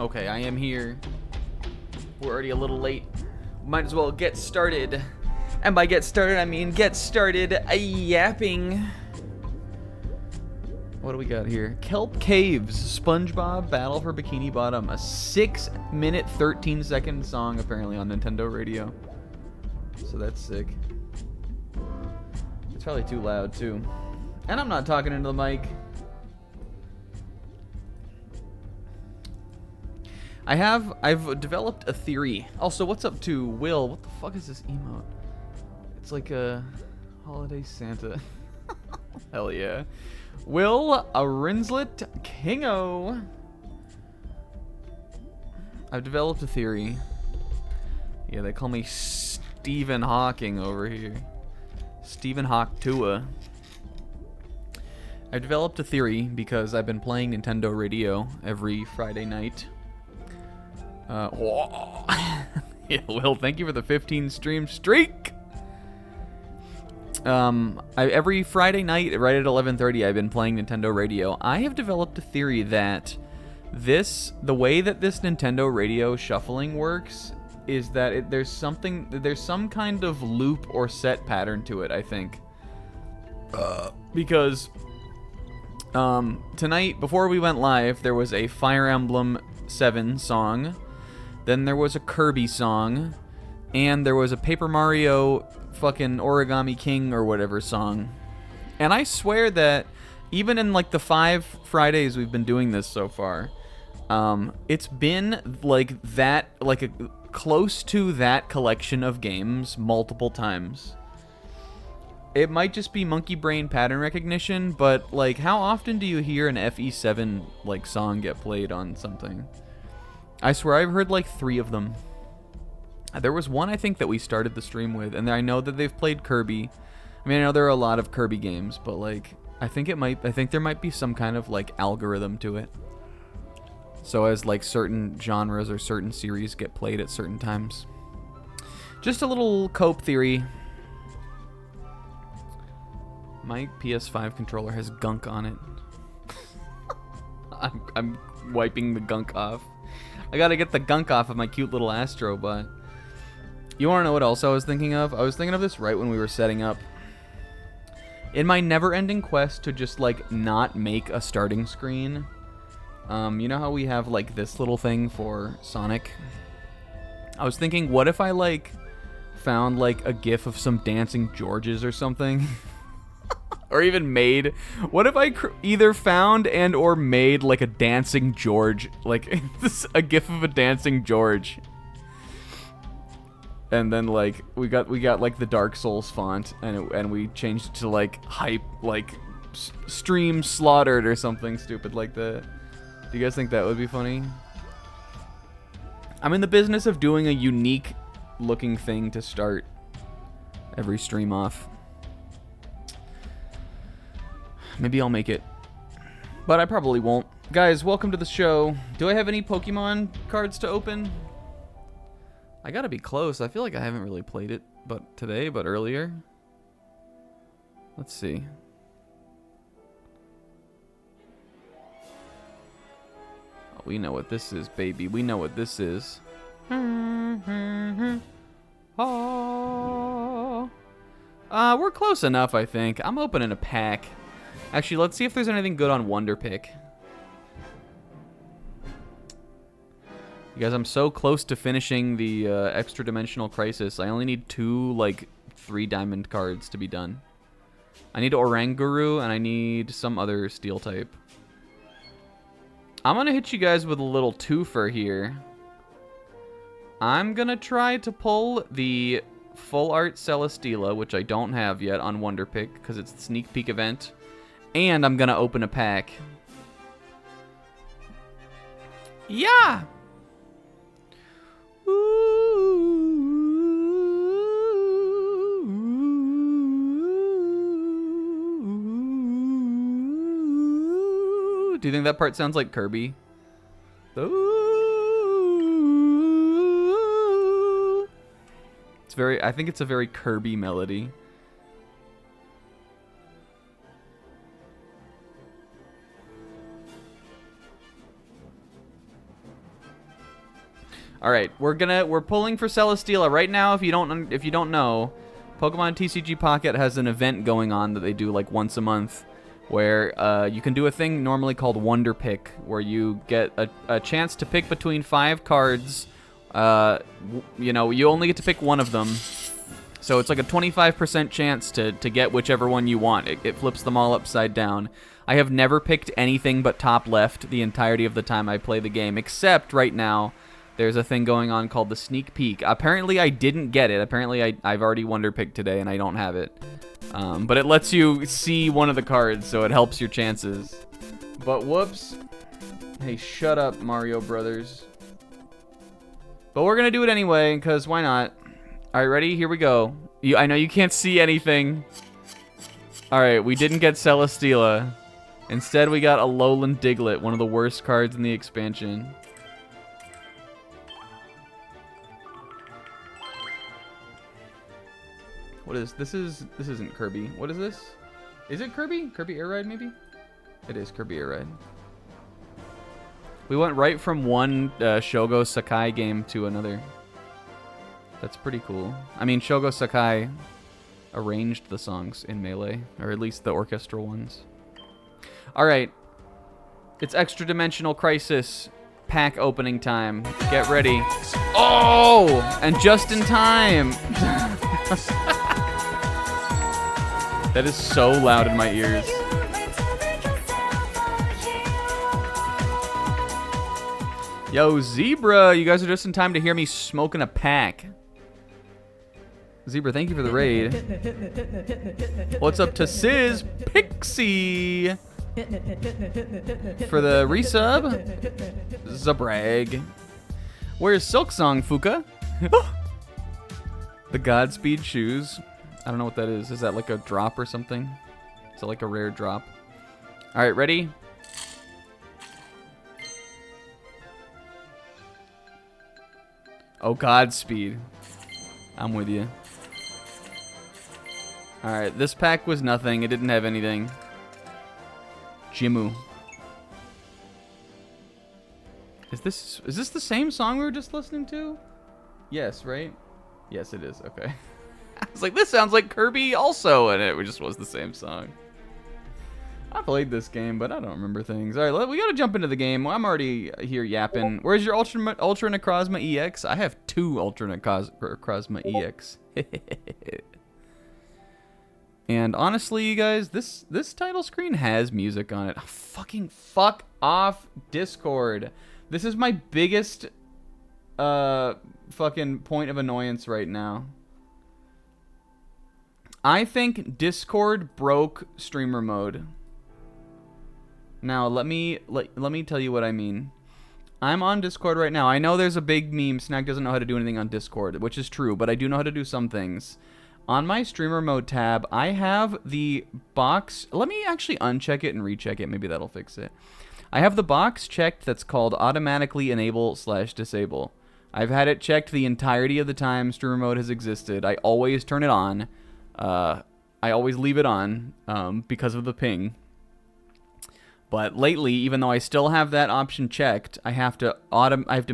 Okay, I am here. We're already a little late. Might as well get started. And by get started, I mean get started yapping. What do we got here? Kelp Caves, SpongeBob Battle for Bikini Bottom. A 6-minute, 13-second song apparently on Nintendo Radio. So that's sick. It's probably too loud too. And I'm not talking into the mic. I've developed a theory. Also, what's up to Will? What the fuck is this emote? It's like a holiday Santa. Hell yeah. Will Rinslet Kingo. I've developed a theory. Yeah, they call me Stephen Hawking over here. Stephen Hawk Tua. I've developed a theory because I've been playing Nintendo Radio every Friday night. Yeah, Will, thank you for the 15 stream streak. Every Friday night, right at 11:30, I've been playing Nintendo Radio. I have developed a theory that the way that this Nintendo Radio shuffling works is that there's some kind of loop or set pattern to it, I think. Because tonight, before we went live, there was a Fire Emblem 7 song. Then there was a Kirby song, and there was a Paper Mario fucking Origami King or whatever song. And I swear that even in like the 5 Fridays we've been doing this so far, it's been like that, like close to that collection of games multiple times. It might just be monkey brain pattern recognition, but like how often do you hear an FE7 like song get played on something? I swear I've heard like 3 of them. There was one I think that we started the stream with, and I know that they've played Kirby. I mean, I know there are a lot of Kirby games, but like I think there might be some kind of like algorithm to it. So as like certain genres or certain series get played at certain times. Just a little cope theory. My PS5 controller has gunk on it. I'm wiping the gunk off. I gotta get the gunk off of my cute little Astro, but... You wanna know what else I was thinking of? I was thinking of this right when we were setting up. In my never-ending quest to just, like, not make a starting screen, you know how we have, like, this little thing for Sonic? I was thinking, what if I, like, found, like, a gif of some dancing Georges or something? Or even made... What if I either found and or made, like, a dancing George? Like, a gif of a dancing George. And then, like, we got like the Dark Souls font, and we changed it to like hype, like stream slaughtered or something stupid like that. Do you guys think that would be funny? I'm in the business of doing a unique looking thing to start every stream off. Maybe I'll make it, but I probably won't. Guys, welcome to the show. Do I have any Pokemon cards to open? I gotta be close. I feel like I haven't really played it today, but earlier. Let's see. Oh, we know what this is, baby. We know what this is. Oh. We're close enough, I think. I'm opening a pack. Actually, let's see if there's anything good on Wonder Pick. You guys, I'm so close to finishing the Extra Dimensional Crisis. I only need 2, like, 3 diamond cards to be done. I need Oranguru, and I need some other steel type. I'm gonna hit you guys with a little twofer here. I'm gonna try to pull the Full Art Celesteela, which I don't have yet on Wonder Pick, because it's the sneak peek event. And I'm gonna open a pack. Yeah! Ooh. Do you think that part sounds like Kirby? Ooh. It's very, I think it's a very Kirby melody. All right, we're pulling for Celesteela right now. If you don't know, Pokemon TCG Pocket has an event going on that they do like once a month, where you can do a thing normally called Wonder Pick, where you get a chance to pick between 5 cards. You know, you only get to pick one of them, so it's like a 25% chance to get whichever one you want. It flips them all upside down. I have never picked anything but top left the entirety of the time I play the game, except right now. There's a thing going on called the sneak peek. Apparently, I didn't get it. Apparently, I've already Wonder Picked today, and I don't have it. But it lets you see one of the cards, so it helps your chances. But whoops. Hey, shut up, Mario Brothers. But we're going to do it anyway, because why not? All right, ready? Here we go. I know you can't see anything. All right, we didn't get Celesteela. Instead, we got a Alolan Diglett, one of the worst cards in the expansion. What is this? This isn't Kirby. What is this? Is it Kirby? Kirby Air Ride, maybe? It is Kirby Air Ride. We went right from one Shogo Sakai game to another. That's pretty cool. I mean, Shogo Sakai arranged the songs in Melee, or at least the orchestral ones. All right. It's Extra Dimensional Crisis pack opening time. Get ready. Oh! And just in time. That is so loud in my ears. Yo, Zebra, you guys are just in time to hear me smoking a pack. Zebra, thank you for the raid. What's up to Sizz Pixie for the resub? Zabrag. Where's Silksong, Fuka? The Godspeed shoes. I don't know what that is. Is that like a drop or something? Is it like a rare drop? All right, ready? Oh, Godspeed. I'm with you. All right, this pack was nothing. It didn't have anything. Jimu. Is this the same song we were just listening to? Yes, right? Yes, it is. Okay. I was like, this sounds like Kirby also, and it just was the same song. I played this game, but I don't remember things. All right, we gotta jump into the game. I'm already here yapping. Where's your Ultra Necrozma EX? I have 2 Ultra Necrozma EX. And honestly, you guys, this title screen has music on it. Fucking fuck off, Discord. This is my biggest fucking point of annoyance right now. I think Discord broke streamer mode. Now, let me tell you what I mean. I'm on Discord right now. I know there's a big meme, Snack doesn't know how to do anything on Discord, which is true, but I do know how to do some things. On my streamer mode tab, I have the box. Let me actually uncheck it and recheck it. Maybe that'll fix it. I have the box checked that's called automatically enable/disable. I've had it checked the entirety of the time streamer mode has existed. I always turn it on. I always leave it on because of the ping. But lately, even though I still have that option checked, I have to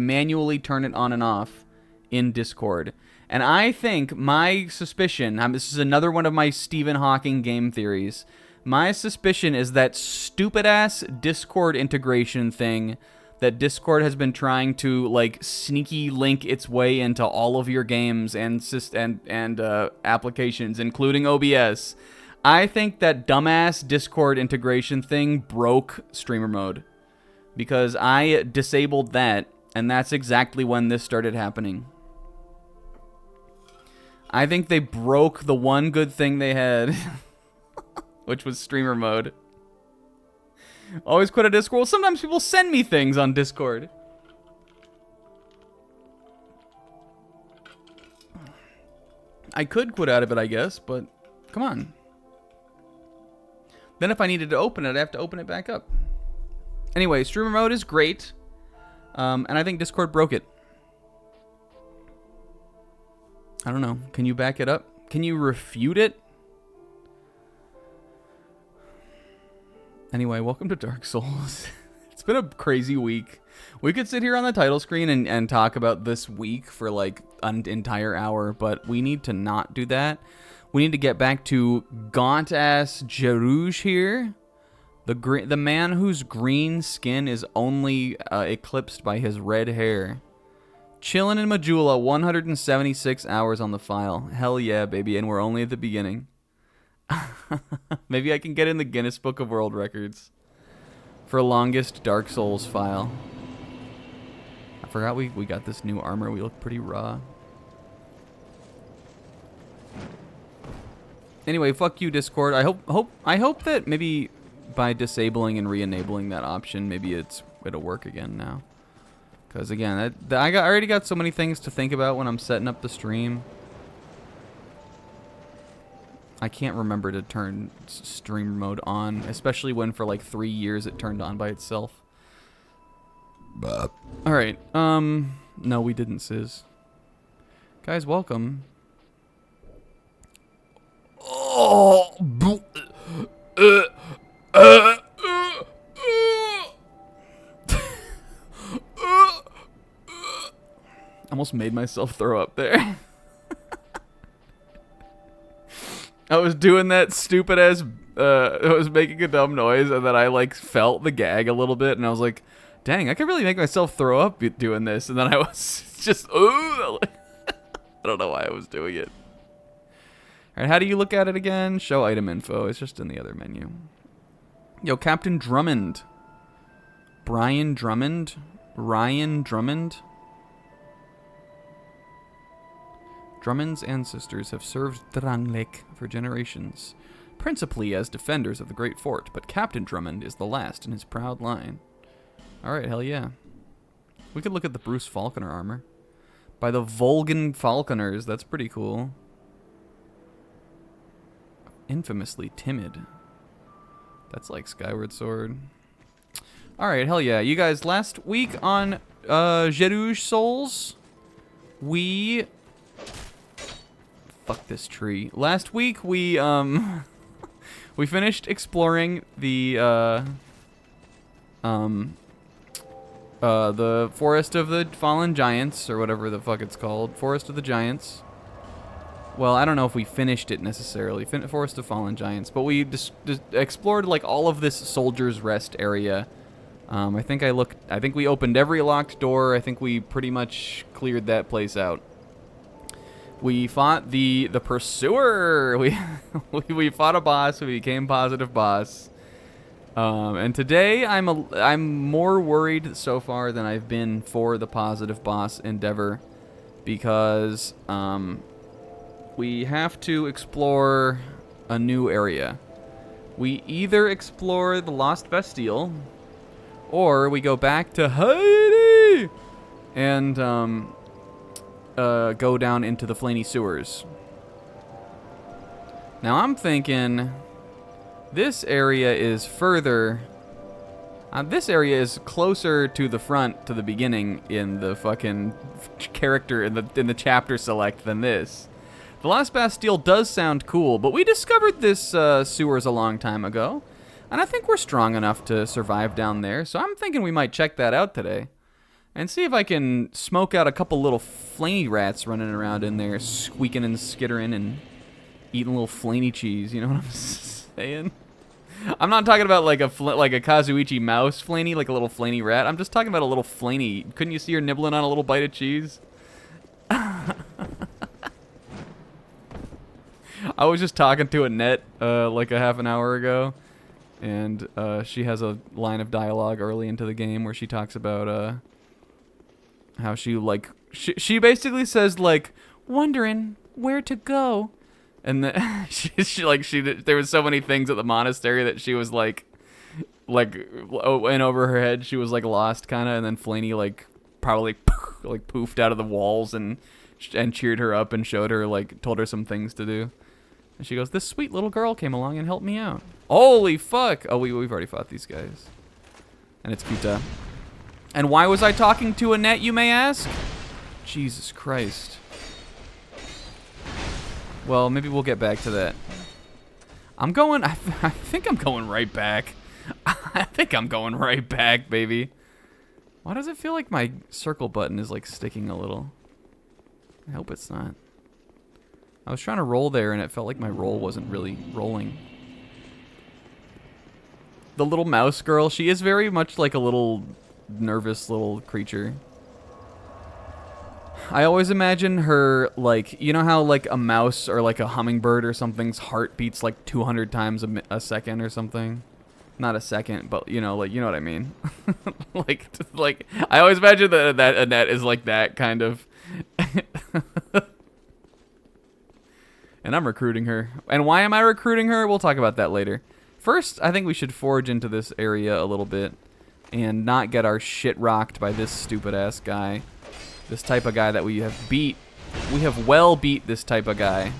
manually turn it on and off in Discord. And I think my suspicion, this is another one of my Stephen Hawking game theories, my suspicion is that stupid-ass Discord integration thing that Discord has been trying to, like, sneaky link its way into all of your games and applications, including OBS. I think that dumbass Discord integration thing broke streamer mode. Because I disabled that, and that's exactly when this started happening. I think they broke the one good thing they had, which was streamer mode. Always quit a Discord. Well, sometimes people send me things on Discord. I could quit out of it, I guess, but come on. Then if I needed to open it, I'd have to open it back up. Anyway, streamer mode is great, and I think Discord broke it. I don't know. Can you back it up? Can you refute it? Anyway, welcome to Dark Souls. It's been a crazy week. We could sit here on the title screen and talk about this week for like an entire hour, but we need to not do that. We need to get back to gaunt-ass Jarouge here. The man whose green skin is only eclipsed by his red hair. Chillin' in Majula, 176 hours on the file. Hell yeah, baby, and we're only at the beginning. Maybe I can get in the Guinness Book of World Records for longest Dark Souls file. I forgot we got this new armor. We look pretty raw. Anyway, fuck you, Discord. I hope that maybe by disabling and re-enabling that option, maybe it'll work again now. Because again, I already got so many things to think about when I'm setting up the stream. I can't remember to turn stream mode on, especially when for like 3 years it turned on by itself. All right. No, we didn't, Sizz. Guys, welcome. Oh. Almost made myself throw up there. I was doing that stupid ass, I was making a dumb noise, and then I like felt the gag a little bit, and I was like, dang, I could really make myself throw up doing this, and then I was just, I don't know why I was doing it. Alright, how do you look at it again? Show item info, it's just in the other menu. Yo, Captain Drummond. Brian Drummond? Ryan Drummond? Drummond's ancestors have served Drangleic for generations, principally as defenders of the Great Fort, but Captain Drummond is the last in his proud line. Alright, hell yeah. We could look at the Bruce Falconer armor. By the Volgan Falconers, that's pretty cool. Infamously timid. That's like Skyward Sword. Alright, hell yeah. You guys, last week on Jarouge Souls, we... Fuck this tree. Last week we we finished exploring the The Forest of the Fallen Giants, or whatever the fuck it's called. Forest of the Giants. Well, I don't know if we finished it necessarily. Forest of Fallen Giants. But we just explored, like, all of this Soldier's Rest area. I think we opened every locked door. I think we pretty much cleared that place out. We fought the Pursuer. We fought a boss. We became positive boss. And today I'm more worried so far than I've been for the positive boss endeavor, because we have to explore a new area. We either explore the Lost Bastille, or we go back to Haiti and go down into the Flaney Sewers. Now I'm thinking this area is further. This area is closer to the front, to the beginning in the fucking character in the chapter select than this. The Lost Bastille does sound cool, but we discovered this sewers a long time ago, and I think we're strong enough to survive down there. So I'm thinking we might check that out today, and see if I can smoke out a couple little flaney rats running around in there, squeaking and skittering and eating little flaney cheese. You know what I'm saying? I'm not talking about like a Kazuichi mouse flaney, like a little flaney rat. I'm just talking about a little flaney. Couldn't you see her nibbling on a little bite of cheese? I was just talking to Annette like a half an hour ago, and she has a line of dialogue early into the game where she talks about how she basically says, like, wondering where to go. And there was so many things at the monastery that she was like went over her head. She was like lost kind of, and then Flaney like probably like poofed out of the walls and cheered her up and showed her, like, told her some things to do. And she goes, "This sweet little girl came along and helped me out." Holy fuck! Oh, we've already fought these guys, and it's Kuta. And why was I talking to Annette, you may ask? Jesus Christ. Well, maybe we'll get back to that. I think I'm going right back. I think I'm going right back, baby. Why does it feel like my circle button is, like, sticking a little? I hope it's not. I was trying to roll there, and it felt like my roll wasn't really rolling. The little mouse girl, she is very much like a little nervous little creature. I always imagine her, like, you know how, like, a mouse or, like, a hummingbird or something's heart beats, like, 200 times a second or something? Not a second, but, you know, like, you know what I mean. like, I always imagine that Annette is, like, that kind of. And I'm recruiting her. And why am I recruiting her? We'll talk about that later. First, I think we should forge into this area a little bit and not get our shit rocked by this stupid-ass guy. This type of guy that we have beat. We have well beat this type of guy.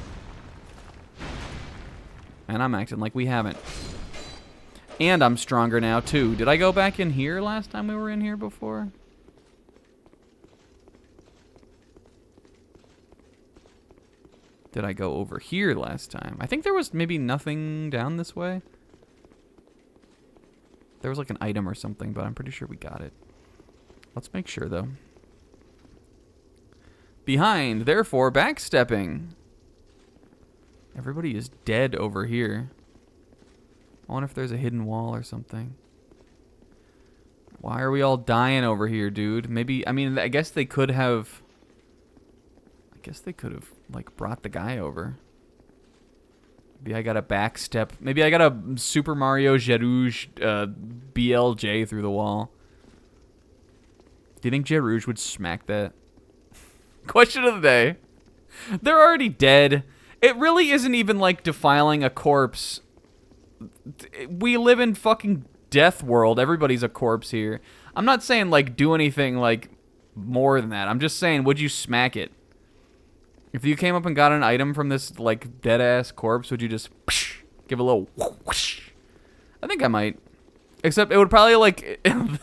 And I'm acting like we haven't. And I'm stronger now, too. Did I go back in here last time we were in here before? Did I go over here last time? I think there was maybe nothing down this way. There was like an item or something, but I'm pretty sure we got it. Let's make sure, though. Behind, therefore backstepping. Everybody is dead over here. I wonder if there's a hidden wall or something. Why are we all dying over here, dude? Maybe, I mean, I guess they could have... like, brought the guy over. Maybe I got a backstep. Maybe I got a Super Mario Gerouge BLJ through the wall. Do you think Gerouge would smack that? Question of the day. They're already dead. It really isn't even like defiling a corpse. We live in fucking death world. Everybody's a corpse here. I'm not saying, like, do anything, like, more than that. I'm just saying, would you smack it? If you came up and got an item from this, like, dead-ass corpse, would you just give a little whoosh? I think I might. Except it would probably, like, and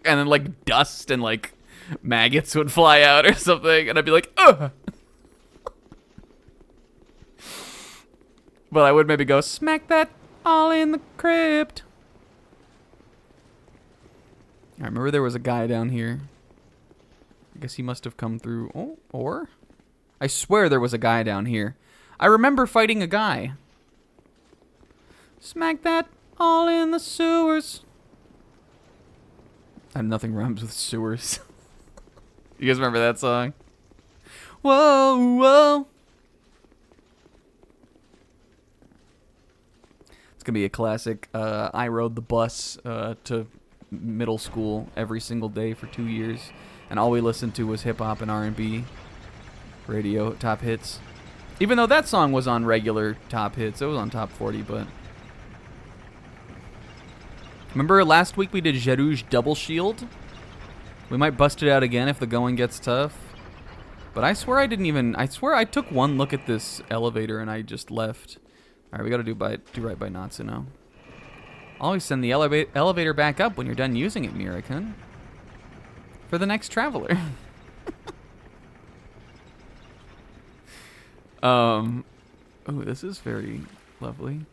then, like, dust and, like, maggots would fly out or something, and I'd be like, ugh! But I would maybe go, smack that all in the crypt. I remember there was a guy down here. I guess he must have come through. Oh, or? I swear there was a guy down here. I remember fighting a guy. Smack that all in the sewers. And nothing rhymes with sewers. You guys remember that song? Whoa, whoa. It's going to be a classic. I rode the bus to middle school every single day for 2 years. And all we listened to was hip-hop and R&B radio top hits. Even though that song was on regular top hits. It was on top 40, but... Remember last week we did Gerouge Double Shield? We might bust it out again if the going gets tough. But I swear I didn't even... I swear I took one look at this elevator and I just left. Alright, we gotta do right by Natsuno. Always send the elevator back up when you're done using it, Mirakin. For the next traveler. Oh, this is very lovely.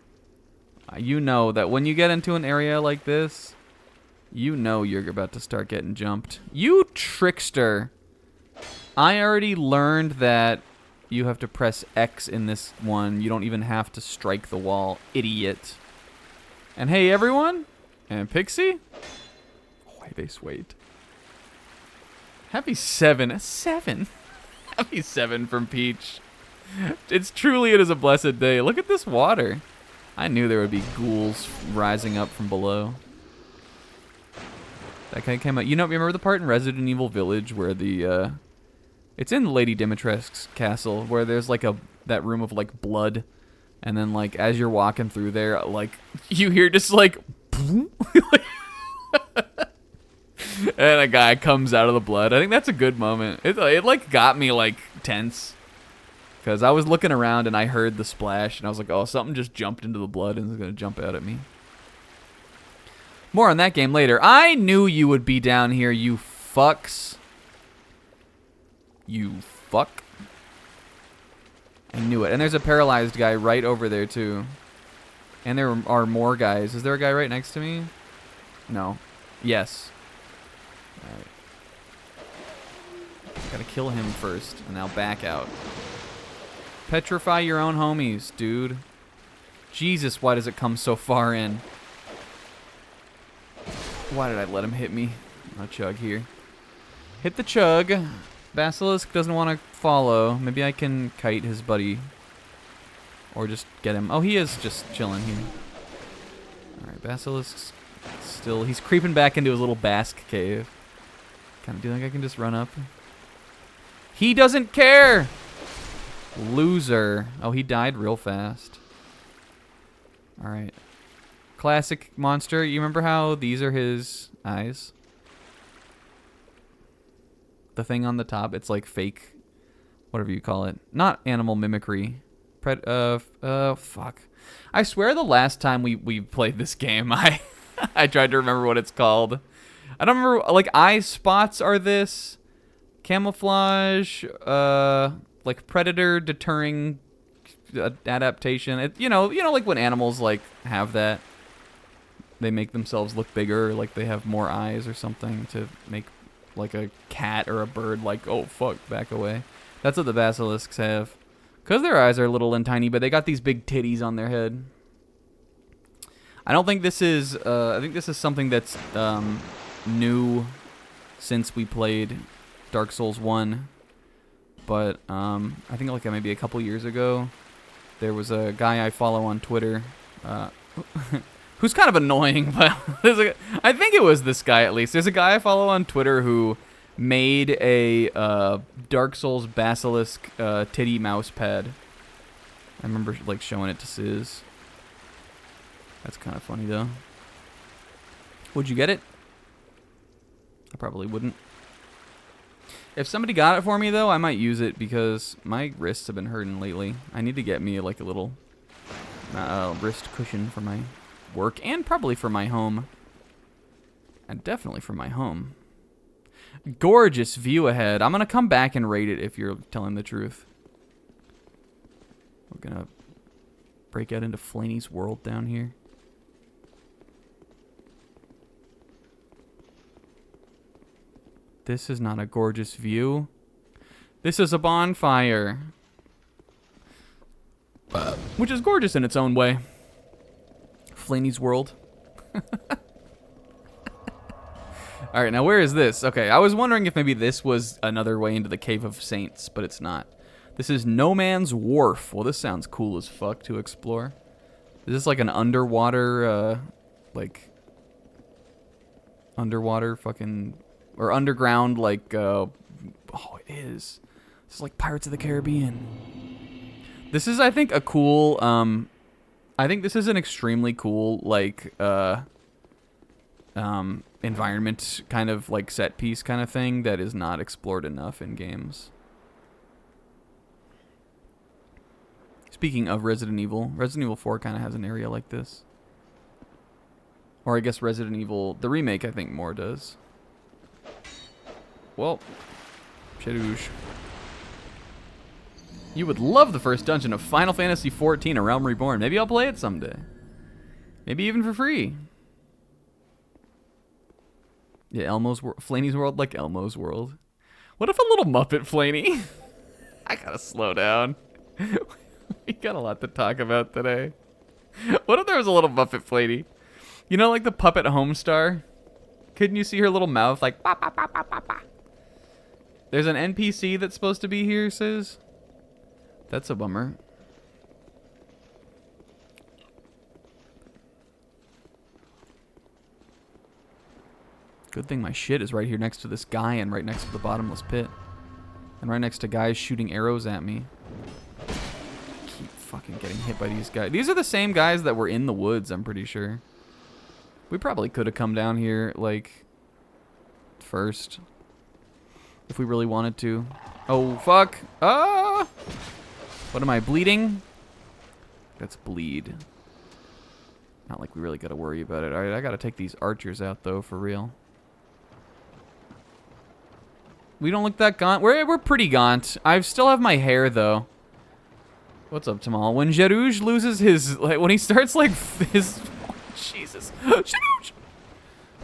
You know that when you get into an area like this, you know you're about to start getting jumped. You trickster. I already learned that you have to press X in this one. You don't even have to strike the wall. Idiot. And hey, everyone. And Pixie. Why they swayed. Happy 7. 7? Happy 7 from Peach. It is a blessed day. Look at this water. I knew there would be ghouls rising up from below. That guy came out. You know, remember the part in Resident Evil Village where the, it's in Lady Dimitrescu's castle, where there's like that room of like blood, and then like as you're walking through there, like you hear just like, and a guy comes out of the blood. I think that's a good moment. It like got me like tense. Because I was looking around and I heard the splash and I was like, oh, something just jumped into the blood and is going to jump out at me. More on that game later. I knew you would be down here, you fucks. You fuck. I knew it. And there's a paralyzed guy right over there, too. And there are more guys. Is there a guy right next to me? No. Yes. Alright. Gotta kill him first, and I'll back out. Petrify your own homies, dude. Jesus, why does it come so far in? Why did I let him hit me? I'll chug here. Hit the chug. Basilisk doesn't want to follow. Maybe I can kite his buddy. Or just get him. Oh, he is just chilling here. Alright, Basilisk's still... He's creeping back into his little Basque cave. Kind of do you think I can just run up? He doesn't care! Loser. Oh, he died real fast. Alright. Classic monster. You remember how these are his eyes? The thing on the top, it's like fake, whatever you call it. Not animal mimicry. Fuck. I swear the last time we played this game, I tried to remember what it's called. I don't remember, like, eye spots are this. Camouflage, like predator deterring adaptation. You know, like when animals like have that, they make themselves look bigger, like they have more eyes or something to make like a cat or a bird like, oh fuck, back away. That's what the basilisks have, because their eyes are little and tiny, but they got these big titties on their head. I don't think this is. I think this is something that's new since we played Dark Souls 1. But I think like maybe a couple years ago, there was a guy I follow on Twitter who's kind of annoying, but I think it was this guy at least. There's a guy I follow on Twitter who made a Dark Souls Basilisk titty mouse pad. I remember like showing it to Sizz. That's kind of funny though. Would you get it? I probably wouldn't. If somebody got it for me, though, I might use it because my wrists have been hurting lately. I need to get me, like, a little wrist cushion for my work and probably for my home. And definitely for my home. Gorgeous view ahead. I'm going to come back and rate it if you're telling the truth. We're going to break out into Flaney's world down here. This is not a gorgeous view. This is a bonfire. Which is gorgeous in its own way. Flaney's World. Alright, now where is this? Okay, I was wondering if maybe this was another way into the Cave of Saints, but it's not. This is No Man's Wharf. Well, this sounds cool as fuck to explore. Is this like an underwater, underwater fucking... Or underground, like, oh, it is. This is like Pirates of the Caribbean. This is, I think, a cool, I think this is an extremely cool, like, environment kind of, like, set piece kind of thing that is not explored enough in games. Speaking of Resident Evil 4 kind of has an area like this. Or I guess Resident Evil, the remake, I think, more does. Well, Shadoosh. You would love the first dungeon of Final Fantasy XIV, A Realm Reborn. Maybe I'll play it someday. Maybe even for free. Yeah, Flaney's World like Elmo's World. What if a little Muppet Flaney? I gotta slow down. We got a lot to talk about today. What if there was a little Muppet Flaney? You know, like the puppet Homestar? Couldn't you see her little mouth like... Bah, bah, bah, bah, bah, bah. There's an NPC that's supposed to be here, says. That's a bummer. Good thing my shit is right here next to this guy and right next to the bottomless pit. And right next to guys shooting arrows at me. I keep fucking getting hit by these guys. These are the same guys that were in the woods, I'm pretty sure. We probably could have come down here, like, first. If we really wanted to. Oh, fuck. Ah! What am I, bleeding? That's bleed. Not like we really gotta worry about it. Alright, I gotta take these archers out, though, for real. We don't look that gaunt. We're pretty gaunt. I still have my hair, though. What's up, Tamal? When Jarouge loses his... Like, when he starts, like, his... Oh, Jesus. Jarouge!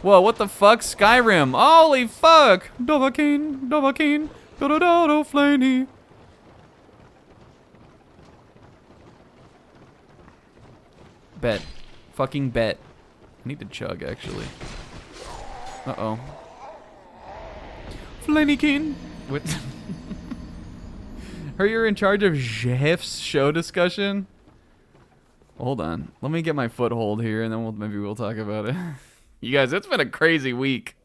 Whoa, what the fuck? Skyrim. Holy fuck! Dovahkiin, Dovahkiin, do-do-do-do, Flaney. Bet. Fucking bet. I need to chug, actually. Uh-oh. Flaneykin. What? Are you in charge of Jeff's show discussion? Hold on. Let me get my foothold here, and then maybe we'll talk about it. You guys, it's been a crazy week.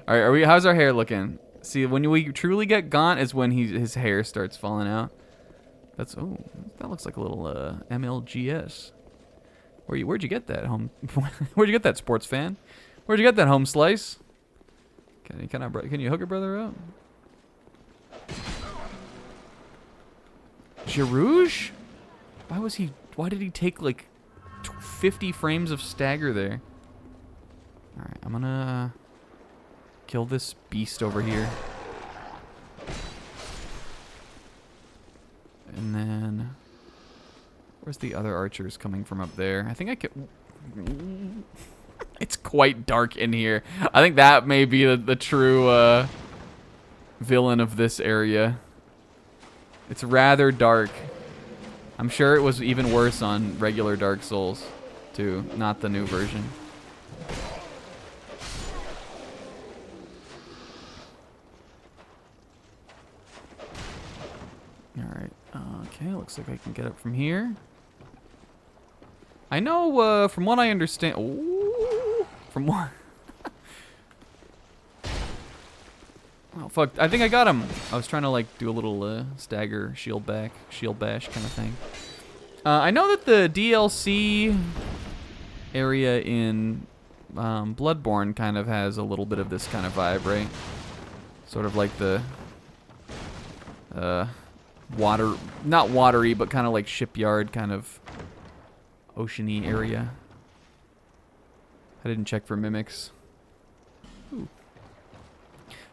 All right, how's our hair looking? See, when we truly get gaunt is when his hair starts falling out. That looks like a little MLGS. Where'd you get that, Where'd you get that, sports fan? Where'd you get that, home slice? Can you hook a brother up? Jarouge? Why did he take like 50 frames of stagger there? Alright, I'm gonna kill this beast over here. And then... Where's the other archers coming from up there? I think I could... It's quite dark in here. I think that may be the true villain of this area. It's rather dark. I'm sure it was even worse on regular Dark Souls, too. Not the new version. Alright. Okay, looks like I can get up from here. I know, from what I understand... Ooh, from what... Oh, fuck. I think I got him. I was trying to, like, do a little stagger, shield bash kind of thing. I know that the DLC area in Bloodborne kind of has a little bit of this kind of vibe, right? Sort of like the water... Not watery, but kind of like shipyard kind of oceany area. I didn't check for mimics. Ooh.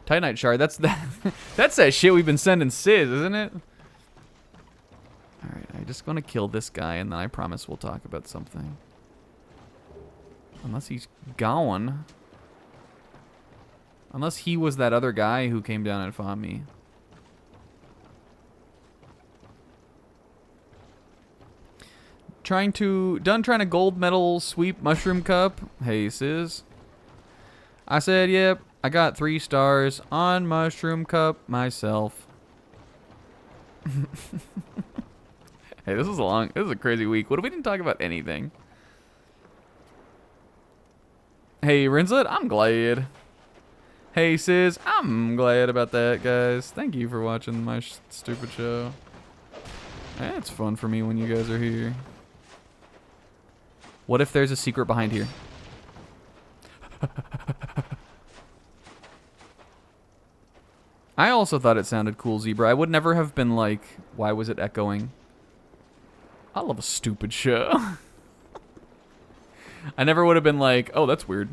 Titanite shard, that's that shit we've been sending Sis, isn't it? Alright, I just want to kill this guy, and then I promise we'll talk about something. Unless he's gone. Unless he was that other guy who came down and fought me. Done trying to gold medal sweep mushroom cup. Hey, sis. I said, yep, I got 3 stars on mushroom cup myself. Hey, this is a crazy week. What if we didn't talk about anything? Hey, Rinslet, I'm glad. Hey, sis, I'm glad about that, guys. Thank you for watching my stupid show. It's fun for me when you guys are here. What if there's a secret behind here? I also thought it sounded cool, Zebra. I would never have been like, why was it echoing? I love a stupid show. I never would have been like, oh, that's weird.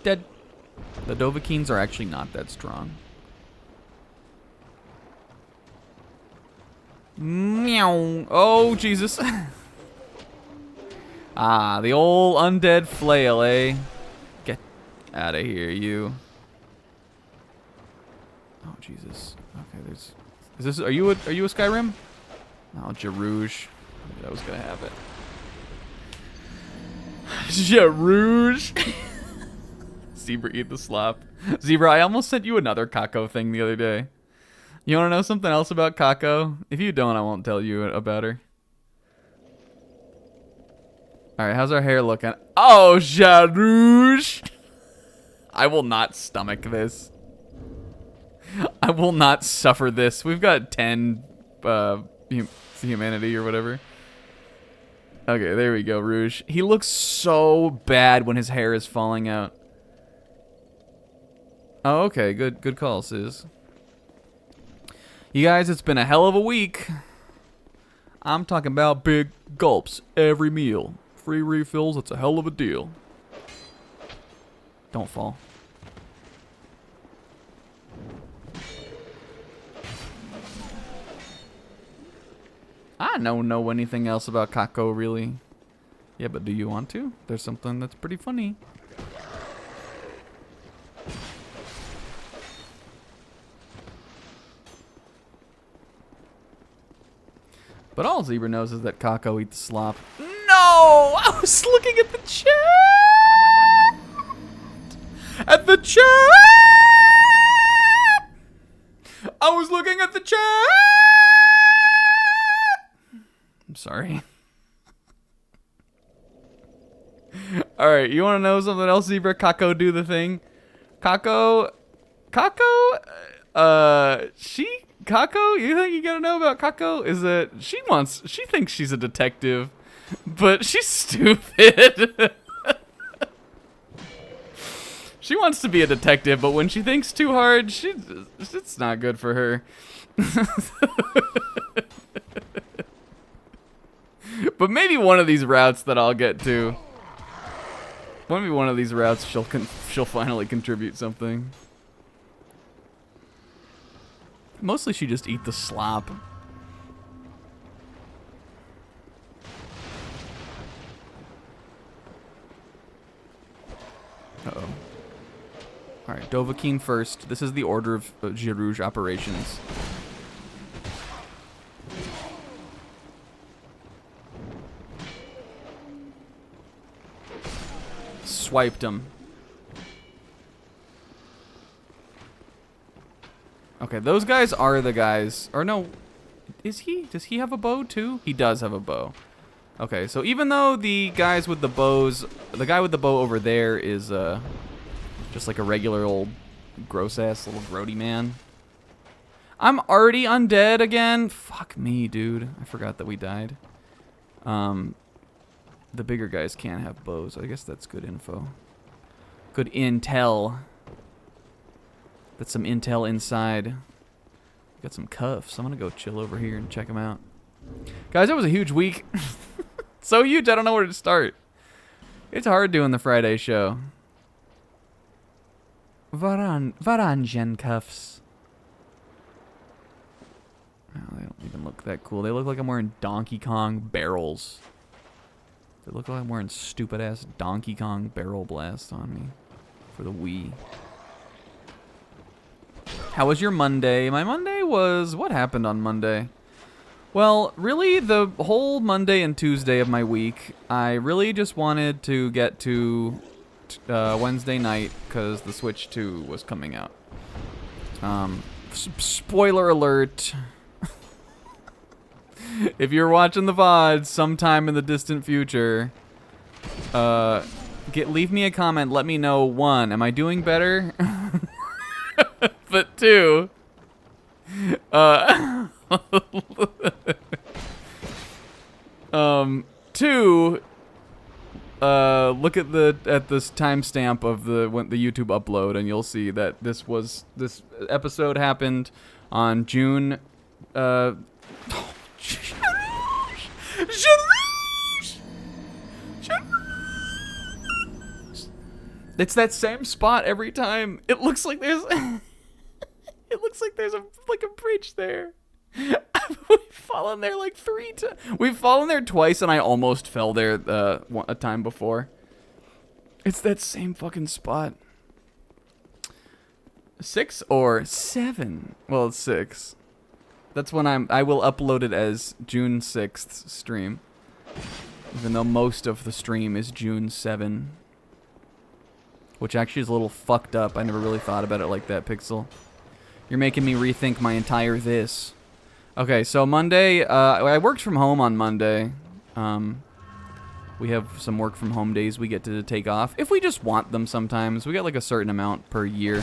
Dead. The Dovahkiins are actually not that strong. Meow. Oh, Jesus. Ah, the old undead flail, eh? Get out of here, you. Oh, Jesus. Okay, there's... Is this... Are you a Skyrim? Oh, Jarouge. I was gonna have it. Jarouge. Zebra, eat the slop. Zebra, I almost sent you another Kako thing the other day. You want to know something else about Kako? If you don't, I won't tell you about her. Alright, how's our hair looking? Oh, Jarouge! I will not stomach this. I will not suffer this. We've got 10 humanity or whatever. Okay, there we go, Rouge. He looks so bad when his hair is falling out. Oh, okay. Good call, Sis. You guys, it's been a hell of a week. I'm talking about big gulps every meal. Free refills, it's a hell of a deal. Don't fall. I don't know anything else about Kako, really. Yeah, but do you want to? There's something that's pretty funny. But all Zebra knows is that Kako eat the slop. No! I was looking at the chat! At the chat! I was looking at the chat! I'm sorry. Alright, you want to know something else, Zebra? Kako do the thing. Kako, Kako, you think you gotta know about Kako is that she thinks she's a detective, but she's stupid. She wants to be a detective, but when she thinks too hard, it's not good for her. But maybe one of these routes that I'll get to. Maybe one of these routes she'll finally contribute something. Mostly she just eat the slop. Uh-oh. Alright, Dovahkiin first. This is the order of Jarouge operations. Swiped him. Okay, those guys are the guys. Or no, is he? Does he have a bow too? He does have a bow. Okay, so even though the guys with the bows, the guy with the bow over there is just like a regular old gross-ass little grody man. I'm already undead again? Fuck me, dude. I forgot that we died. The bigger guys can't have bows. I guess that's good info. Good intel. That's some intel inside. Got some cuffs. I'm gonna go chill over here and check them out. Guys, that was a huge week. So huge, I don't know where to start. It's hard doing the Friday show. Varangian cuffs. Oh, they don't even look that cool. They look like I'm wearing Donkey Kong barrels. They look like I'm wearing stupid ass Donkey Kong Barrel Blast on me for the Wii. How was your Monday? My Monday was... What happened on Monday? Well, really, the whole Monday and Tuesday of my week, I really just wanted to get to Wednesday night because the Switch 2 was coming out. Spoiler alert. If you're watching the VOD sometime in the distant future, leave me a comment. Let me know, 1, am I doing better? But 2, two, look at this timestamp of the YouTube upload, and you'll see that this episode happened on June. It's that same spot every time. It looks like there's a bridge there. We've fallen there like 3 times. We've fallen there twice, and I almost fell there a time before. It's that same fucking spot. 6 or 7? Well, it's 6. That's when I will upload it as June 6th stream. Even though most of the stream is June 7. Which actually is a little fucked up. I never really thought about it like that, Pixel. You're making me rethink my entire this. Okay, so Monday, I worked from home on Monday. We have some work from home days we get to take off. If we just want them sometimes. We get like a certain amount per year.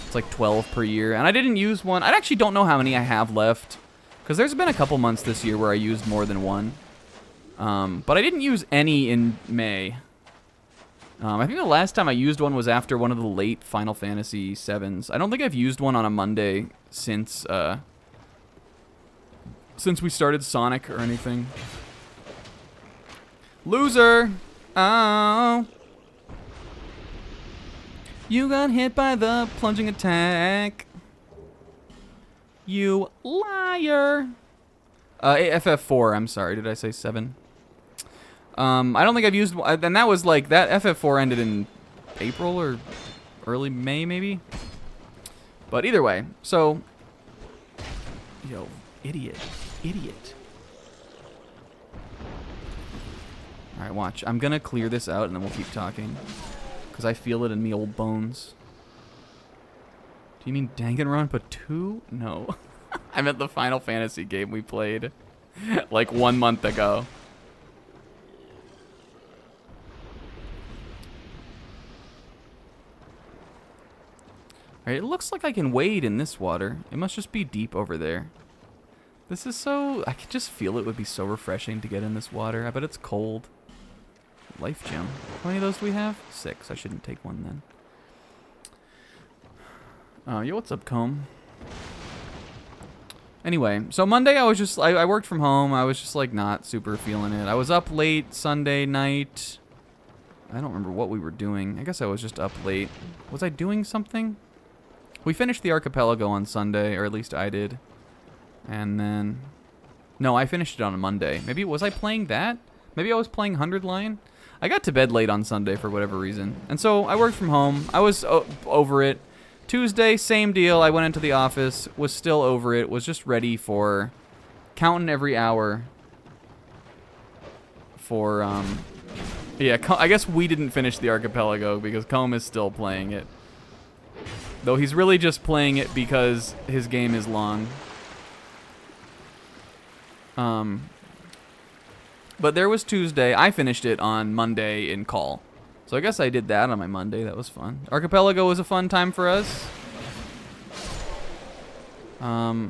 It's like 12 per year. And I didn't use one. I actually don't know how many I have left. Because there's been a couple months this year where I used more than one. But I didn't use any in May. I think the last time I used one was after one of the late Final Fantasy VIIs. I don't think I've used one on a Monday since we started Sonic or anything. Loser! Oh. You got hit by the plunging attack. You liar. FF4, I'm sorry. Did I say 7? I don't think I've used... And that was like... That FF4 ended in April or early May, maybe? But either way, so... Yo, idiot. Idiot. Alright, watch. I'm gonna clear this out and then we'll keep talking. Because I feel it in me old bones. Do you mean Danganronpa 2? No. I meant the Final Fantasy game we played like 1 month ago. Alright, it looks like I can wade in this water. It must just be deep over there. This is so... I could just feel it would be so refreshing to get in this water. I bet it's cold. Life gem. How many of those do we have? 6. I shouldn't take one then. Yo, what's up, Comb? Anyway, so Monday I was just... I worked from home. I was just like not super feeling it. I was up late Sunday night. I don't remember what we were doing. I guess I was just up late. Was I doing something? We finished the Archipelago on Sunday, or at least I did. And then... No, I finished it on a Monday. Maybe... Was I playing that? Maybe I was playing 100 Line? I got to bed late on Sunday for whatever reason. And so I worked from home. I was over it. Tuesday, same deal. I went into the office. Was still over it. Was just ready for... Counting every hour. For, Yeah, I guess we didn't finish the Archipelago because Comb is still playing it. Though he's really just playing it because his game is long. But there was Tuesday. I finished it on Monday in call. So I guess I did that on my Monday. That was fun. Archipelago was a fun time for us. I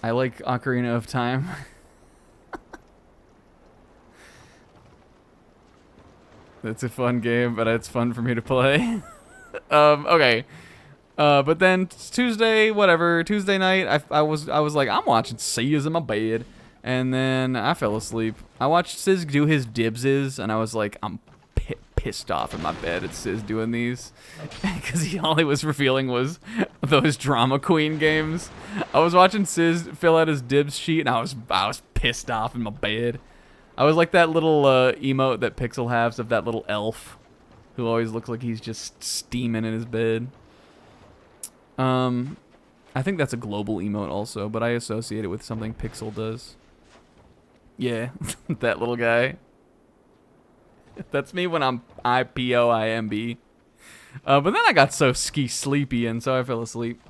like Ocarina of Time. It's a fun game, but it's fun for me to play. Okay. But then Tuesday, whatever, Tuesday night, I was like, I'm watching Sis in my bed. And then I fell asleep. I watched Sis do his dibses, and I was like, I'm pissed off in my bed at Sis doing these. Because all he was revealing was those drama queen games. I was watching Sis fill out his dibs sheet, and I was pissed off in my bed. I was like that little emote that Pixel has of that little elf who always looks like he's just steaming in his bed. I think that's a global emote also, but I associate it with something Pixel does. Yeah, that little guy. That's me when I'm IPOIMB. But then I got so sleepy, and so I fell asleep.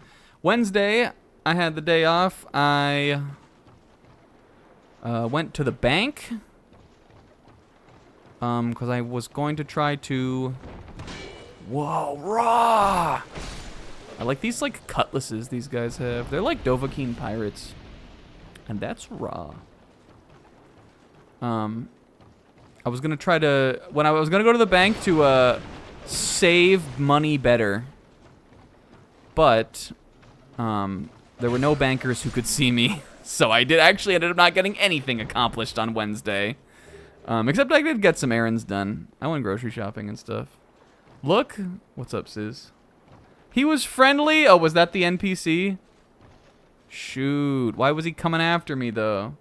Wednesday, I had the day off. I went to the bank. Because I was going to try to... Whoa, raw! I like these, like, cutlasses these guys have. They're like Dovahkiin pirates. And that's raw. I was gonna try to... When I was gonna go to the bank to, save money better. But, there were no bankers who could see me. So I actually ended up not getting anything accomplished on Wednesday. Except I did get some errands done. I went grocery shopping and stuff. Look. What's up, Sis? He was friendly? Oh, was that the NPC? Shoot. Why was he coming after me, though?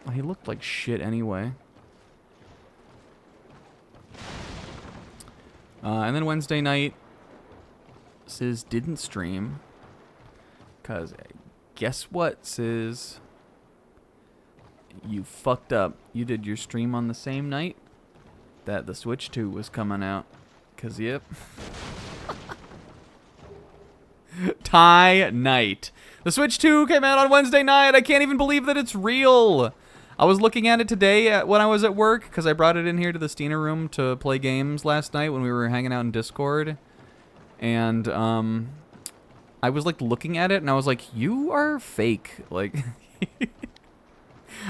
Oh, he looked like shit anyway. And then Wednesday night, Sis didn't stream. Because guess what, Sis? You fucked up. You did your stream on the same night that the Switch 2 was coming out. Because, yep. Tie night. The Switch 2 came out on Wednesday night. I can't even believe that it's real. I was looking at it today when I was at work because I brought it in here to the Steena room to play games last night when we were hanging out in Discord. And I was like looking at it and I was like, you are fake. Like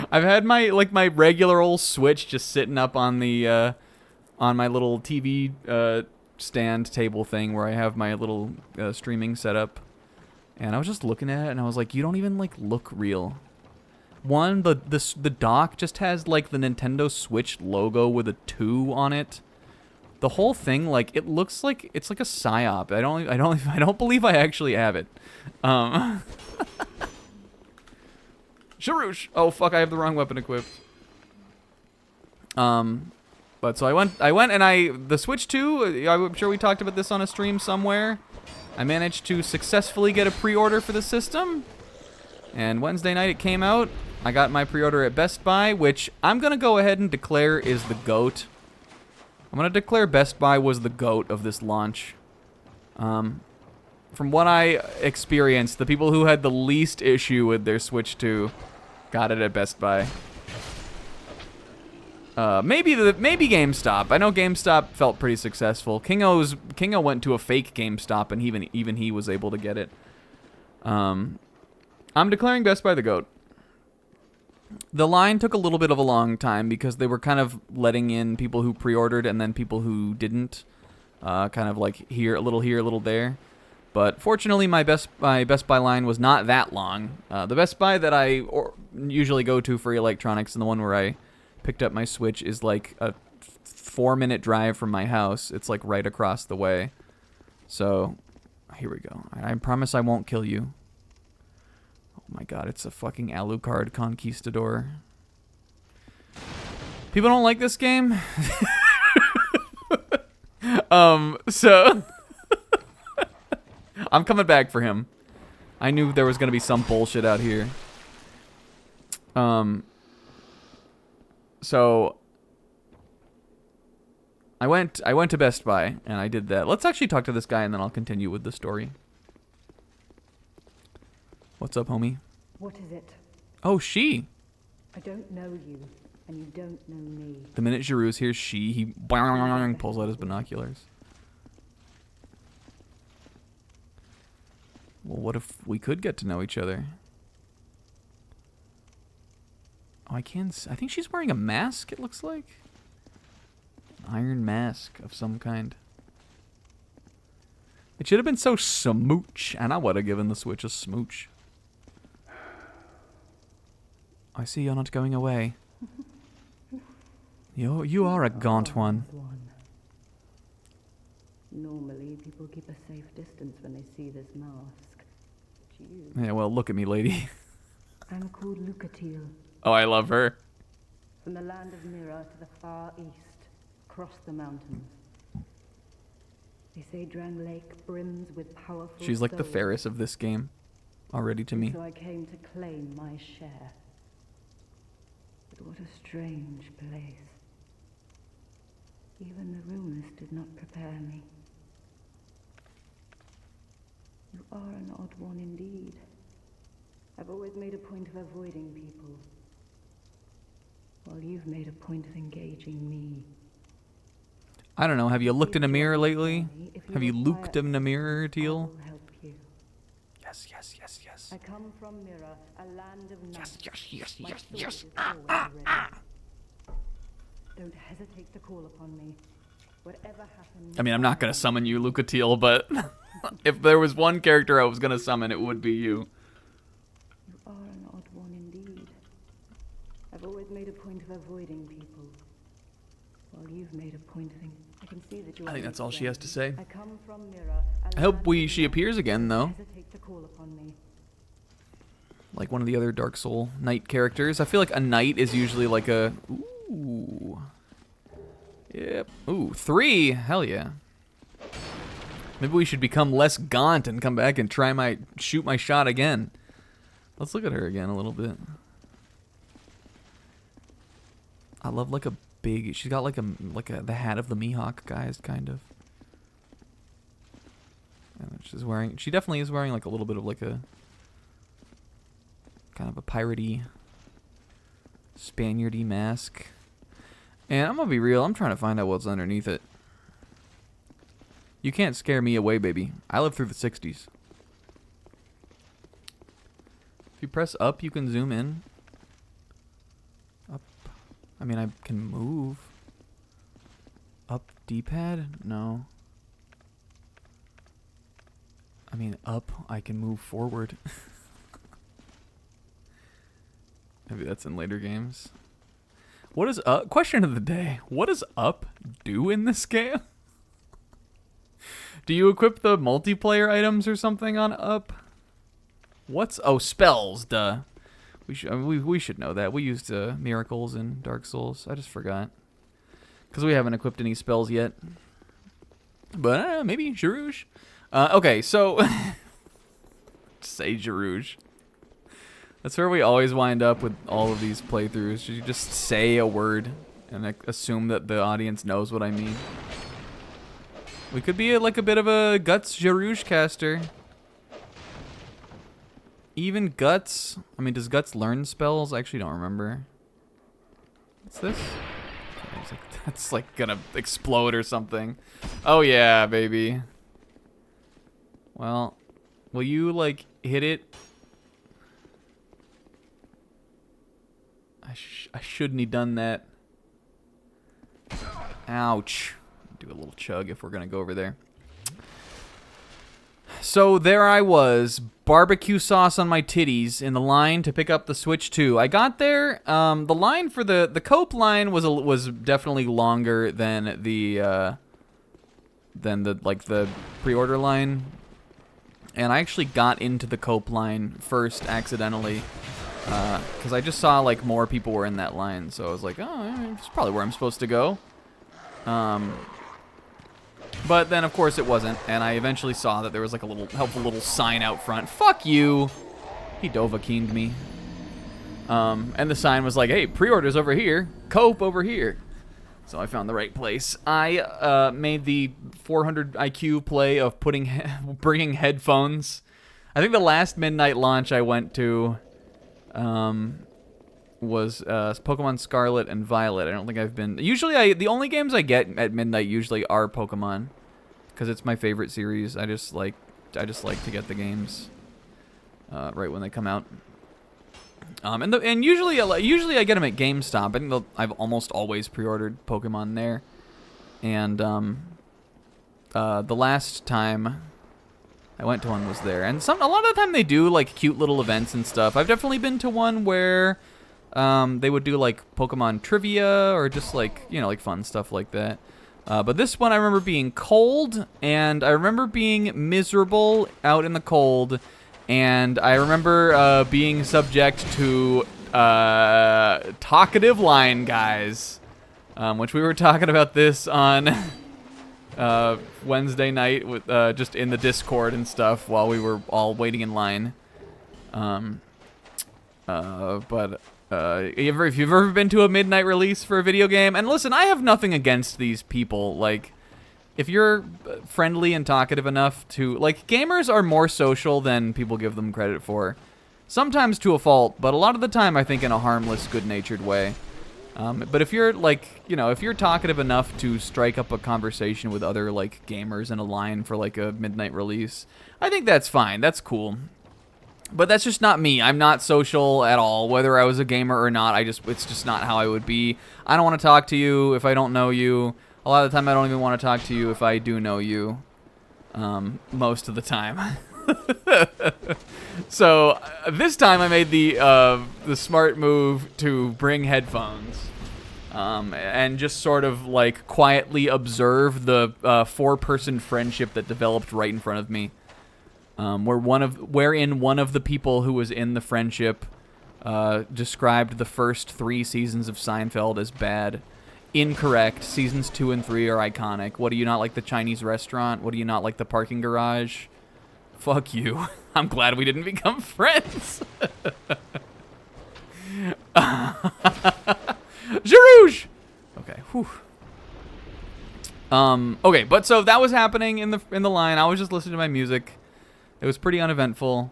I've had my regular old Switch just sitting up on the on my little TV stand table thing where I have my little streaming setup. And I was just looking at it and I was like, you don't even like look real. One, the dock just has like the Nintendo Switch logo with a 2 on it. The whole thing, like, it looks like it's like a psyop. I don't believe I actually have it. Sharouche. Oh fuck, I have the wrong weapon equipped. But so I went and the Switch 2, I'm sure we talked about this on a stream somewhere. I managed to successfully get a pre-order for the system. And Wednesday night it came out. I got my pre-order at Best Buy, which I'm going to go ahead and declare is the GOAT. I'm going to declare Best Buy was the GOAT of this launch. From what I experienced, the people who had the least issue with their Switch 2 got it at Best Buy. Maybe GameStop. I know GameStop felt pretty successful. Kingo went to a fake GameStop and even he was able to get it. I'm declaring Best Buy the GOAT. The line took a little bit of a long time because they were kind of letting in people who pre-ordered and then people who didn't. Kind of like here, a little there. But fortunately, my Best Buy line was not that long. The Best Buy that I usually go to for electronics and the one where I picked up my Switch is like a 4-minute drive from my house. It's like right across the way. So, here we go. I promise I won't kill you. Oh my god, it's a fucking Alucard Conquistador. People don't like this game? So... I'm coming back for him. I knew there was gonna be some bullshit out here. So... I went to Best Buy, and I did that. Let's actually talk to this guy, and then I'll continue with the story. What's up, homie? What is it? Oh, she. I don't know you, and you don't know me. The minute Giroux hears she, he pulls out his binoculars. Well, what if we could get to know each other? Oh, I think she's wearing a mask, it looks like. An iron mask of some kind. It should have been so smooch, and I would have given the Switch a smooch. I see you're not going away. You are a gaunt one. Normally, people keep a safe distance when they see this mask. But you... Yeah, well, look at me, lady. I'm called Lucatiel. Oh, I love her. From the land of Mira to the far east, across the mountains. They say Drang Lake brims with powerful She's like the souls. Ferris of this game, already to me. So I came to claim my share. But what a strange place. Even the rumors did not prepare me. You are an odd one indeed. I've always made a point of avoiding people, while you've made a point of engaging me. I don't know, have you looked in a mirror lately? Have you looked in a mirror, Teal? I'll help you. Yes, yes, yes, yes. I come from Mira, a land of night. Yes. My sword is always ready. Don't hesitate to call upon me. Whatever happens... I mean, I'm not gonna summon you, Lucatiel, but if there was one character I was gonna summon, it would be you. You are an odd one indeed. I've always made a point of avoiding people, while you've made a point of... I can see that you I think that's all she has to say. I come from Mira, I hope she appears again, though. hesitate to call upon me. Like one of the other Dark Soul knight characters. I feel like a knight is usually like a... Ooh. Yep. Ooh, 3. Hell yeah. Maybe we should become less gaunt and come back and try shoot my shot again. Let's look at her again a little bit. I love like a big... She's got like the hat of the Mihawk guys, kind of. And she's wearing... She definitely is wearing like a little bit of like a... kind of a piratey, Spaniardy mask. And I'm gonna be real, I'm trying to find out what's underneath it. You can't scare me away, baby. I lived through the 60s. If you press up, you can zoom in. Up. I mean, I can move. Up D-pad? No. I mean, up, I can move forward. Maybe that's in later games. What is up? Question of the day. What does up do in this game? Do you equip the multiplayer items or something on up? What's... Oh, spells, duh. We should know that. We used miracles in Dark Souls. I just forgot. Because we haven't equipped any spells yet. But maybe Jarouge. Okay, so... Say Jarouge. That's where we always wind up with all of these playthroughs. You just say a word and assume that the audience knows what I mean. We could be like a bit of a Guts Jarouge caster. Even Guts... I mean, does Guts learn spells? I actually don't remember. What's this? Okay, that's like gonna explode or something. Oh yeah, baby. Well, will you like hit it? I shouldn't have done that. Ouch. Do a little chug if we're gonna go over there. So there I was, barbecue sauce on my titties in the line to pick up the Switch 2. I got there. The line for the Cope line was definitely longer than the pre-order line, and I actually got into the Cope line first accidentally. Because I just saw like more people were in that line, so I was like, oh, it's probably where I'm supposed to go. But then of course it wasn't, and I eventually saw that there was like a little helpful little sign out front. Fuck you! He Dovahkiined me. And the sign was like, hey, pre-orders over here, Cope over here. So I found the right place. I made the 400 IQ play of bringing headphones. I think the last midnight launch I went to was Pokemon Scarlet and Violet. I don't think I've been... Usually, the only games I get at midnight usually are Pokemon, because it's my favorite series. I just like to get the games right when they come out. And usually I get them at GameStop. I think I've almost always pre-ordered Pokemon there. And the last time I went to one was there, and a lot of the time they do like cute little events and stuff. I've definitely been to one where They would do like Pokemon trivia or just like, you know, like fun stuff like that. But this one I remember being cold, and I remember being miserable out in the cold, and I remember being subject to talkative line guys, which we were talking about this on Wednesday night with just in the Discord and stuff while we were all waiting in line. If you've ever been to a midnight release for a video game, and listen, I have nothing against these people. Like, if you're friendly and talkative enough to, like, gamers are more social than people give them credit for. Sometimes to a fault, but a lot of the time I think in a harmless, good-natured way. But if you're, like, you know, if you're talkative enough to strike up a conversation with other, like, gamers in a line for, like, a midnight release, I think that's fine. That's cool. But that's just not me. I'm not social at all, whether I was a gamer or not. It's just not how I would be. I don't want to talk to you if I don't know you. A lot of the time, I don't even want to talk to you if I do know you. Most of the time. So this time, I made the smart move to bring headphones, and just sort of like quietly observe the 4-person friendship that developed right in front of me. Wherein one of the people who was in the friendship described the first 3 seasons of Seinfeld as bad. Incorrect. Seasons 2 and 3 are iconic. What, do you not like the Chinese restaurant? What, do you not like the parking garage? Fuck you. I'm glad we didn't become friends. Jarouge! Okay. Whew. Okay, but so that was happening in the line. I was just listening to my music. It was pretty uneventful.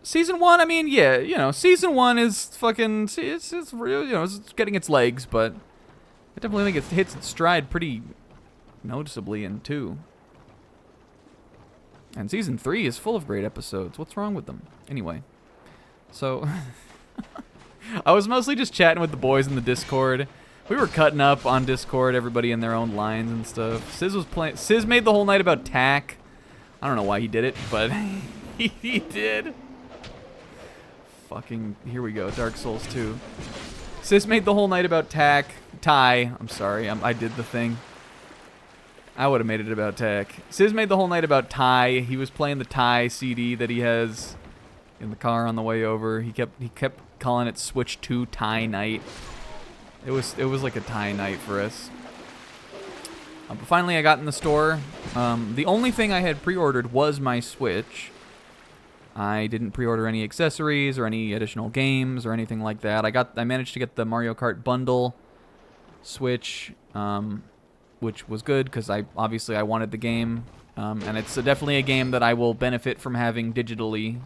Season 1, I mean, yeah, you know, Season 1 is fucking, it's real, you know, it's getting its legs, but I definitely think it hits its stride pretty noticeably in 2. And Season 3 is full of great episodes. What's wrong with them? Anyway, so I was mostly just chatting with the boys in the Discord. We were cutting up on Discord, everybody in their own lines and stuff. Sizz made the whole night about tack. I don't know why he did it, but he did. Fucking, here we go, Dark Souls 2. Sis made the whole night about Ty. I'm sorry, I did the thing. I would have made it about tack. Sis made the whole night about Ty. He was playing the Ty CD that he has in the car on the way over. He kept calling it Switch 2 Ty Night. It was like a Ty night for us. But finally, I got in the store. The only thing I had pre-ordered was my Switch. I didn't pre-order any accessories or any additional games or anything like that. I managed to get the Mario Kart bundle Switch, which was good because I wanted the game, and it's definitely a game that I will benefit from having digitally,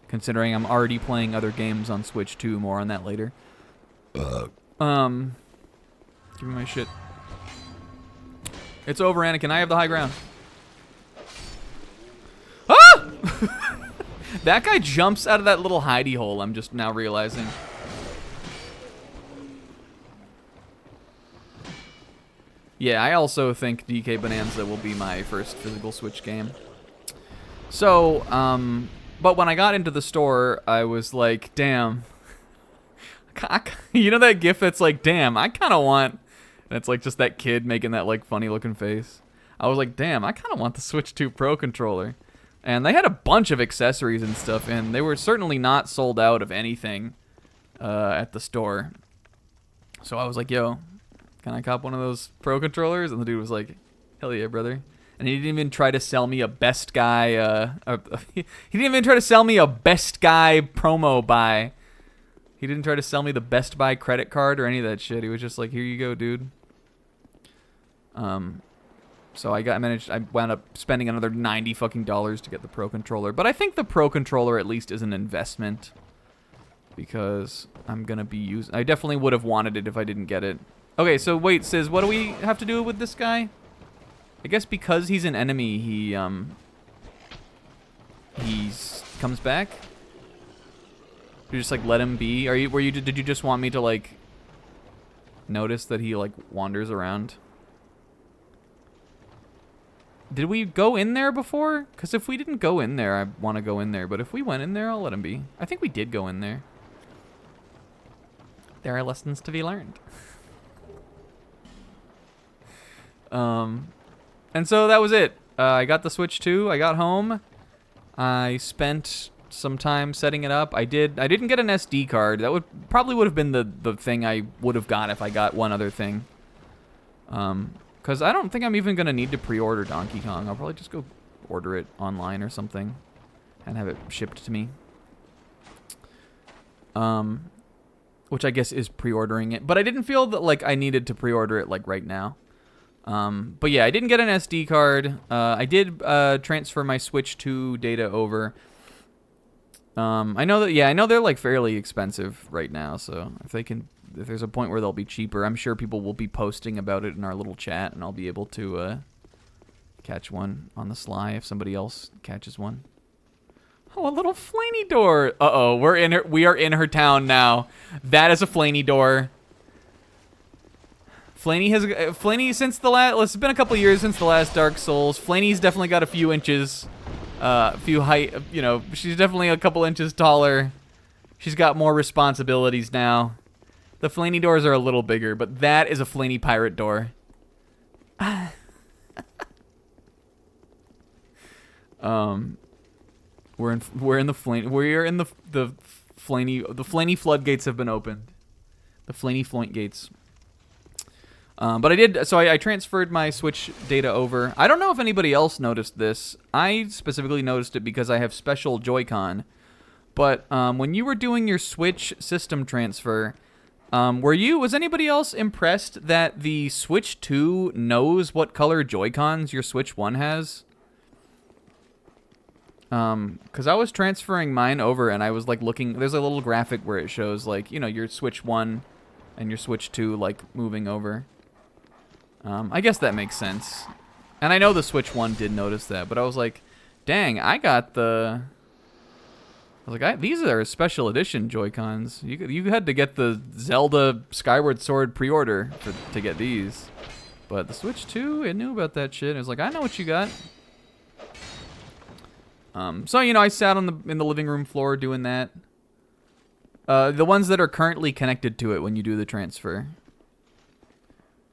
considering I'm already playing other games on Switch too. More on that later. Give me my shit. It's over, Anakin. I have the high ground. Ah! That guy jumps out of that little hidey hole, I'm just now realizing. Yeah, I also think DK Bonanza will be my first physical Switch game. So, but when I got into the store, I was like, damn. You know that gif that's like, damn, I kind of want... And it's like just that kid making that like funny looking face. I was like, damn, I kind of want the Switch 2 Pro controller. And they had a bunch of accessories and stuff, and they were certainly not sold out of anything at the store. So I was like, yo, can I cop one of those Pro controllers? And the dude was like, hell yeah, brother. And he didn't even try to sell me a Best Guy, he didn't even try to sell me a Best Guy promo buy. He didn't try to sell me the Best Buy credit card or any of that shit. He was just like, here you go, dude. So I wound up spending another $90 fucking to get the Pro controller. But I think the Pro controller at least is an investment, because I'm gonna be using. I definitely would have wanted it if I didn't get it. Okay, so wait, Sis, what do we have to do with this guy? I guess because he's an enemy, he comes back. You just like let him be. Did you just want me to like notice that he like wanders around? Did we go in there before? Because if we didn't go in there, I want to go in there. But if we went in there, I'll let him be. I think we did go in there. there are lessons to be learned. And so that was it. I got the Switch 2. I got home. I spent some time setting it up. I didn't get an SD card. That probably would have been the thing I would have got if I got one other thing. Because I don't think I'm even gonna need to pre-order Donkey Kong. I'll probably just go order it online or something and have it shipped to me. Which I guess is pre-ordering it, but I didn't feel that like I needed to pre-order it like right now. But yeah, I didn't get an SD card. I did transfer my Switch 2 data over. I know they're like fairly expensive right now, so if there's a point where they'll be cheaper, I'm sure people will be posting about it in our little chat, and I'll be able to catch one on the sly if somebody else catches one. Oh, a little Flaney door. Uh-oh, we are in her town now. That is a Flaney door. Flaney since the last, it's been a couple years since the last Dark Souls. Flaney's definitely got a few inches, few height, you know, she's definitely a couple inches taller. She's got more responsibilities now. The Flaney doors are a little bigger, but that is a Flaney pirate door. We're in the Flaney floodgates have been opened. The Flaney floodgates. But I transferred my Switch data over. I don't know if anybody else noticed this. I specifically noticed it because I have special Joy-Con. But when you were doing your Switch system transfer, was anybody else impressed that the Switch 2 knows what color Joy-Cons your Switch 1 has? Because I was transferring mine over and I was like looking, there's a little graphic where it shows like, you know, your Switch 1 and your Switch 2 like moving over. I guess that makes sense. And I know the Switch 1 did notice that, but I was like, dang, these are special edition Joy-Cons. You had to get the Zelda Skyward Sword pre-order to get these. But the Switch 2, it knew about that shit. It was like, I know what you got. So, you know, I sat in the living room floor doing that. The ones that are currently connected to it when you do the transfer.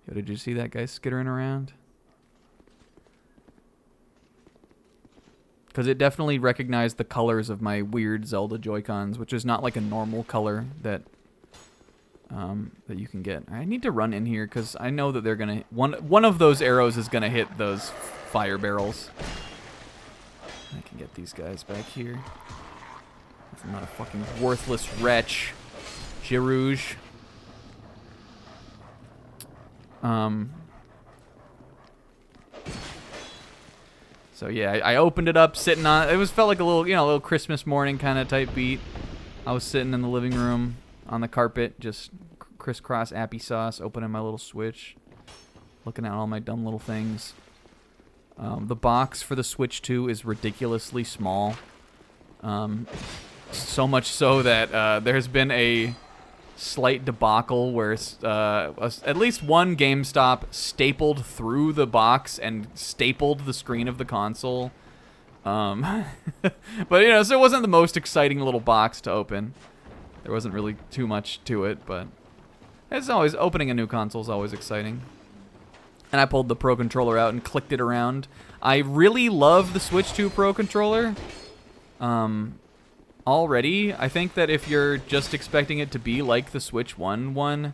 Yo, did you see that guy skittering around? Because it definitely recognized the colors of my weird Zelda Joy-Cons, which is not like a normal color that you can get. I need to run in here because I know that they're gonna one of those arrows is gonna hit those fire barrels. I can get these guys back here. I'm not a fucking worthless wretch. Girouge. So yeah, I opened it up, sitting on it. Felt like a little Christmas morning kind of type beat. I was sitting in the living room on the carpet, just crisscross appy sauce, opening my little Switch, looking at all my dumb little things. The box for the Switch 2 is ridiculously small. So much so that there's been a slight debacle where at least one GameStop stapled through the box and stapled the screen of the console. But, you know, so it wasn't the most exciting little box to open. There wasn't really too much to it, but it's always, opening a new console is always exciting. And I pulled the Pro Controller out and clicked it around. I really love the Switch 2 Pro Controller. Already, I think that if you're just expecting it to be like the Switch 1 one,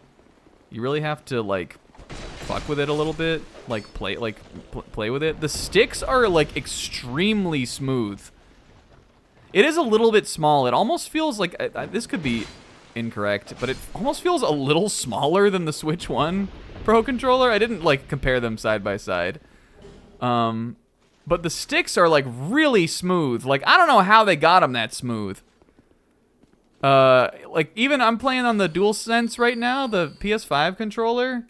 you really have to like fuck with it a little bit, like play with it. The sticks are like extremely smooth. It is a little bit small. It almost feels like this could be incorrect, but it almost feels a little smaller than the Switch 1 Pro Controller. I didn't like compare them side by side. But the sticks are like really smooth. Like, I don't know how they got them that smooth. Like even I'm playing on the DualSense right now, the PS5 controller.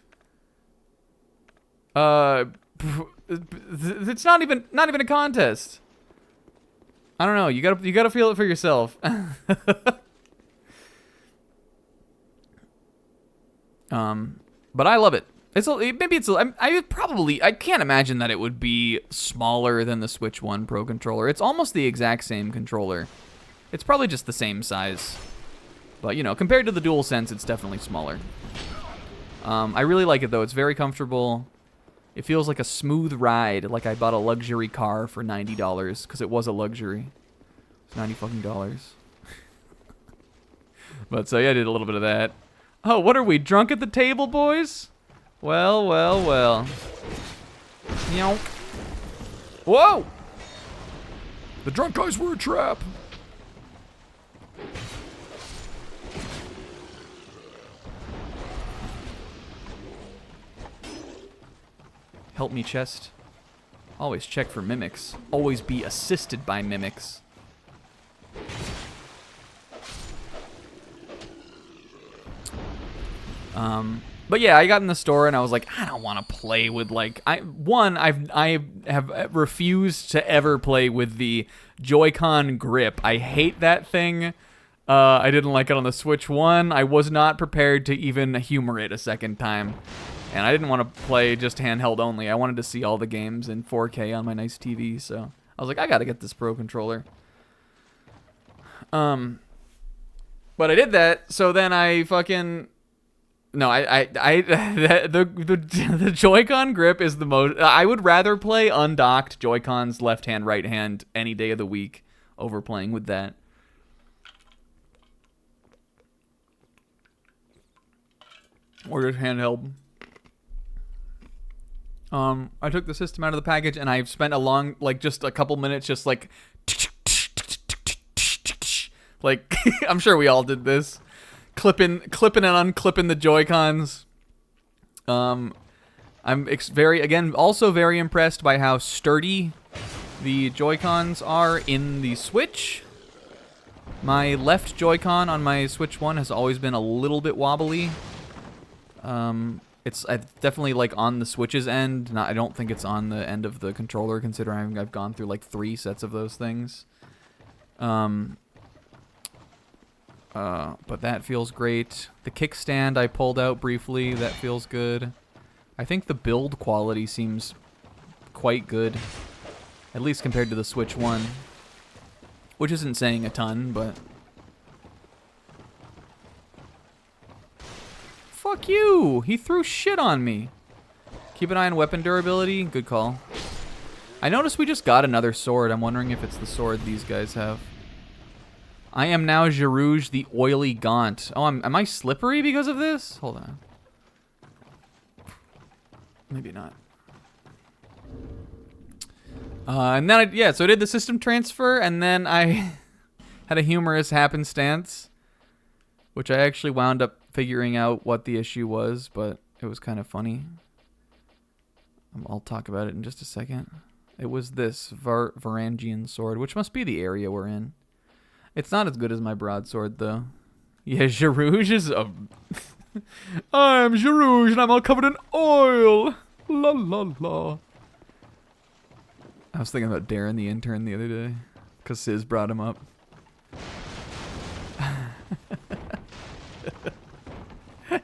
It's not even a contest. I don't know. You gotta feel it for yourself. But I love it. I can't imagine that it would be smaller than the Switch 1 Pro Controller. It's almost the exact same controller. It's probably just the same size. But, you know, compared to the DualSense, it's definitely smaller. I really like it, though. It's very comfortable. It feels like a smooth ride, like I bought a luxury car for $90, because it was a luxury. It's $90 fucking. But, so, yeah, I did a little bit of that. Oh, what are we, drunk at the table, boys? Well, well, well. Yonk. Whoa! The drunk guys were a trap. Help me, chest. Always check for mimics. Always be assisted by mimics. But yeah, I got in the store and I was like, I don't want to play with like I have refused to ever play with the Joy-Con grip. I hate that thing. I didn't like it on the Switch 1. I was not prepared to even humor it a second time. And I didn't want to play just handheld only. I wanted to see all the games in 4K on my nice TV, so I was like, I gotta get this Pro Controller. But I did that, so then I fucking... No, the Joy-Con grip is the most... I would rather play undocked Joy-Cons left hand, right hand any day of the week over playing with that. Or just handheld. I took the system out of the package and I've spent just a couple minutes just like... Like, I'm sure we all did this. Clipping and unclipping the Joy-Cons. I'm also very impressed by how sturdy the Joy-Cons are in the Switch. My left Joy-Con on my Switch 1 has always been a little bit wobbly. It's definitely like on the Switch's end. I don't think it's on the end of the controller, considering I've gone through like 3 sets of those things. But that feels great. The kickstand I pulled out briefly. That feels good. I think the build quality seems quite good, at least compared to the Switch 1, which isn't saying a ton, but... Fuck you! He threw shit on me. Keep an eye on weapon durability. Good call. I noticed we just got another sword. I'm wondering if it's the sword these guys have. I am now Girouge the Oily Gaunt. Oh, am I slippery because of this? Hold on. Maybe not. And then, so I did the system transfer, and then I had a humorous happenstance, which I actually wound up figuring out what the issue was, but it was kind of funny. I'll talk about it in just a second. It was this Varangian sword, which must be the area we're in. It's not as good as my broadsword, though. Yeah, Girouge is a... I'm Girouge, and I'm all covered in oil! La la la. I was thinking about Darren the intern the other day, because Sis brought him up.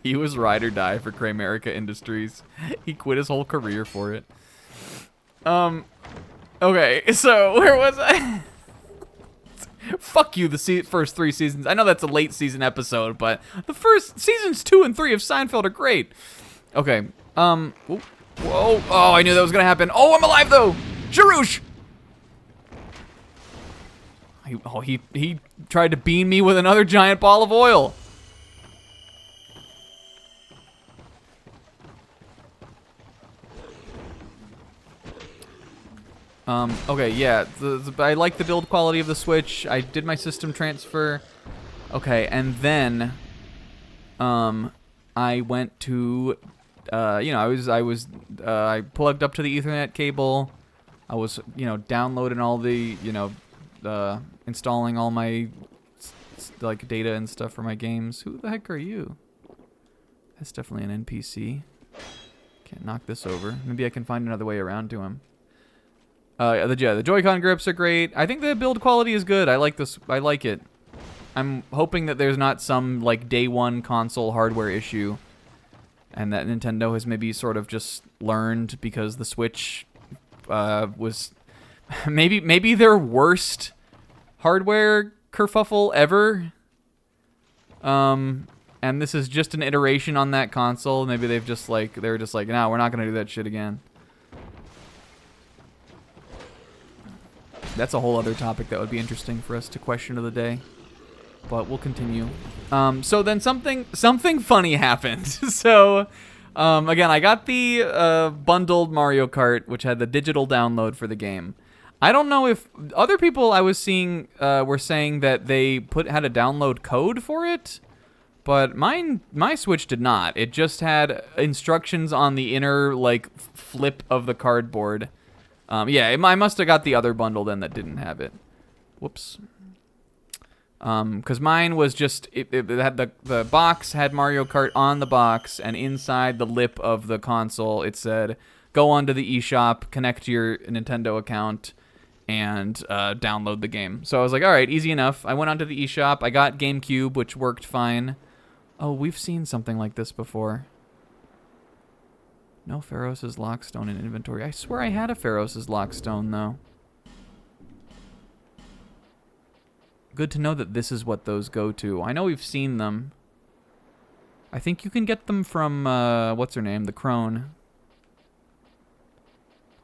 He was ride or die for Cramerica Industries. He quit his whole career for it. Okay, so where was I? Fuck you, the first 3 seasons. I know that's a late season episode, but the first seasons 2 and 3 of Seinfeld are great. Okay, whoa, oh, I knew that was gonna happen. Oh, I'm alive though. Girouge. He tried to beam me with another giant ball of oil. Okay, yeah, I like the build quality of the Switch. I did my system transfer. Okay, and then, I went to, I plugged up to the Ethernet cable. I was, downloading all the, installing all my, like, data and stuff for my games. Who the heck are you? That's definitely an NPC. Can't knock this over. Maybe I can find another way around to him. The Joy-Con grips are great. I think the build quality is good. I like this. I like it. I'm hoping that there's not some like day one console hardware issue, and that Nintendo has maybe sort of just learned because the Switch was maybe their worst hardware kerfuffle ever. And this is just an iteration on that console. Maybe they're just like, no, we're not gonna do that shit again. That's a whole other topic that would be interesting for us to question of the day. But we'll continue. So then something funny happened. So, again, I got the bundled Mario Kart, which had the digital download for the game. I don't know if other people I was seeing were saying that they had a download code for it, but my Switch did not. It just had instructions on the inner like flip of the cardboard. Yeah, I must have got the other bundle then that didn't have it. Whoops. Because mine was just, it had the box had Mario Kart on the box, and inside the lip of the console it said, go onto the eShop, connect to your Nintendo account, and download the game. So I was like, all right, easy enough. I went onto the eShop, I got GameCube, which worked fine. Oh, we've seen something like this before. No Pharos' Lockstone in inventory. I swear I had a Pharos' Lockstone, though. Good to know that this is what those go to. I know we've seen them. I think you can get them from, what's her name? The Crone.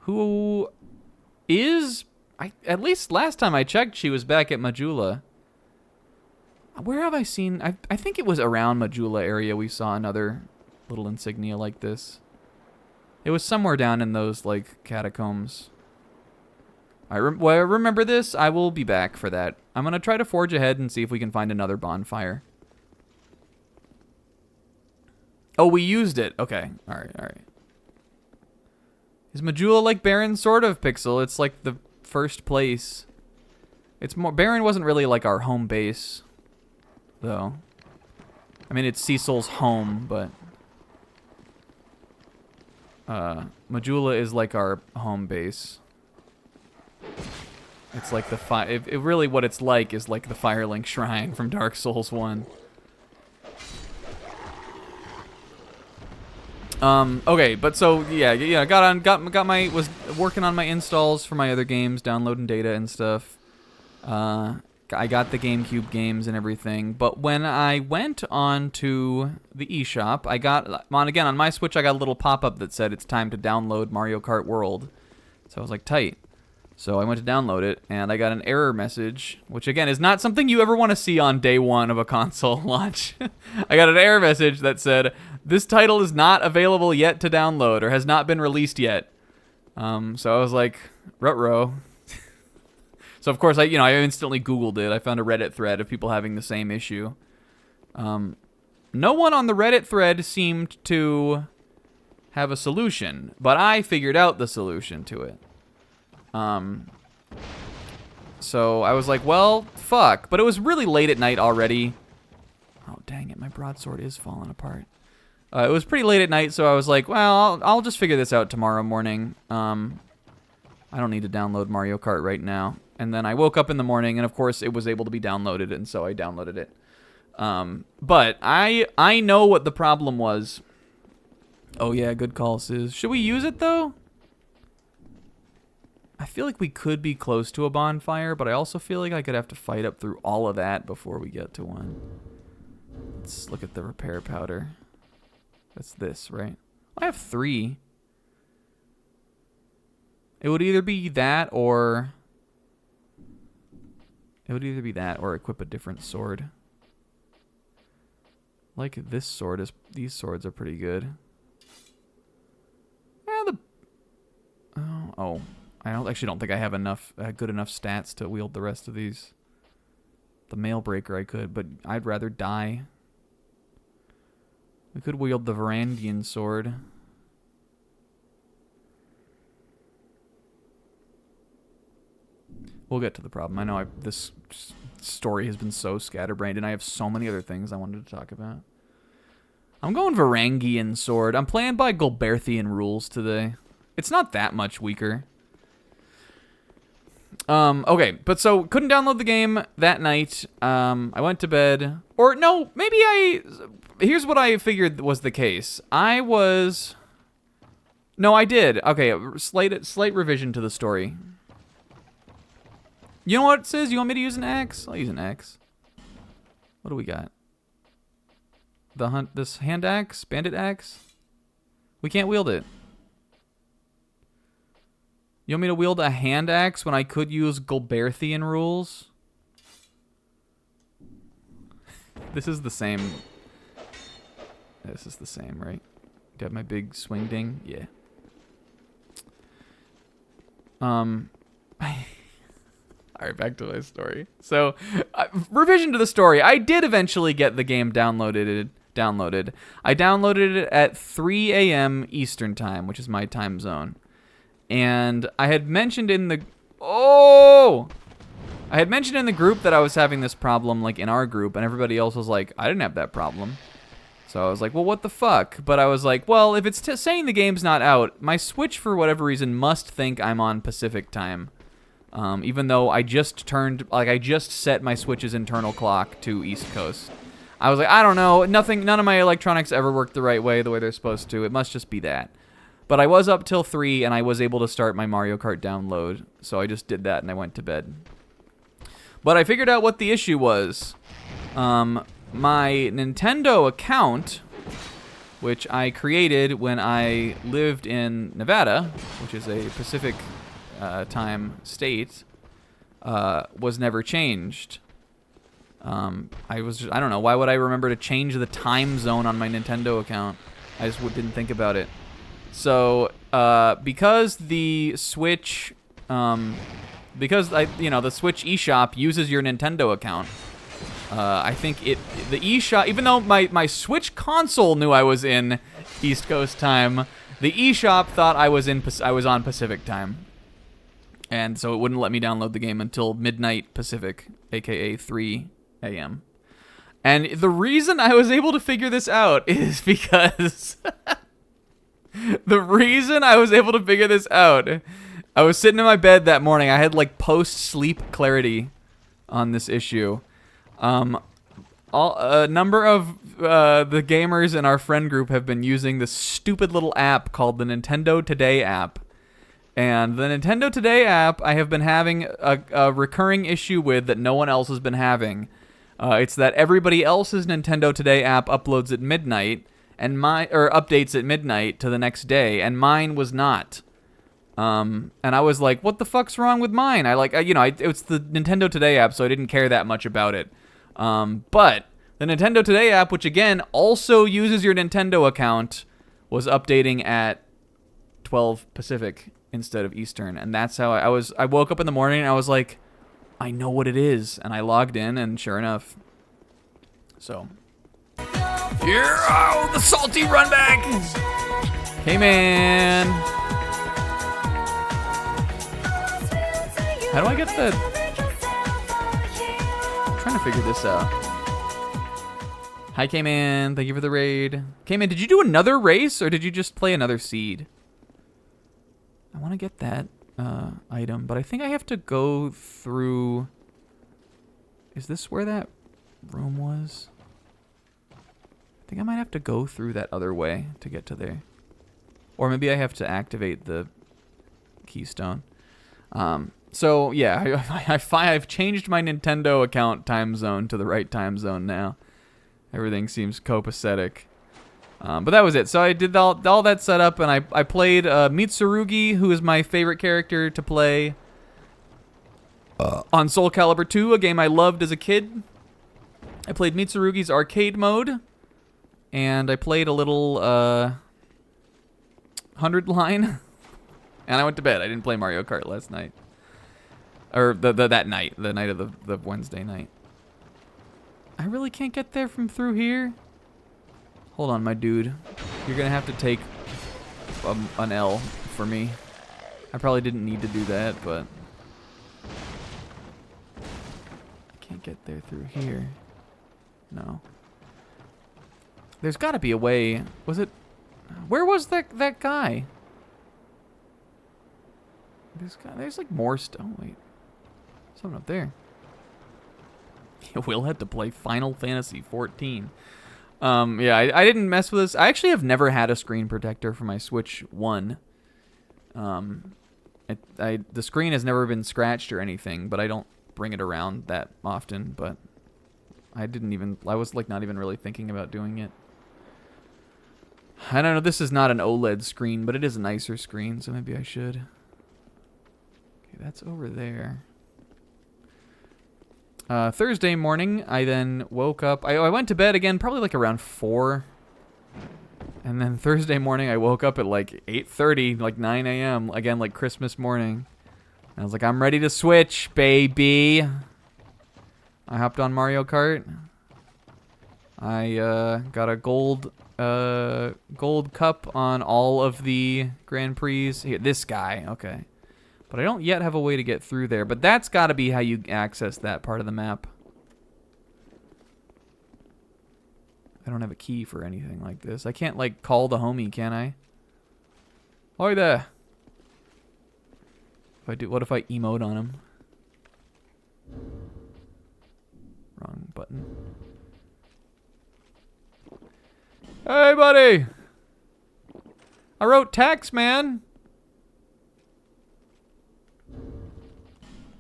Who is... at least last time I checked, she was back at Majula. Where have I seen... I think it was around Majula area we saw another little insignia like this. It was somewhere down in those, like, catacombs. Remember this? I will be back for that. I'm going to try to forge ahead and see if we can find another bonfire. Oh, we used it. Okay. All right. Is Majula like Baron? Sort of, Pixel. It's like the first place. It's more... Baron wasn't really like our home base, though. I mean, it's Cecil's home, but... Majula is like our home base. It's like the it really what it's like is like the Firelink Shrine from Dark Souls 1. Okay, but so yeah, was working on my installs for my other games, downloading data and stuff. I got the GameCube games and everything, but when I went on to the eShop, I got on my Switch I got a little pop-up that said it's time to download Mario Kart World. So I was like, tight. So I went to download it, and I got an error message, which again is not something you ever want to see on day one of a console launch. I got an error message that said, this title is not available yet to download, or has not been released yet. So I was like, ruh-roh. So of course, I instantly Googled it. I found a Reddit thread of people having the same issue. No one on the Reddit thread seemed to have a solution, but I figured out the solution to it. So I was like, well, fuck. But it was really late at night already. Oh, dang it. My broadsword is falling apart. It was pretty late at night, so I was like, well, I'll just figure this out tomorrow morning. I don't need to download Mario Kart right now. And then I woke up in the morning, and of course it was able to be downloaded, and so I downloaded it. But I know what the problem was. Oh yeah, good call, Sis. Should we use it, though? I feel like we could be close to a bonfire, but I also feel like I could have to fight up through all of that before we get to one. Let's look at the repair powder. That's this, right? I have 3. It would either be that or... equip a different sword. Like this sword is... These swords are pretty good. Yeah, I don't think I have enough good enough stats to wield the rest of these. The mail breaker I could, but I'd rather die. We could wield the Varangian sword. We'll get to the problem. I know this story has been so scatterbrained, and I have so many other things I wanted to talk about. I'm going Varangian sword. I'm playing by Gulberthian rules today. It's not that much weaker. Okay, but so couldn't download the game that night. I went to bed. Or no, maybe here's what I figured was the case. No, I did. Okay, slight revision to the story. You know what it says? You want me to use an axe? I'll use an axe. What do we got? this hand axe, bandit axe. We can't wield it. You want me to wield a hand axe when I could use Gulberthian rules? This is the same. This is the same, right? Got my big swing ding? Yeah. Alright, back to my story. So, revision to the story. I did eventually get the game downloaded. I downloaded it at 3 a.m. Eastern time, which is my time zone. And I had mentioned in the... I had mentioned in the group that I was having this problem, like, in our group, and everybody else was like, I didn't have that problem. So I was like, well, what the fuck? But I was like, well, if it's saying the game's not out, my Switch, for whatever reason, must think I'm on Pacific time. Even though I just set my Switch's internal clock to East Coast. I was like, I don't know, none of my electronics ever work the way they're supposed to. It must just be that. But I was up till 3, and I was able to start my Mario Kart download, so I just did that, and I went to bed. But I figured out what the issue was. My Nintendo account, which I created when I lived in Nevada, which is a Pacific time state, was never changed. I don't know, why would I remember to change the time zone on my Nintendo account? I just didn't think about it. So, because the Switch, the Switch eShop uses your Nintendo account, I think the eShop, even though my Switch console knew I was in East Coast time, the eShop thought I was on Pacific time. And so it wouldn't let me download the game until midnight Pacific, aka 3 a.m. And the reason I was able to figure this out is because... The reason I was able to figure this out, I was sitting in my bed that morning. I had like post-sleep clarity on this issue. A number of the gamers in our friend group have been using this stupid little app called the Nintendo Today app. And the Nintendo Today app I have been having a recurring issue with that no one else has been having. It's that everybody else's Nintendo Today app uploads at midnight. And updates at midnight to the next day, and mine was not. And I was like, "What the fuck's wrong with mine?" It's the Nintendo Today app, so I didn't care that much about it. But the Nintendo Today app, which again also uses your Nintendo account, was updating at 12 Pacific instead of Eastern, and that's how I woke up in the morning and I was like, "I know what it is," and I logged in, and sure enough, so. Here, the salty run back. Hey, man. How do I get the... I'm trying to figure this out. Hi, K-Man. Thank you for the raid. K-Man, did you do another race, or did you just play another seed? I want to get that item, but I think I have to go through... Is this where that room was? I think I might have to go through that other way to get to there. Or maybe I have to activate the keystone. So, yeah, I've changed my Nintendo account time zone to the right time zone now. Everything seems copacetic. But that was it. So I did all that setup, and I played Mitsurugi, who is my favorite character to play on Soul Calibur 2, a game I loved as a kid. I played Mitsurugi's arcade mode. And I played a little 100 line, and I went to bed. I didn't play Mario Kart last night, or that night, the night of the Wednesday night. I really can't get there from through here. Hold on, my dude. You're gonna have to take an L for me. I probably didn't need to do that, but I can't get there through here. No. There's got to be a way. Was it? Where was that guy? There's like more stuff. Oh, wait. Something up there. Will had to play Final Fantasy 14. Yeah, I didn't mess with this. I actually have never had a screen protector for my Switch 1. The screen has never been scratched or anything, but I don't bring it around that often. But I was like not even really thinking about doing it. I don't know, this is not an OLED screen, but it is a nicer screen, so maybe I should. Okay, that's over there. Thursday morning, I then woke up. I went to bed again, probably like around 4. And then Thursday morning, I woke up at like 8:30, like 9 a.m. Again, like Christmas morning. And I was like, I'm ready to switch, baby. I hopped on Mario Kart. I got a gold cup on all of the Grand Prix. Here, this guy, okay. But I don't yet have a way to get through there. But that's got to be how you access that part of the map. I don't have a key for anything like this. I can't, like, call the homie, can I? Hi there. If I do, what if I emote on him? Wrong button. Hey, buddy. I wrote text, man.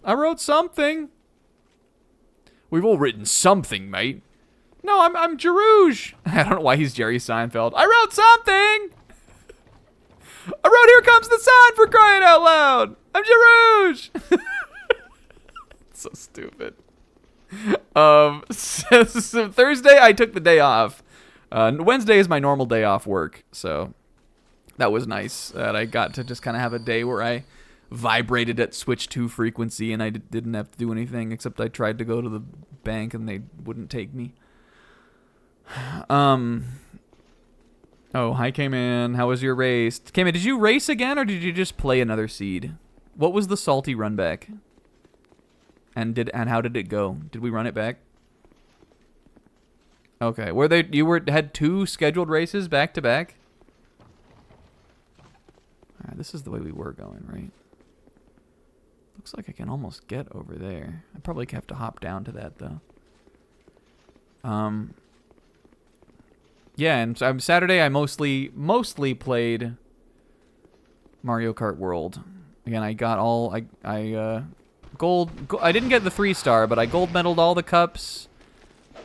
I wrote something. We've all written something, mate. No, I'm Jerouge. I don't know why he's Jerry Seinfeld. I wrote something. I wrote "Here Comes the Sun" for crying out loud. I'm Jerouge. So stupid. So Thursday I took the day off. Wednesday is my normal day off work, so that was nice that I got to just kind of have a day where I vibrated at Switch 2 frequency and I didn't have to do anything except I tried to go to the bank and they wouldn't take me. Oh, hi K-Man. How was your race? K-Man, did you race again or did you just play another seed? What was the salty run back? And how did it go? Did we run it back? Okay. Had 2 scheduled races back to back? Alright, this is the way we were going, right? Looks like I can almost get over there. I probably have to hop down to that though. Yeah, and so Saturday I mostly played Mario Kart World. Again, I got all I didn't get the 3-star, but I gold medaled all the cups.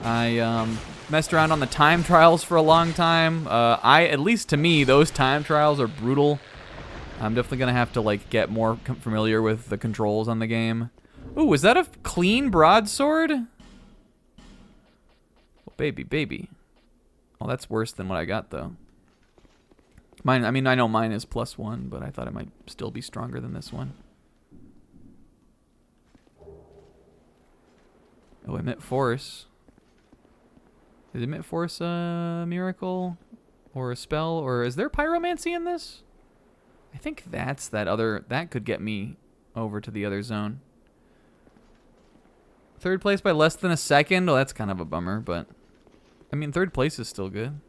I messed around on the time trials for a long time. At least to me, those time trials are brutal. I'm definitely gonna have to like get more familiar with the controls on the game. Ooh, is that a clean broadsword? Oh, baby. Oh, that's worse than what I got though. Mine, I mean, I know mine is +1, but I thought it might still be stronger than this one. Oh, emit force. Is emit force a miracle or a spell, or is there pyromancy in this? I think that could get me over to the other zone. 3rd place by less than a second. Well, that's kind of a bummer, but I mean, 3rd place is still good.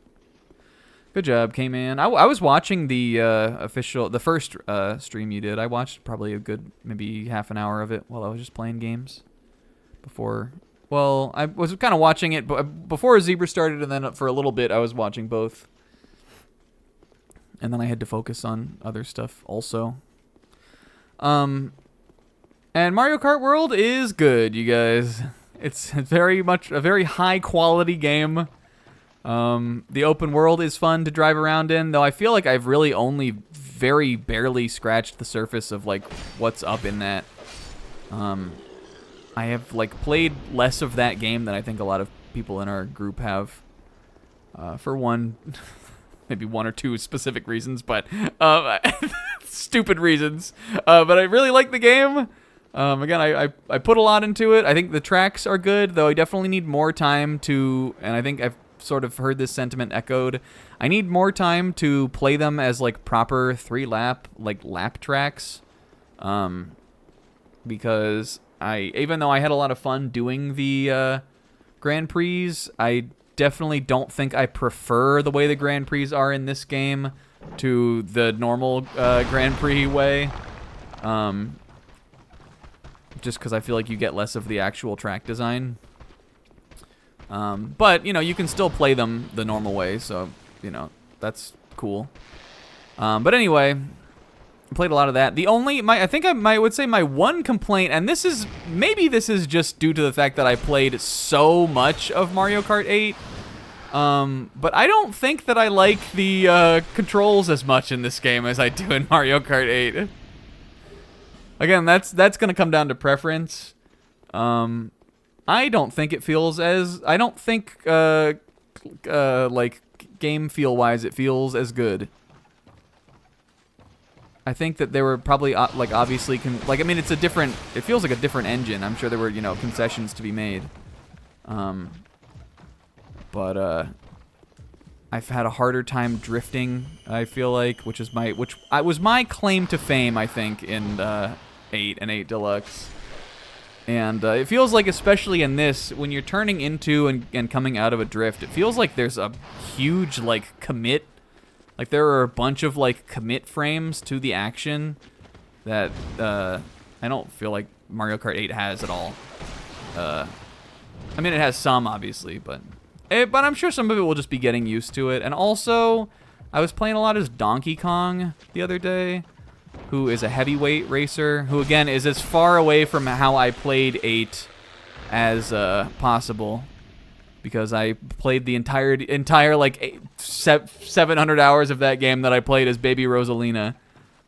Good job, K-Man. I was watching the first stream you did. I watched probably a good maybe half an hour of it while I was just playing games. Well, I was kind of watching it before Zebra started, and then for a little bit I was watching both. And then I had to focus on other stuff also. And Mario Kart World is good, you guys. It's very much a very high quality game. The open world is fun to drive around in, though I feel like I've really only very barely scratched the surface of like what's up in that. I have like played less of that game than I think a lot of people in our group have. For one, maybe 1 or 2 specific reasons, but stupid reasons. But I really like the game. Again, I put a lot into it. I think the tracks are good, though I definitely need more time to, and I think I've sort of heard this sentiment echoed. I need more time to play them as like proper 3-lap, like lap tracks. Because even though I had a lot of fun doing the Grand Prix, I definitely don't think I prefer the way the Grand Prix are in this game to the normal Grand Prix way. Just because I feel like you get less of the actual track design. But, you know, you can still play them the normal way, so, you know, that's cool. But anyway, I played a lot of that. I think I would say my one complaint, and maybe this is just due to the fact that I played so much of Mario Kart 8, But I don't think that I like the controls as much in this game as I do in Mario Kart 8. Again, that's gonna come down to preference. I don't think it feels as I don't think like game feel wise it feels as good. I think that there were probably like obviously I mean it's a different it feels like a different engine. I'm sure there were, you know, concessions to be made. But I've had a harder time drifting, I feel like, which was my claim to fame, I think, in 8 and 8 Deluxe. And it feels like, especially in this, when you're turning into and coming out of a drift, it feels like there's a huge, like, commit. Like, there are a bunch of, like, commit frames to the action that I don't feel like Mario Kart 8 has at all. I mean, it has some, obviously, but I'm sure some of it will just be getting used to it. And also, I was playing a lot as Donkey Kong the other day, who is a heavyweight racer, who, again, is as far away from how I played 8 as possible, because I played the entire like 700 hours of that game that I played as Baby Rosalina.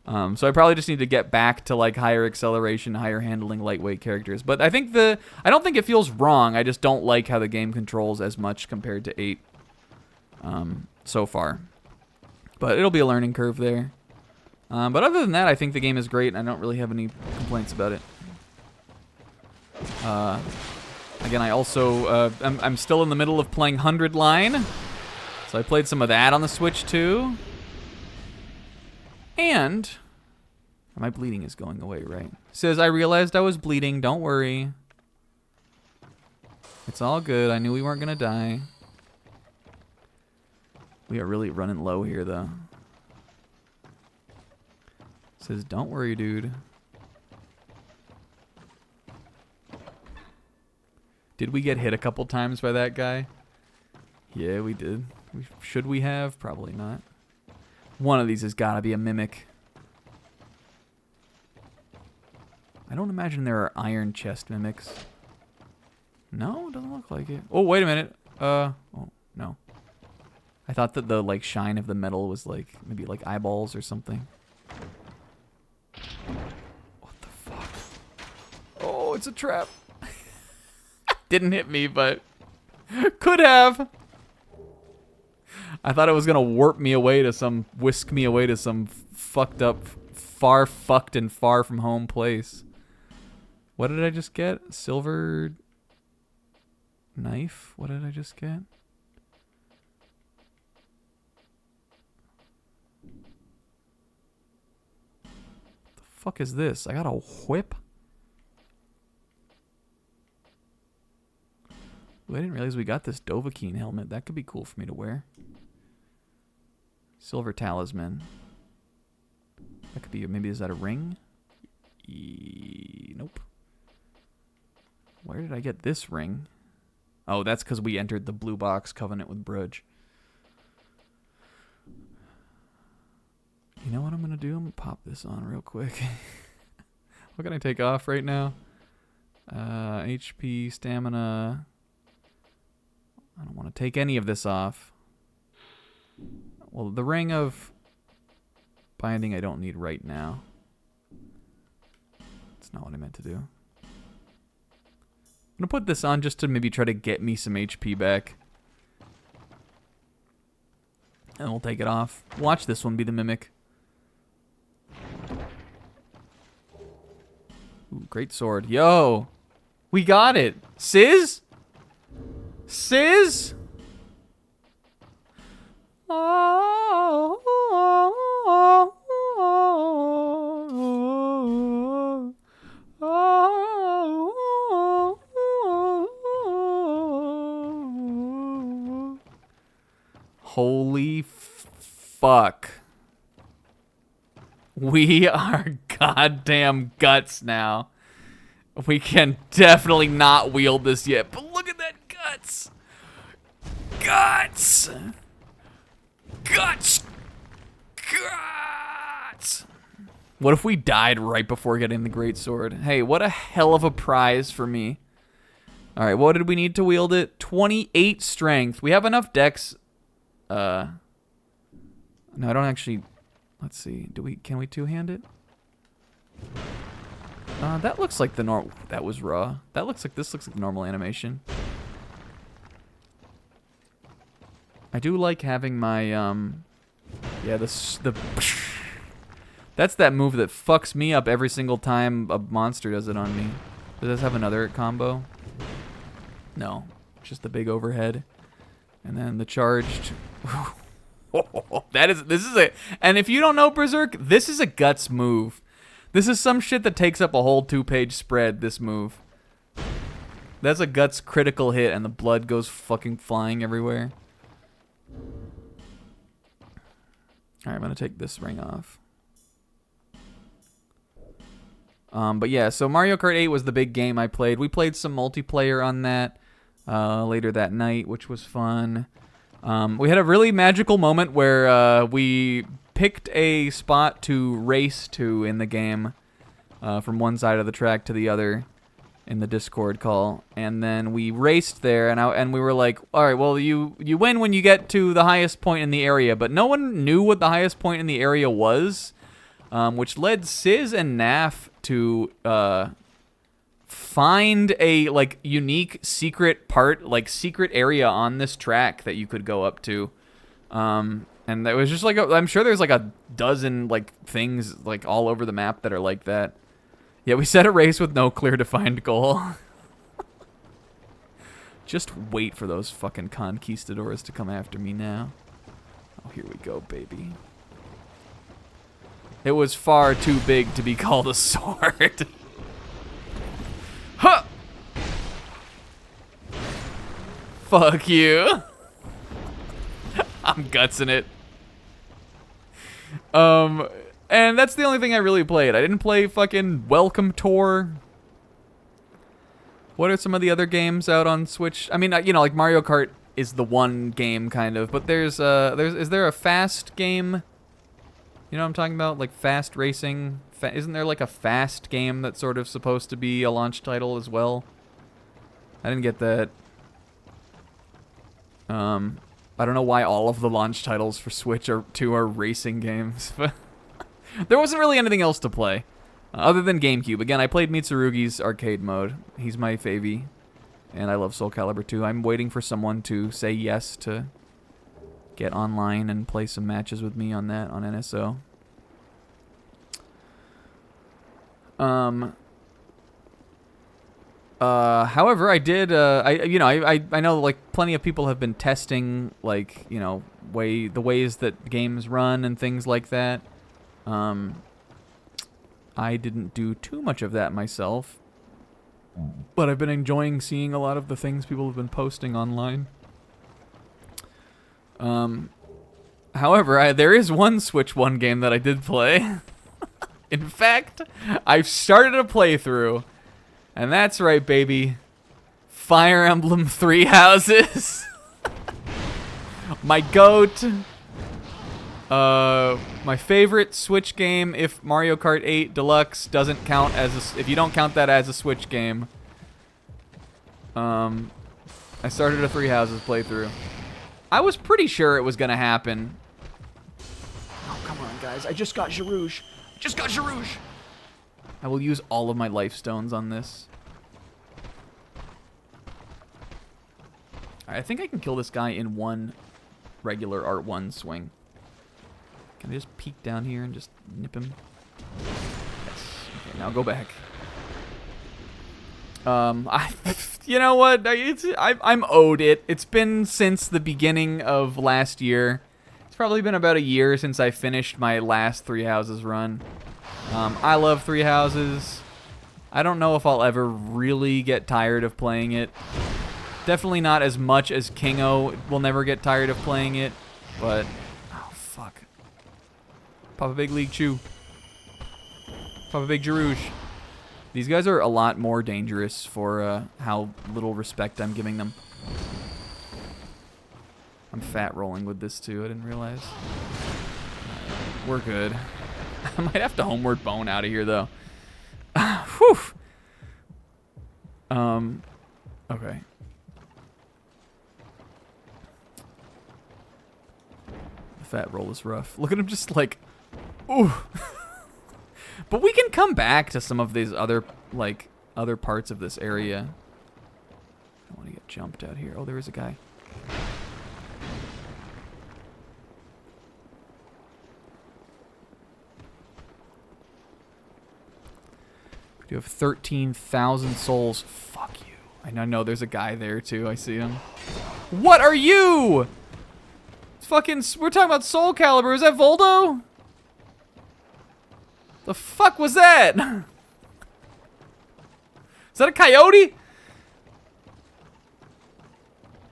So I probably just need to get back to like higher acceleration, higher handling, lightweight characters. But I don't think it feels wrong. I just don't like how the game controls as much compared to 8 so far. But it'll be a learning curve there. But other than that, I think the game is great, and I don't really have any complaints about it. Again, I also I'm still in the middle of playing 100 Line, so I played some of that on the Switch too. And my bleeding is going away, right? Says, I realized I was bleeding. Don't worry. It's all good. I knew we weren't going to die. We are really running low here, though. Says, don't worry, dude. Did we get hit a couple times by that guy? Yeah, we did. Should we have? Probably not. One of these has got to be a mimic. I don't imagine there are iron chest mimics. No, it doesn't look like it. Oh, wait a minute. Oh, no. I thought that the, like, shine of the metal was, like, maybe, like, eyeballs or something. What the fuck? Oh, it's a trap. Didn't hit me, but could have. I thought it was gonna whisk me away to some fucked up, far fucked and far from home place. What did I just get? Silver knife? What did I just get? The fuck is this? I got a whip? Ooh, I didn't realize we got this Dovahkiin helmet. That could be cool for me to wear. Silver talisman. That could be, maybe is that a ring? Nope. Where did I get this ring? Oh, that's because we entered the blue box covenant with Brudge. You know what I'm going to do? I'm going to pop this on real quick. What can I take off right now? HP, stamina. I don't want to take any of this off. Well, the ring of binding I don't need right now. That's not what I meant to do. I'm going to put this on just to maybe try to get me some HP back. And we'll take it off. Watch this one be the mimic. Ooh, great sword. Yo! We got it! Sizz? Sizz? Holy fuck. We are goddamn guts now. We can definitely not wield this yet, but look at that guts. Guts. Guts! Guts! What if we died right before getting the great sword? Hey, what a hell of a prize for me. All right, what did we need to wield it? 28 strength. We have enough dex. No, I don't actually. Let's see. Can we two-hand it? That looks like the normal. That was raw. This looks like the normal animation. I do like having my yeah, that's that move that fucks me up every single time a monster does it on me. Does this have another combo? No, just the big overhead, and then the charged. This is a, and if you don't know Berserk, this is a guts move. This is some shit that takes up a whole 2-page spread. This move. That's a guts critical hit, and the blood goes fucking flying everywhere. All right, I'm gonna take this ring off. But yeah, so Mario Kart 8 was the big game I played. We played some multiplayer on that later that night, which was fun. We had a really magical moment where we picked a spot to race to in the game from one side of the track to the other in the Discord call, and then we raced there, and we were like, all right, well, you win when you get to the highest point in the area, but no one knew what the highest point in the area was, which led Sizz and Naf to find a like unique secret part, like secret area on this track that you could go up to, and it was just like I'm sure there's like a dozen like things like all over the map that are like that. Yeah, we set a race with no clear defined goal. Just wait for those fucking conquistadors to come after me now. Oh, here we go, baby. It was far too big to be called a sword. Huh! Fuck you. I'm gutsing it. And that's the only thing I really played. I didn't play fucking Welcome Tour. What are some of the other games out on Switch? I mean, you know, like Mario Kart is the one game kind of, but is there a fast game? You know what I'm talking about? Like fast racing? Isn't there like a fast game that's sort of supposed to be a launch title as well? I didn't get that. I don't know why all of the launch titles for Switch are racing games, but there wasn't really anything else to play other than GameCube. Again, I played Mitsurugi's arcade mode. He's my favy, and I love Soul Calibur 2. I'm waiting for someone to say yes to get online and play some matches with me on that on NSO. However, I did. I know like plenty of people have been testing like the ways that games run and things like that. I didn't do too much of that myself, but I've been enjoying seeing a lot of the things people have been posting online. However, there is one Switch 1 game that I did play. In fact, I've started a playthrough, and that's right, baby. Fire Emblem Three Houses. My goat. My favorite Switch game, if Mario Kart 8 Deluxe doesn't count as if you don't count that as a Switch game. I started a Three Houses playthrough. I was pretty sure it was gonna happen. Oh, come on, guys. I just got Jarouge. I will use all of my life stones on this. Alright, I think I can kill this guy in one regular Art 1 swing. Can I just peek down here and just nip him? Yes. Okay, now go back. You know what? I'm owed it. It's been since the beginning of last year. It's probably been about a year since I finished my last Three Houses run. I love Three Houses. I don't know if I'll ever really get tired of playing it. Definitely not as much as Kingo will never get tired of playing it, but oh fuck. Papa Big League Chew. Papa Big Jarouge. These guys are a lot more dangerous for how little respect I'm giving them. I'm fat rolling with this too, I didn't realize. We're good. I might have to homeward bone out of here though. Whew. Okay. The fat roll is rough. Look at him just like, ooh. But we can come back to some of these other, like, other parts of this area. I don't want to get jumped out here. Oh, there is a guy. We do have 13,000 souls. Fuck you. I know there's a guy there too. I see him. What are you? It's fucking. We're talking about Soul Calibur. Is that Voldo? The fuck was that? Is that a coyote?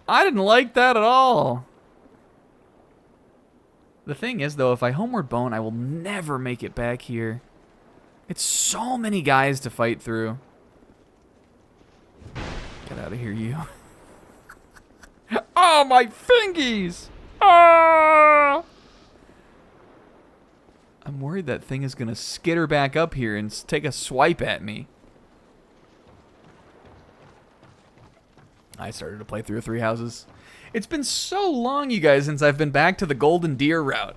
I didn't like that at all. The thing is, though, if I homeward bone, I will never make it back here. It's so many guys to fight through. Get out of here, you. Oh, my fingies! Ah! I'm worried that thing is gonna skitter back up here and take a swipe at me. I started to play through 3 houses. It's been so long, you guys, since I've been back to the Golden Deer route.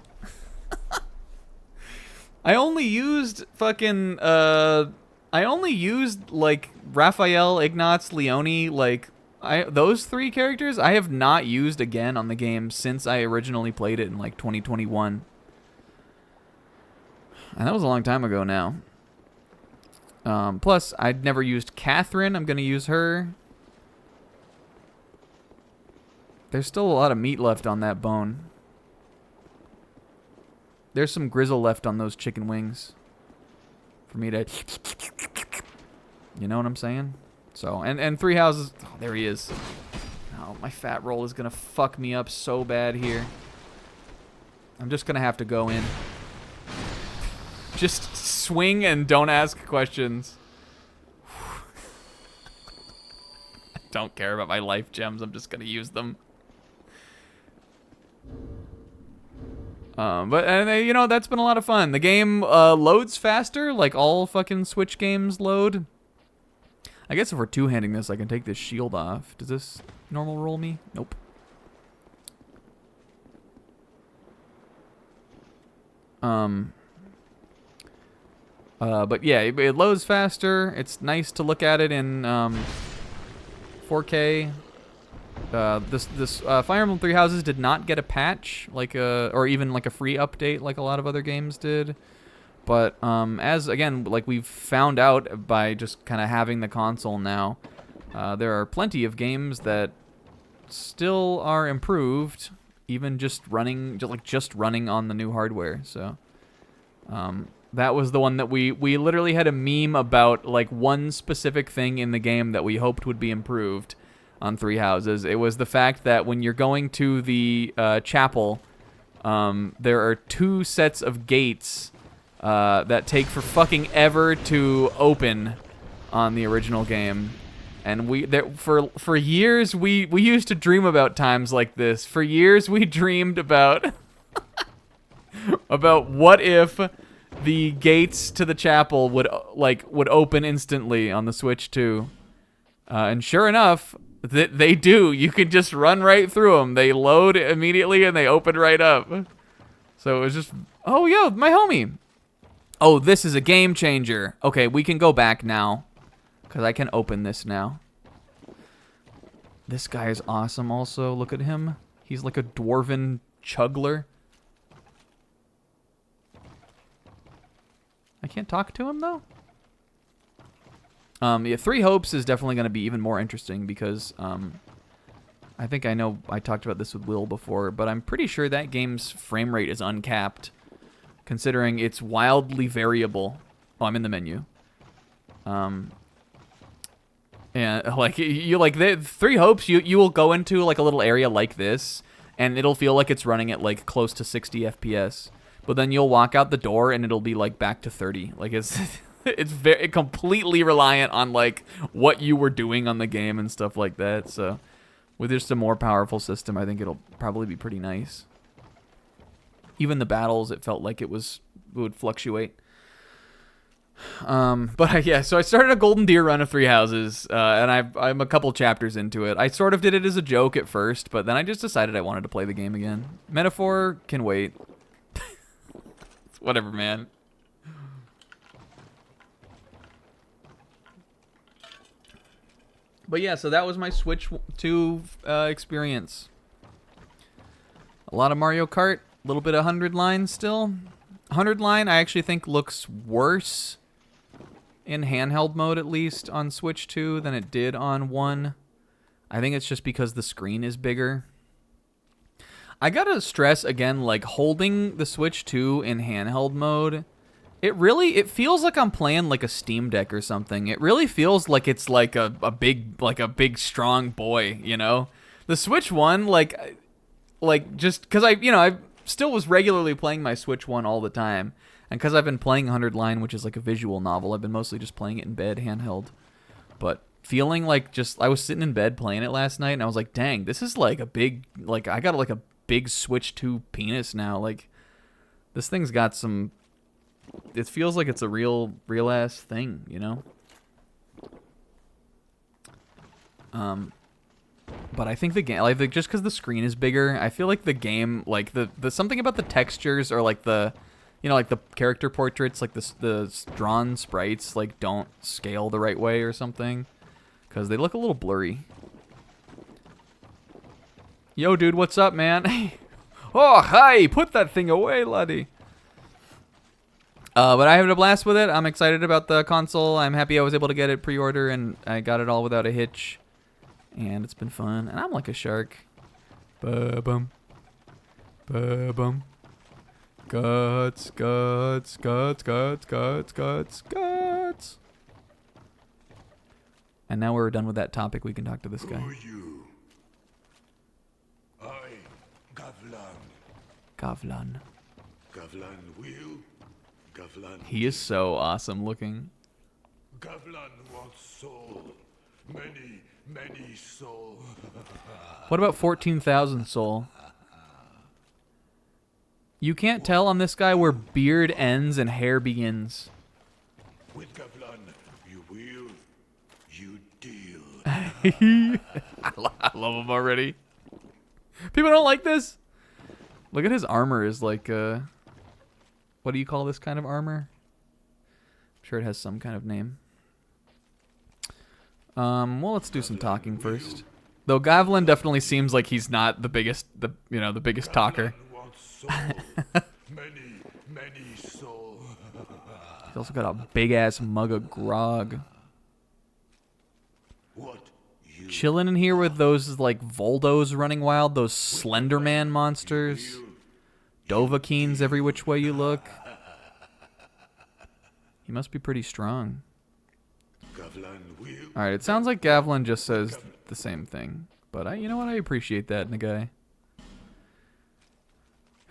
I only used fucking, I only used, like, Raphael, Ignatz, Leone, like, those 3 characters I have not used again on the game since I originally played it in, like, 2021. And that was a long time ago now. Plus, I'd never used Catherine. I'm going to use her. There's still a lot of meat left on that bone. There's some grizzle left on those chicken wings. For me to... You know what I'm saying? So, and 3 houses... Oh, there he is. Oh, my fat roll is going to fuck me up so bad here. I'm just going to have to go in. Just swing and don't ask questions. I don't care about my life gems. I'm just going to use them. But you know, that's been a lot of fun. The game loads faster, like all fucking Switch games load. I guess if we're two-handing this, I can take this shield off. Does this normal roll me? Nope. But yeah, it loads faster. It's nice to look at it in 4K. This Fire Emblem Three Houses did not get a patch, like or even like a free update, like a lot of other games did. But as again, like we've found out by just kind of having the console now, there are plenty of games that still are improved, even just running on the new hardware. So that was the one that we literally had a meme about, like one specific thing in the game that we hoped would be improved on Three Houses. It was the fact that when you're going to the chapel, there are 2 sets of gates that take for fucking ever to open on the original game. And for years we used to dream about times like this. For years we dreamed about about what if the gates to the chapel would open instantly on the Switch 2. And sure enough, they do. You can just run right through them. They load immediately and they open right up. So it was just, oh yeah, my homie. Oh, this is a game changer. Okay, we can go back now, because I can open this now. This guy is awesome also. Look at him. He's like a dwarven chuggler. I can't talk to him, though? Yeah, Three Hopes is definitely going to be even more interesting because I think I know I talked about this with Will before, but I'm pretty sure that game's frame rate is uncapped, considering it's wildly variable. Oh, I'm in the menu. And like Three Hopes, you will go into like a little area like this, and it'll feel like it's running at like close to 60 FPS. But then you'll walk out the door and it'll be like back to 30. Like it's it's very completely reliant on like what you were doing on the game and stuff like that. So with just a more powerful system, I think it'll probably be pretty nice. Even the battles, it felt like it would fluctuate. But yeah, so I started a Golden Deer run of Three Houses, and I'm a couple chapters into it. I sort of did it as a joke at first, but then I just decided I wanted to play the game again. Metaphor can wait. Whatever, man. But yeah, so that was my Switch 2 experience. A lot of Mario Kart, a little bit of 100 line still. 100 line I actually think looks worse in handheld mode, at least on Switch 2, than it did on 1. I think it's just because the screen is bigger. I gotta stress again, like holding the Switch 2 in handheld mode, it feels like I'm playing like a Steam Deck or something. It really feels like it's like a big strong boy, you know? The Switch 1, like just because I still was regularly playing my Switch 1 all the time. And because I've been playing 100 Line, which is like a visual novel, I've been mostly just playing it in bed, handheld. But feeling like I was sitting in bed playing it last night, and I was like, dang, this is like a big, like, I got like a big Switch 2 penis now. Like, this thing's got some, it feels like it's a real ass thing, you know? But I think the game, like, just because the screen is bigger, I feel like the game, like, the something about the textures or, like, the, you know, like, the character portraits, like, the drawn sprites, like, don't scale the right way or something. Because they look a little blurry. Yo, dude, what's up, man? Oh, hi! Put that thing away, laddie. But I had a blast with it. I'm excited about the console. I'm happy I was able to get it pre-order, and I got it all without a hitch. And it's been fun. And I'm like a shark. Ba-bum. Ba-bum. Guts, guts, guts, guts, guts, guts, guts. And now we're done with that topic, we can talk to this guy. Who are you? I, Gavlan. Gavlan. Gavlan will. Gavlan. He is so awesome looking. Gavlan wants soul. Many soul. What about 14,000 soul? You can't tell on this guy where beard ends and hair begins. With Gavlan, you will. You deal. I love him already. People don't like this. Look at his armor is like, what do you call this kind of armor? I'm sure it has some kind of name. Well, let's do some talking first. Though Gavlan definitely seems like he's not the biggest, the biggest talker. Soul. Many soul. He's also got a big ass mug of grog. What you Chilling in here with those like Voldos running wild, those Slenderman monsters, Dovahkiins every which way you look. He must be pretty strong. Gavlan will. All right, it sounds like Gavlan just says the same thing, but you know what? I appreciate that in a guy.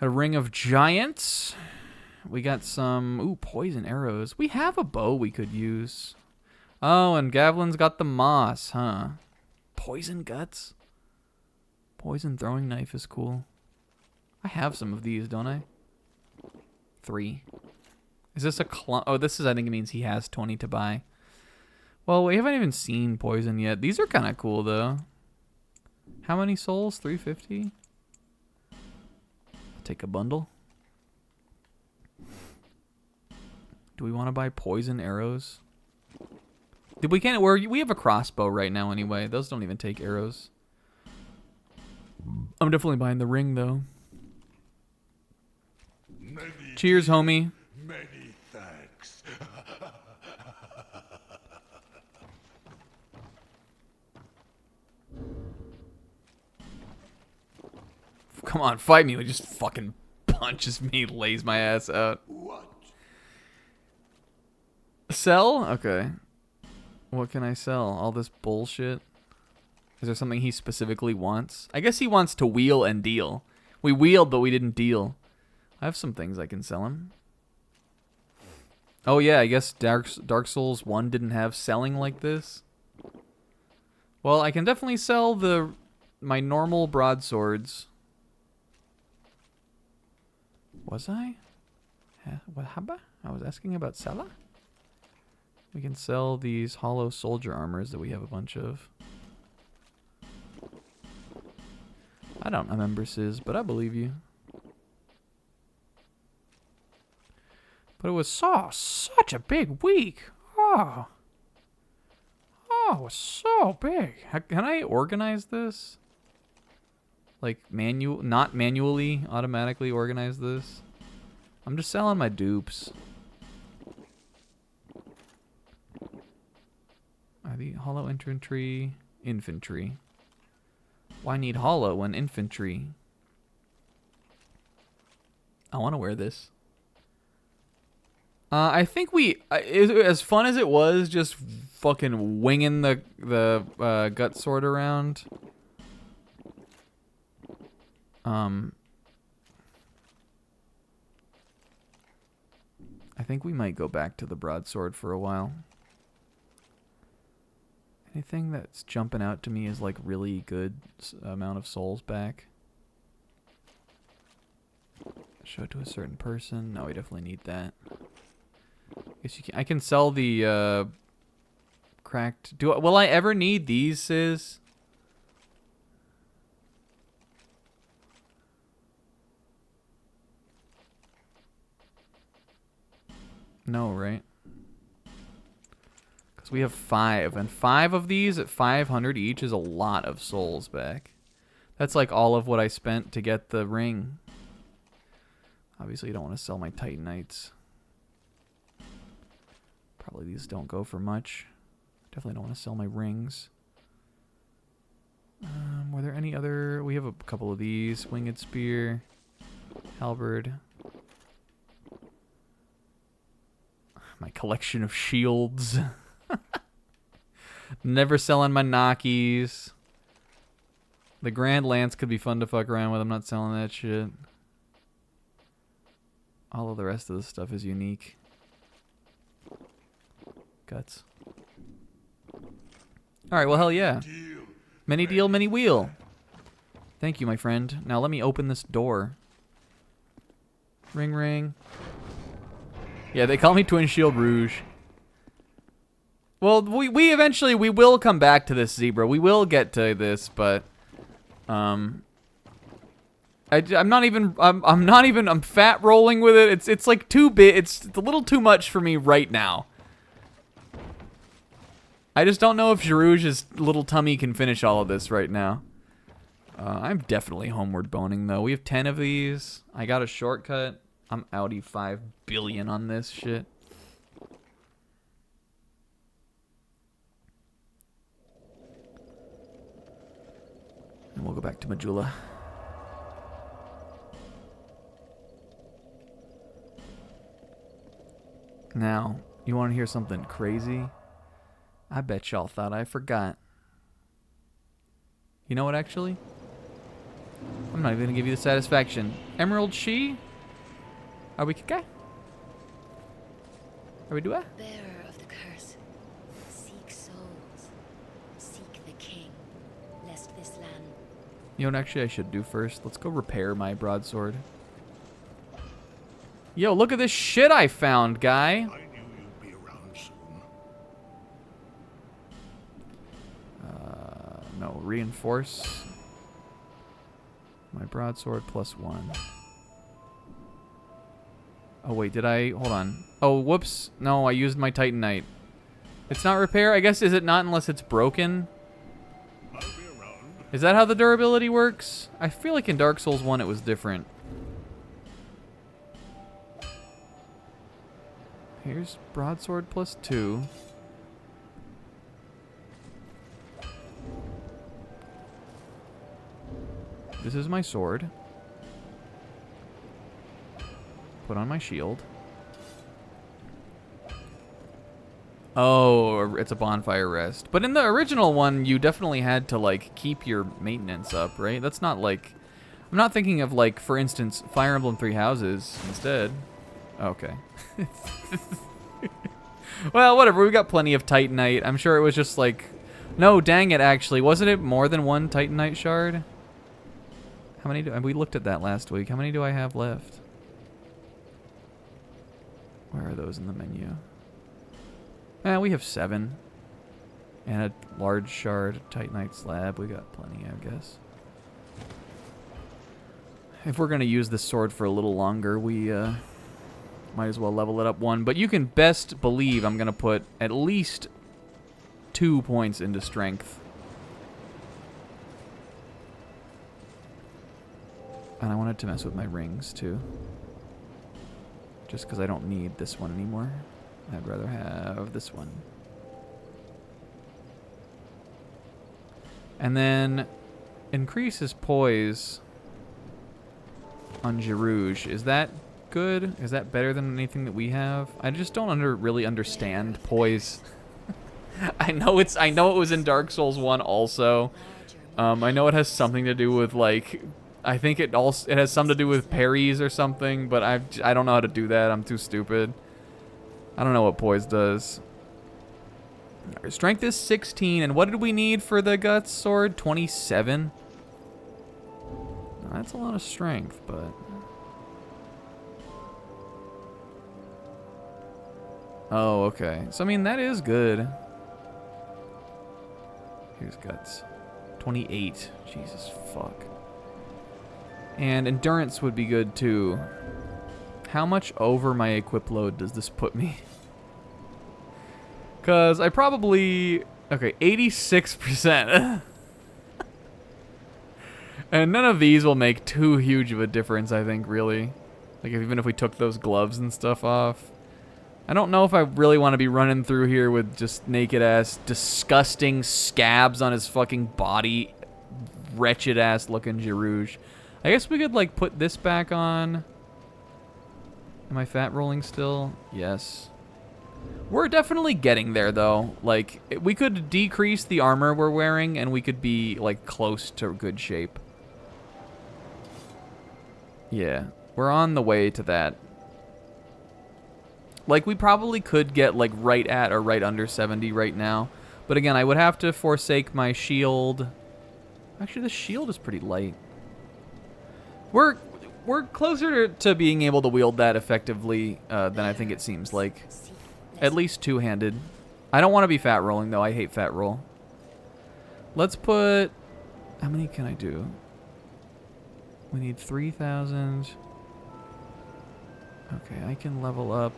A ring of giants. We got some poison arrows. We have a bow we could use. Oh, and Gavlan's got the moss, huh? Poison guts. Poison throwing knife is cool. I have some of these, don't I? 3. Is this a oh, this is, I think it means he has 20 to buy. Well, we haven't even seen poison yet. These are kind of cool, though. How many souls? 350? I'll take a bundle. Do we want to buy poison arrows? We can't. We have a crossbow right now anyway. Those don't even take arrows. I'm definitely buying the ring, though. Cheers, homie. Many thanks. Come on, fight me. He just fucking punches me, lays my ass out. What? Sell? Okay. What can I sell? All this bullshit? Is there something he specifically wants? I guess he wants to wheel and deal. We wheeled, but we didn't deal. I have some things I can sell him. Oh yeah, I guess Dark Souls 1 didn't have selling like this. Well, I can definitely sell my normal broadswords. Was I? What haba? I was asking about Sella? We can sell these hollow soldier armors that we have a bunch of. I don't remember, Sis, but I believe you. But it was such a big week. Oh. Oh, it was so big. Can I organize this? Like not manually, automatically organize this? I'm just selling my dupes. Are the hollow infantry? Infantry. Why need hollow when infantry? I want to wear this. I think as fun as it was, just fucking winging the gut sword around. I think we might go back to the broadsword for a while. Anything that's jumping out to me is like really good amount of souls back. Show it to a certain person. No, we definitely need that. Guess you can. I can sell the cracked. Will I ever need these, Sis? No, right? Because we have 5, and 5 of these at 500 each is a lot of souls back. That's like all of what I spent to get the ring. Obviously, you don't want to sell my Titanites. Probably these don't go for much. Definitely don't want to sell my rings. Were there any other? We have a couple of these. Winged Spear. Halberd. My collection of shields. Never selling my Nakis. The Grand Lance could be fun to fuck around with. I'm not selling that shit. All of the rest of the stuff is unique. Guts. Alright, well, hell yeah. Many deal, many wheel. Thank you, my friend. Now let me open this door. Ring, ring. Yeah, they call me Twin Shield Rouge. Well, we eventually, we will come back to this, Zebra. We will get to this, but... I'm fat rolling with it. It's like too big. It's a little too much for me right now. I just don't know if Jarouge's little tummy can finish all of this right now. I'm definitely homeward boning, though. We have 10 of these. I got a shortcut. I'm Audi 5 billion on this shit. And we'll go back to Majula. Now, you want to hear something crazy? I bet y'all thought I forgot. You know what, actually? I'm not even going to give you the satisfaction. Emerald She? Are we okay? Are we do it? Bearer of the curse, seek souls, seek the king, lest this land... You know what actually I should do first? Let's go repair my broadsword. Yo, look at this shit I found, guy. I knew you'd be around soon. No, reinforce my broadsword +1. Oh, wait, did I? Hold on. Oh, whoops. No, I used my Titanite. It's not repair? I guess, is it not unless it's broken? I'll be around. Is that how the durability works? I feel like in Dark Souls 1 it was different. Here's broadsword +2. This is my sword. Put on my shield. Oh, it's a bonfire rest. But in the original one, you definitely had to, like, keep your maintenance up, right? That's not, like... I'm not thinking of, like, for instance, Fire Emblem Three Houses instead. Okay. Well, whatever. We've got plenty of Titanite. I'm sure it was just, like... No, dang it, actually. Wasn't it more than one Titanite shard? How many do... We looked at that last week. How many do I have left? Where are those in the menu? We have 7. And a large shard, Titanite slab. We got plenty, I guess. If we're going to use this sword for a little longer, we might as well level it up 1. But you can best believe I'm going to put at least 2 points into strength. And I wanted to mess with my rings, too. Just because I don't need this one anymore. I'd rather have this one. And then increase his poise on Girouge. Is that good? Is that better than anything that we have? I just don't really understand poise. I know it was in Dark Souls 1 also. I know it has something to do with, like, I think it has something to do with parries or something, but I don't know how to do that. I'm too stupid. I don't know what poise does. Our strength is 16, and what did we need for the guts sword? 27? That's a lot of strength, but... Oh, okay. So, I mean, that is good. Here's guts. 28. Jesus, fuck. And endurance would be good, too. How much over my equip load does this put me? Because I probably... Okay, 86%. And none of these will make too huge of a difference, I think, really. Like, even if we took those gloves and stuff off. I don't know if I really want to be running through here with just naked-ass, disgusting scabs on his fucking body. Wretched-ass looking Girouge. I guess we could, like, put this back on. Am I fat rolling still? Yes. We're definitely getting there, though. Like, we could decrease the armor we're wearing, and we could be, like, close to good shape. Yeah. We're on the way to that. Like, we probably could get, like, right at or right under 70 right now. But again, I would have to forsake my shield. Actually, the shield is pretty light. We're closer to being able to wield that effectively than I think it seems like. At least two-handed. I don't want to be fat rolling, though. I hate fat roll. Let's put... How many can I do? We need 3,000. Okay, I can level up.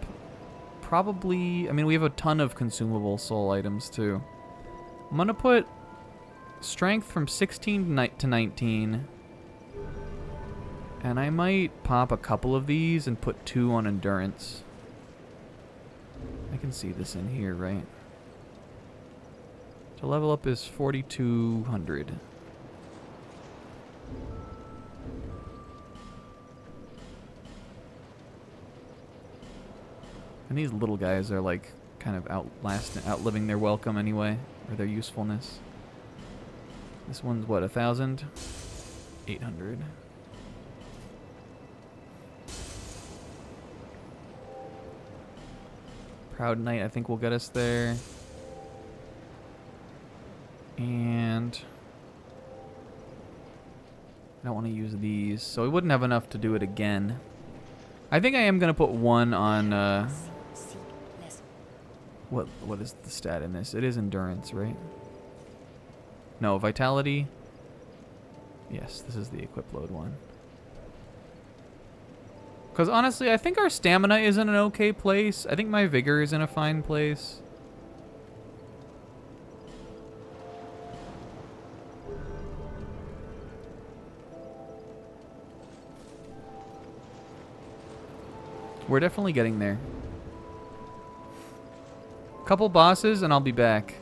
Probably... I mean, we have a ton of consumable soul items, too. I'm going to put strength from 16 to 19. And I might pop a couple of these and put 2 on endurance. I can see this in here, right? To level up is 4,200. And these little guys are like kind of outliving their welcome anyway, or their usefulness. This one's what, 1,000? 800. Proud Knight, I think, will get us there. And I don't want to use these, so we wouldn't have enough to do it again. I think I am going to put 1 on... What is the stat in this? It is endurance, right? No, vitality. Yes, this is the equip load one. Because honestly, I think our stamina is in an okay place. I think my vigor is in a fine place. We're definitely getting there. Couple bosses and I'll be back.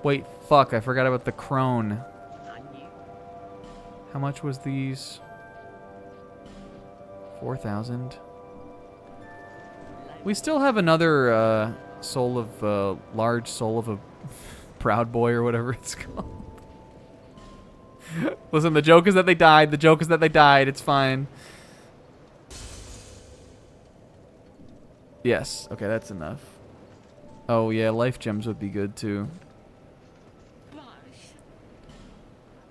Wait, fuck, I forgot about the crone. How much was these? 4,000. We still have another large soul of a proud boy or whatever it's called. Listen, the joke is that they died. The joke is that they died. It's fine. Yes. Okay, that's enough. Oh, yeah, life gems would be good, too.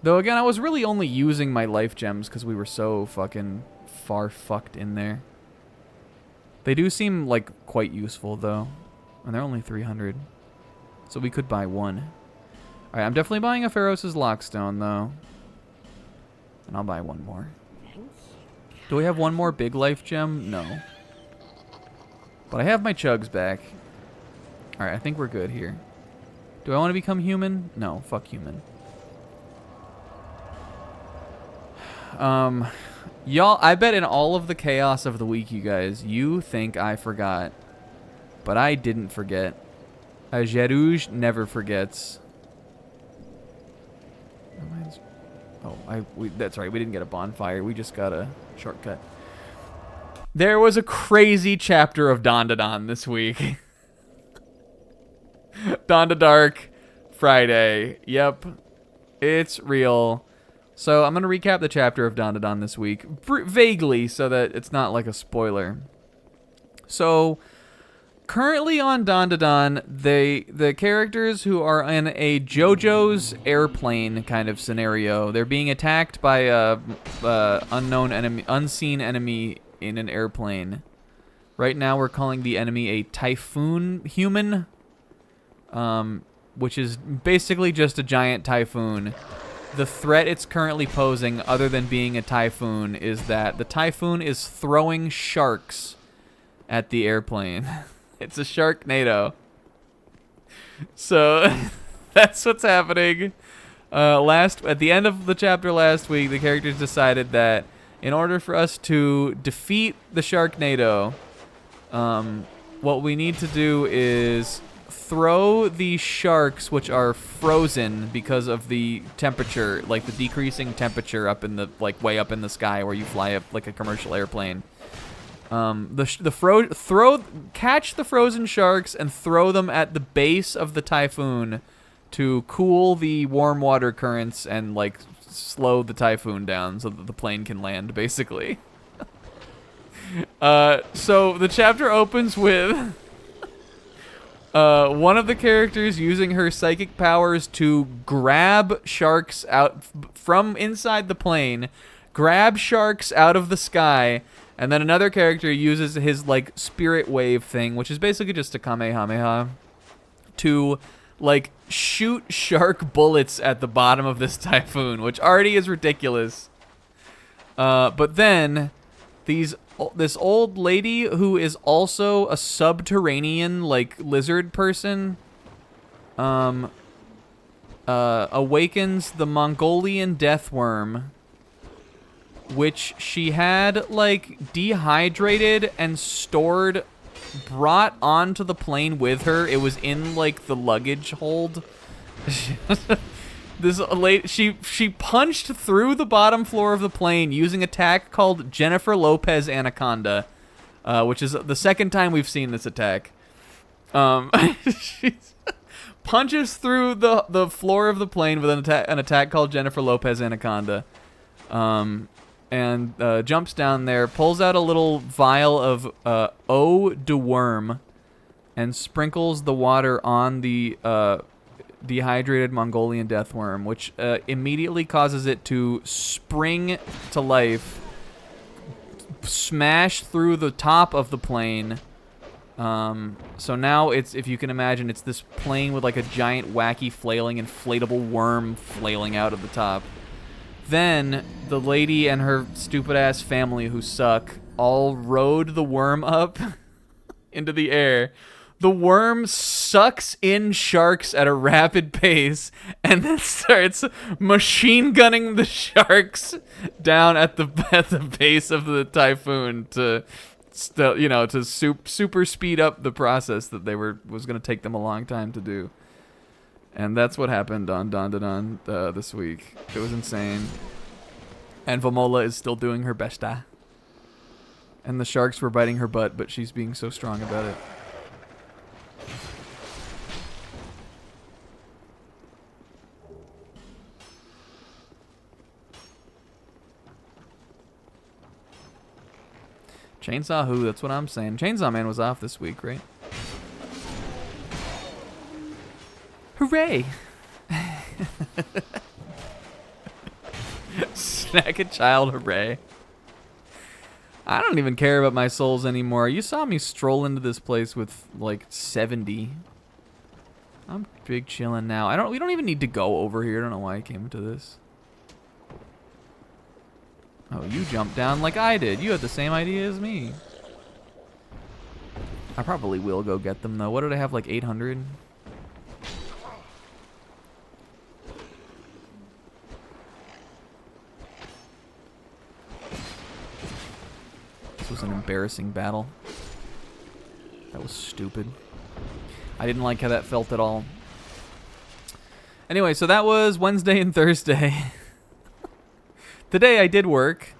Though, again, I was really only using my life gems because we were so fucking far fucked in there. They do seem, like, quite useful, though. And they're only 300. So we could buy one. Alright, I'm definitely buying a Pharos' Lockstone, though. And I'll buy one more. Do we have one more big life gem? No. But I have my chugs back. Alright, I think we're good here. Do I want to become human? No, fuck human. Y'all, I bet in all of the chaos of the week, you guys, you think I forgot. But I didn't forget. Jerouge never forgets. Oh, that's right. We didn't get a bonfire. We just got a shortcut. There was a crazy chapter of Dawn to Dawn this week. Dawn to Dark Friday. Yep. It's real. So I'm going to recap the chapter of Dawn to Dawn this week. Vaguely, so that it's not like a spoiler. So currently on Dawn to Dawn, the characters who are in a JoJo's airplane kind of scenario, they're being attacked by a unseen enemy in an airplane. Right now, we're calling the enemy a typhoon human, which is basically just a giant typhoon. The threat it's currently posing, other than being a typhoon, is that the typhoon is throwing sharks at the airplane. It's a Sharknado. So that's what's happening. At the end of the chapter last week, the characters decided that in order for us to defeat the Sharknado, what we need to do is throw the sharks, which are frozen because of the temperature, like the decreasing temperature up in the, like way up in the sky where you fly up like a commercial airplane. Catch the frozen sharks and throw them at the base of the typhoon to cool the warm water currents and like slow the typhoon down so that the plane can land, basically. So the chapter opens with one of the characters using her psychic powers to grab sharks out from inside the plane, grab sharks out of the sky, and then another character uses his like spirit wave thing, which is basically just a Kamehameha, to like shoot shark bullets at the bottom of this typhoon, which already is ridiculous. But then this old lady who is also a subterranean like lizard person awakens the Mongolian death worm, which she had like dehydrated and brought onto the plane with her. It was in like the luggage hold. This lady, she punched through the bottom floor of the plane using a attack called Jennifer Lopez Anaconda, which is the second time we've seen this attack. She punches through the floor of the plane with an attack called Jennifer Lopez Anaconda, and jumps down there, pulls out a little vial of eau de worm, and sprinkles the water on the dehydrated Mongolian death worm, which immediately causes it to spring to life, smash through the top of the plane. So now it's, if you can imagine, it's this plane with like a giant wacky flailing inflatable worm flailing out of the top. Then the lady and her stupid ass family who suck all rode the worm up into the air. The worm sucks in sharks at a rapid pace and then starts machine gunning the sharks down at the base of the typhoon to super speed up the process that was going to take them a long time to do. And that's what happened on Dawn to Dawn this week. It was insane. And Vomola is still doing her best. And the sharks were biting her butt, but she's being so strong about it. Chainsaw who? That's what I'm saying. Chainsaw Man was off this week, right? Hooray! Snack a child, hooray. I don't even care about my souls anymore. You saw me stroll into this place with like 70. I'm big chillin' now. We don't even need to go over here. I don't know why I came into this. Oh, you jumped down like I did. You had the same idea as me. I probably will go get them though. What did I have, like 800? This was an embarrassing battle. That was stupid. I didn't like how that felt at all. Anyway, so that was Wednesday and Thursday. Today I did work,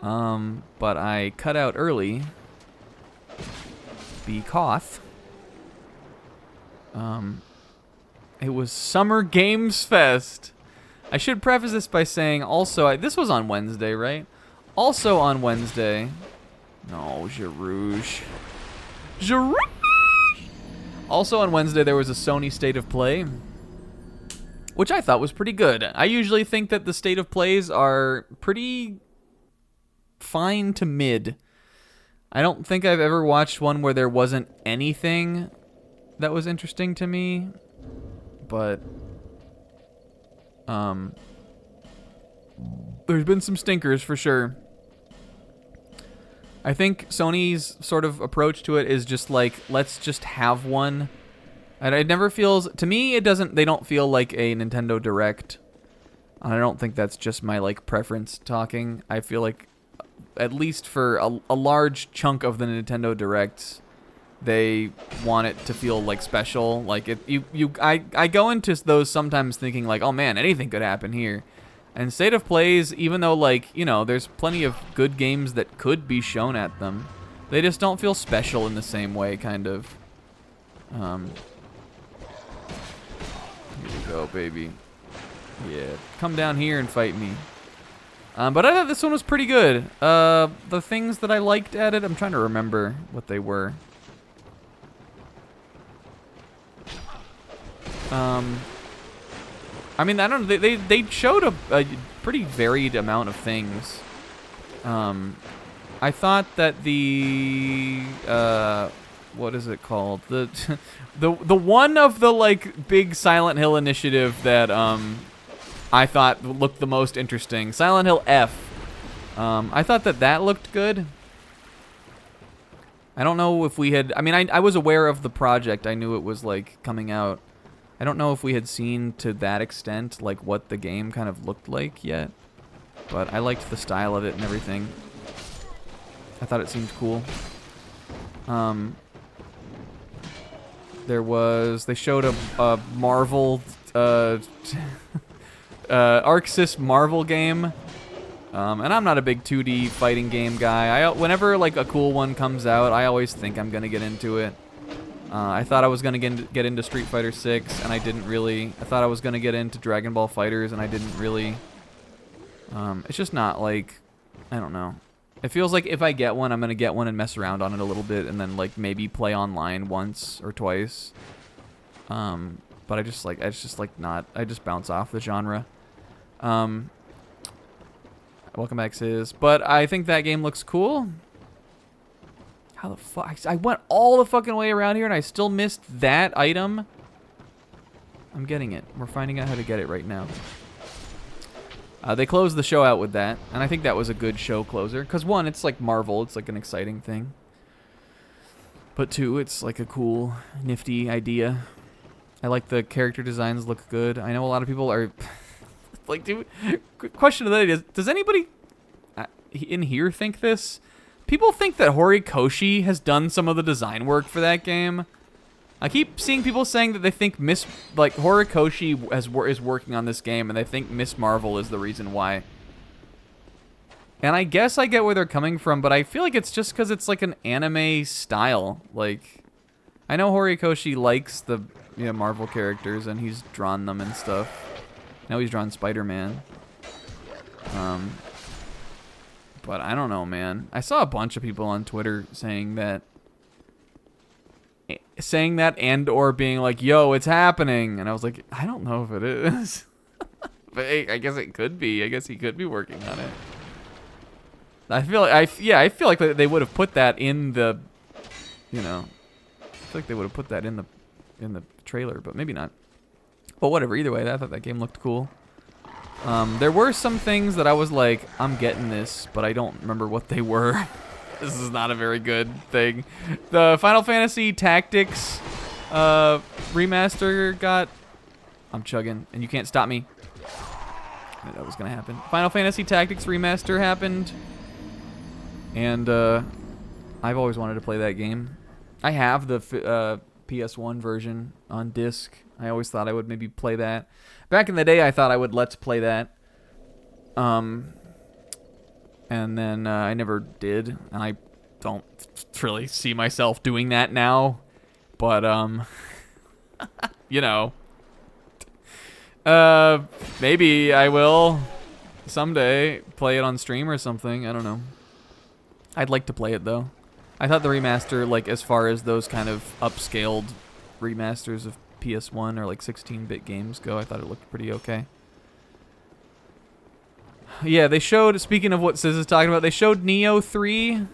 but I cut out early because it was Summer Games Fest. I should preface this by saying also, this was on Wednesday, right? Also on Wednesday, no, Jarouge. Also on Wednesday there was a Sony State of Play, which I thought was pretty good. I usually think that the State of Plays are pretty fine to mid. I don't think I've ever watched one where there wasn't anything that was interesting to me, but there's been some stinkers for sure. I think Sony's sort of approach to it is just like, let's just have one. And it never feels, to me, they don't feel like a Nintendo Direct. I don't think that's just my, like, preference talking. I feel like, at least for a large chunk of the Nintendo Directs, they want it to feel, like, special. Like, I go into those sometimes thinking, like, oh man, anything could happen here. And State of Plays, even though, like, you know, there's plenty of good games that could be shown at them, they just don't feel special in the same way, kind of. Here we go, baby. Yeah, come down here and fight me. But I thought this one was pretty good. The things that I liked at it, I'm trying to remember what they were. I mean, I don't know. They showed a pretty varied amount of things. I thought that the what is it called? The one of the like big Silent Hill initiative that I thought looked the most interesting. Silent Hill F. I thought that looked good. I don't know if we had. I mean, I was aware of the project. I knew it was like coming out. I don't know if we had seen to that extent like what the game kind of looked like yet, but I liked the style of it and everything. I thought it seemed cool. They showed a Marvel ArcSys Marvel game, and I'm not a big 2D fighting game guy. Whenever like a cool one comes out, I always think I'm gonna get into it. I thought I was gonna get into Street Fighter 6, and I didn't really. I thought I was gonna get into Dragon Ball FighterZ, and I didn't really. It's just not like, I don't know. It feels like if I get one, I'm gonna get one and mess around on it a little bit, and then like maybe play online once or twice. But I just not. I just bounce off the genre. Welcome back, Sis. But I think that game looks cool. How the fuck? I went all the fucking way around here and I still missed that item. I'm getting it. We're finding out how to get it right now. They closed the show out with that, and I think that was a good show closer. Because one, it's like Marvel. It's like an exciting thing. But two, it's like a cool, nifty idea. I like the character designs look good. I know a lot of people are... like, question of the day is, does anybody in here think this? People think that Horikoshi has done some of the design work for that game. I keep seeing people saying that they think Horikoshi is working on this game, and they think Miss Marvel is the reason why. And I guess I get where they're coming from, but I feel like it's just because it's like an anime style. Like, I know Horikoshi likes the Marvel characters, and he's drawn them and stuff. Now he's drawn Spider-Man. But I don't know, man. I saw a bunch of people on Twitter saying that and or being like, yo, it's happening. And I was like, I don't know if it is. But hey, I guess it could be. I guess he could be working on it. I feel like I feel like they would have put that in the, I feel like they would have put that in the trailer, but maybe not. But whatever. Either way, I thought that game looked cool. There were some things that I was like, I'm getting this, but I don't remember what they were. This is not a very good thing. The Final Fantasy Tactics remaster got. I'm chugging, and you can't stop me. I knew that was gonna happen. Final Fantasy Tactics remaster happened, and I've always wanted to play that game. I have the PS1 version on disc. I always thought I would maybe play that. Back in the day, I thought I would let's play that. And then I never did, and I don't really see myself doing that now. But maybe I will someday play it on stream or something. I don't know. I'd like to play it though. I thought the remaster, like as far as those kind of upscaled remasters of PS1 or like 16-bit games go, I thought it looked pretty okay. Yeah, they showed, speaking of what Sis is talking about, they showed Neo 3,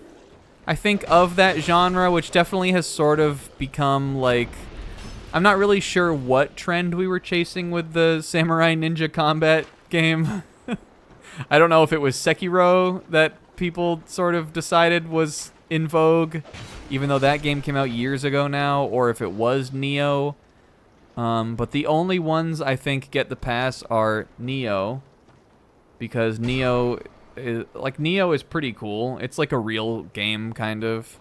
I think, of that genre, which definitely has sort of become like, I'm not really sure what trend we were chasing with the Samurai Ninja Combat game. I don't know if it was Sekiro that people sort of decided was in vogue, even though that game came out years ago now, or if it was Neo. But the only ones I think get the pass are Neo, because Neo is pretty cool. It's like a real game, kind of.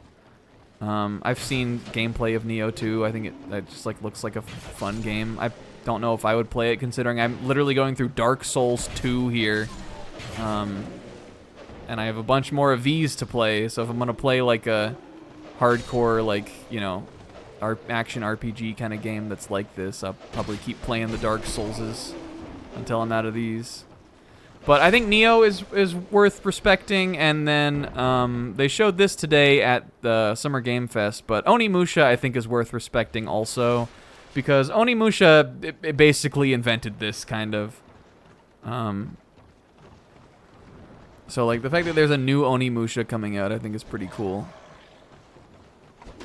I've seen gameplay of Neo 2. I think it just like looks like a fun game. I don't know if I would play it, considering I'm literally going through Dark Souls 2 here. And I have a bunch more of these to play, so if I'm gonna play like a hardcore, like, action RPG kind of game that's like this, I'll probably keep playing the Dark Soulses until I'm out of these. But I think Neo is worth respecting, and then they showed this today at the Summer Game Fest, but Onimusha I think is worth respecting also, because Onimusha it basically invented this kind of. So like the fact that there's a new Onimusha coming out, I think is pretty cool.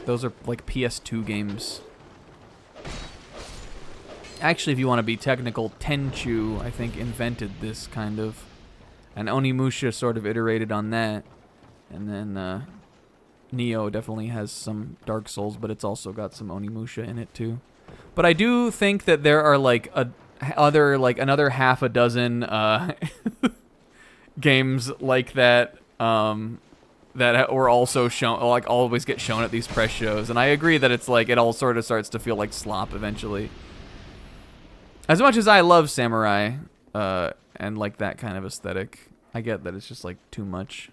Those are like PS2 games. Actually, if you want to be technical, Tenchu, I think, invented this kind of. And Onimusha sort of iterated on that. And then Neo definitely has some Dark Souls, but it's also got some Onimusha in it too. But I do think that there are like another half a dozen games like that that were also shown, like always get shown at these press shows. And I agree that it's like it all sort of starts to feel like slop eventually. As much as I love samurai and like that kind of aesthetic, I get that it's just like too much.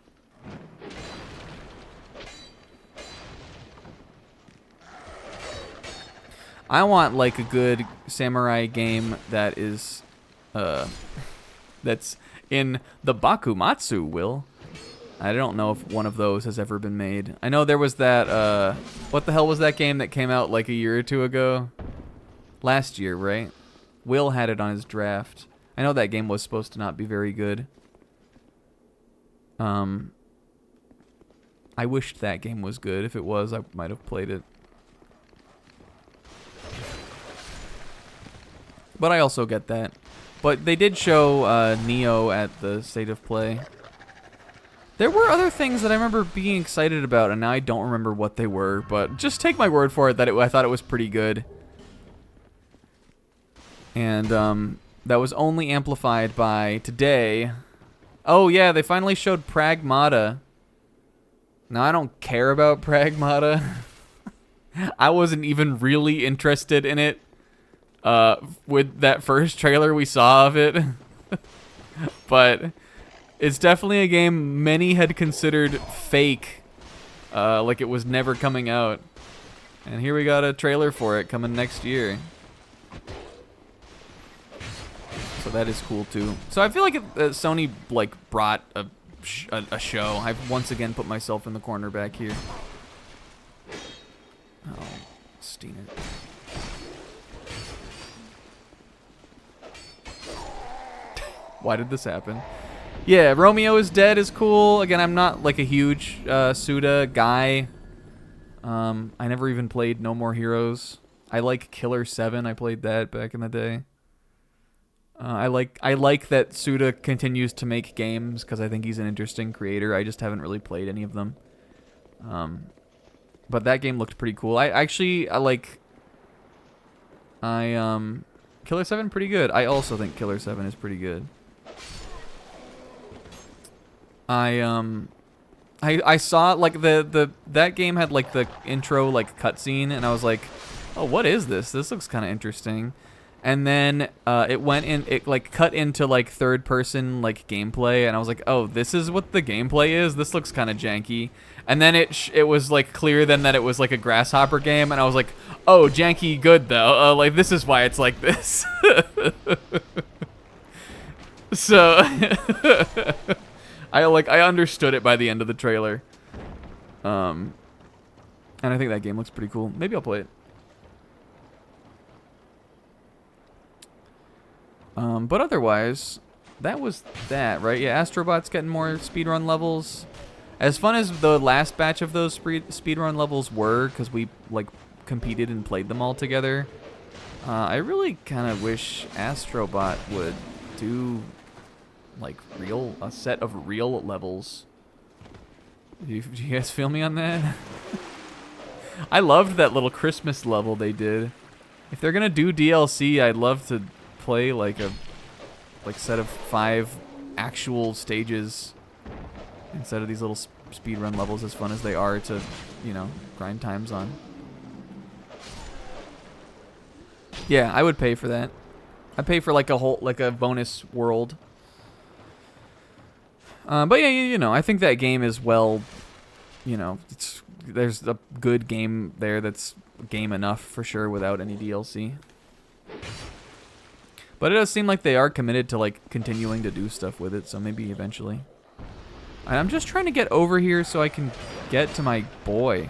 I want like a good samurai game that is that's in the Bakumatsu, Will. I don't know if one of those has ever been made. I know there was that what the hell was that game that came out like a year or two ago? Last year, right? Will had it on his draft. I know that game was supposed to not be very good. I wished that game was good. If it was, I might have played it. But I also get that. But they did show Neo at the State of Play. There were other things that I remember being excited about, and now I don't remember what they were. But just take my word for it that I thought it was pretty good. And that was only amplified by today. Oh yeah, they finally showed Pragmata. Now I don't care about Pragmata. I wasn't even really interested in it with that first trailer we saw of it. But it's definitely a game many had considered fake, like it was never coming out. And here we got a trailer for it coming next year. So that is cool too. So I feel like Sony like brought a show. I've once again put myself in the corner back here. Oh, Steiner. Why did this happen? Yeah, Romeo is Dead is cool. Again, I'm not like a huge Suda guy. I never even played No More Heroes. I like Killer 7. I played that back in the day. I like that Suda continues to make games because I think he's an interesting creator. I just haven't really played any of them. But that game looked pretty cool. Killer 7 pretty good. I also think Killer 7 is pretty good. I saw like that game had like the intro like cutscene, and I was like, oh, what is this? This looks kind of interesting. And then it like cut into like third person like gameplay, and I was like, oh, this is what the gameplay is. This looks kind of janky. And then it was like clear then that it was like a grasshopper game, and I was like, oh, janky good though. Like this is why it's like this. So I understood it by the end of the trailer. And I think that game looks pretty cool. Maybe I'll play it. But otherwise, that was that, right? Yeah, Astrobot's getting more speedrun levels. As fun as the last batch of those speedrun levels were, because we like competed and played them all together, I really kind of wish Astrobot would do like a set of real levels. Do you guys feel me on that? I loved that little Christmas level they did. If they're gonna do DLC, I'd love to play like a set of 5 actual stages instead of these little speedrun levels, as fun as they are to, you know, grind times on. Yeah, I would pay for that. I'd pay for like a bonus world. But yeah, you know, I think that game is well, you know, there's a good game there that's game enough for sure without any DLC. But it does seem like they are committed to like continuing to do stuff with it, so maybe eventually. And I'm just trying to get over here so I can get to my boy.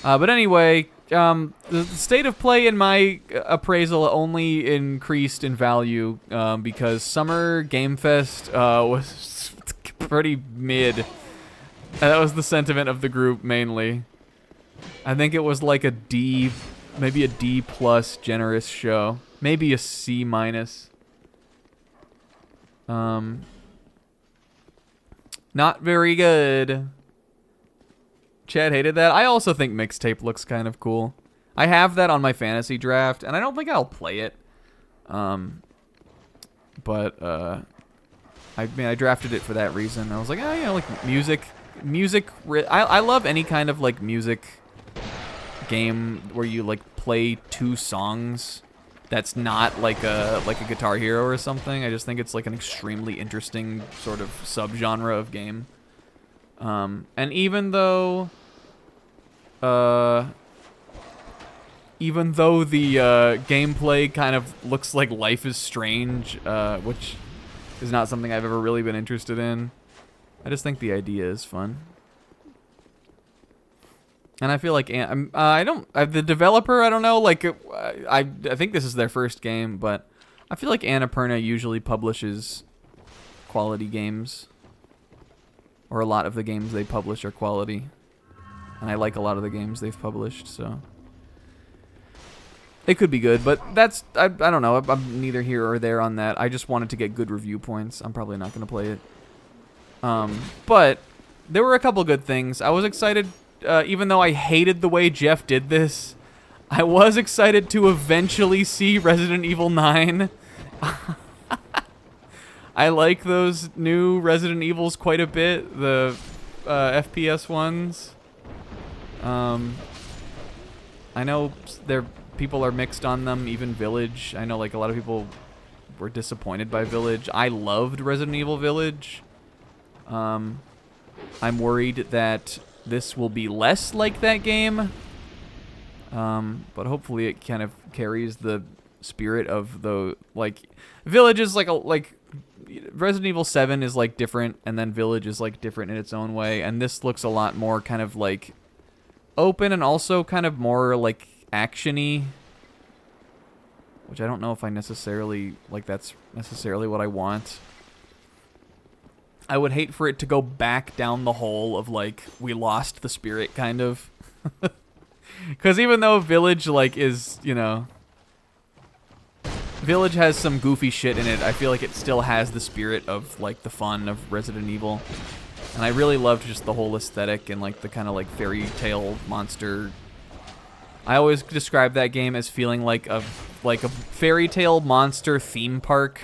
But anyway, the state of play in my appraisal only increased in value because Summer Game Fest was pretty mid. That was the sentiment of the group mainly. I think it was like a D, maybe a D+ generous show. Maybe a C-. Not very good. Chad hated that. I also think Mixtape looks kind of cool. I have that on my fantasy draft, and I don't think I'll play it. But I mean, I drafted it for that reason. I was like, oh, you know, like music. I love any kind of like music game where you like play 2 songs. That's not like a Guitar Hero or something. I just think it's like an extremely interesting sort of subgenre of game. And even though the gameplay kind of looks like Life is Strange, which is not something I've ever really been interested in, I just think the idea is fun. And I feel like the developer, I don't know, like I think this is their first game, but I feel like Annapurna usually publishes quality games, or a lot of the games they publish are quality, and I like a lot of the games they've published, so it could be good. But that's I don't know. I'm neither here or there on that. I just wanted to get good review points. I'm probably not going to play it. But there were a couple good things. I was excited. Even though I hated the way Jeff did this, I was excited to eventually see Resident Evil 9. I like those new Resident Evils quite a bit, the FPS ones. I know people are mixed on them, even Village. I know like a lot of people were disappointed by Village. I loved Resident Evil Village. I'm worried that this will be less like that game, but hopefully it kind of carries the spirit of the like Village is like Resident Evil 7 is like different, and then Village is like different in its own way, and this looks a lot more kind of like open and also kind of more like action-y, which I don't know if I necessarily like that's necessarily what I want. I would hate for it to go back down the hole of, like, we lost the spirit, kind of. Because even though Village, like, is, you know... Village has some goofy shit in it, I feel like it still has the spirit of, like, the fun of Resident Evil. And I really loved just the whole aesthetic and, like, the kind of, like, fairy tale monster... I always describe that game as feeling like a fairy tale monster theme park,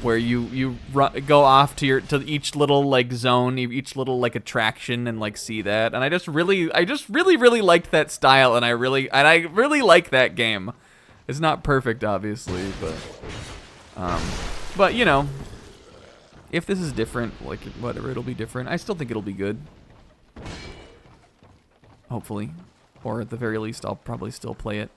where you go off to each little like zone, each little like attraction, and like see that. And I just really liked that style, and I really like that game. It's not perfect, obviously, but you know, if this is different, like whatever, it'll be different. I still think it'll be good. Hopefully. Or at the very least, I'll probably still play it.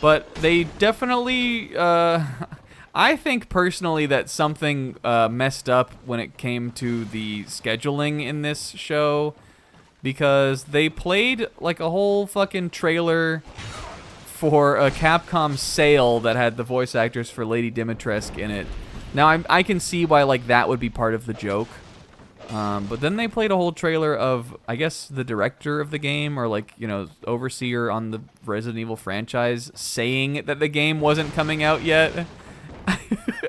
But they definitely, I think personally that something messed up when it came to the scheduling in this show, because they played like a whole fucking trailer for a Capcom sale that had the voice actors for Lady Dimitrescu in it. Now I can see why like that would be part of the joke. But then they played a whole trailer of, I guess, the director of the game, or like, you know, overseer on the Resident Evil franchise, saying that the game wasn't coming out yet.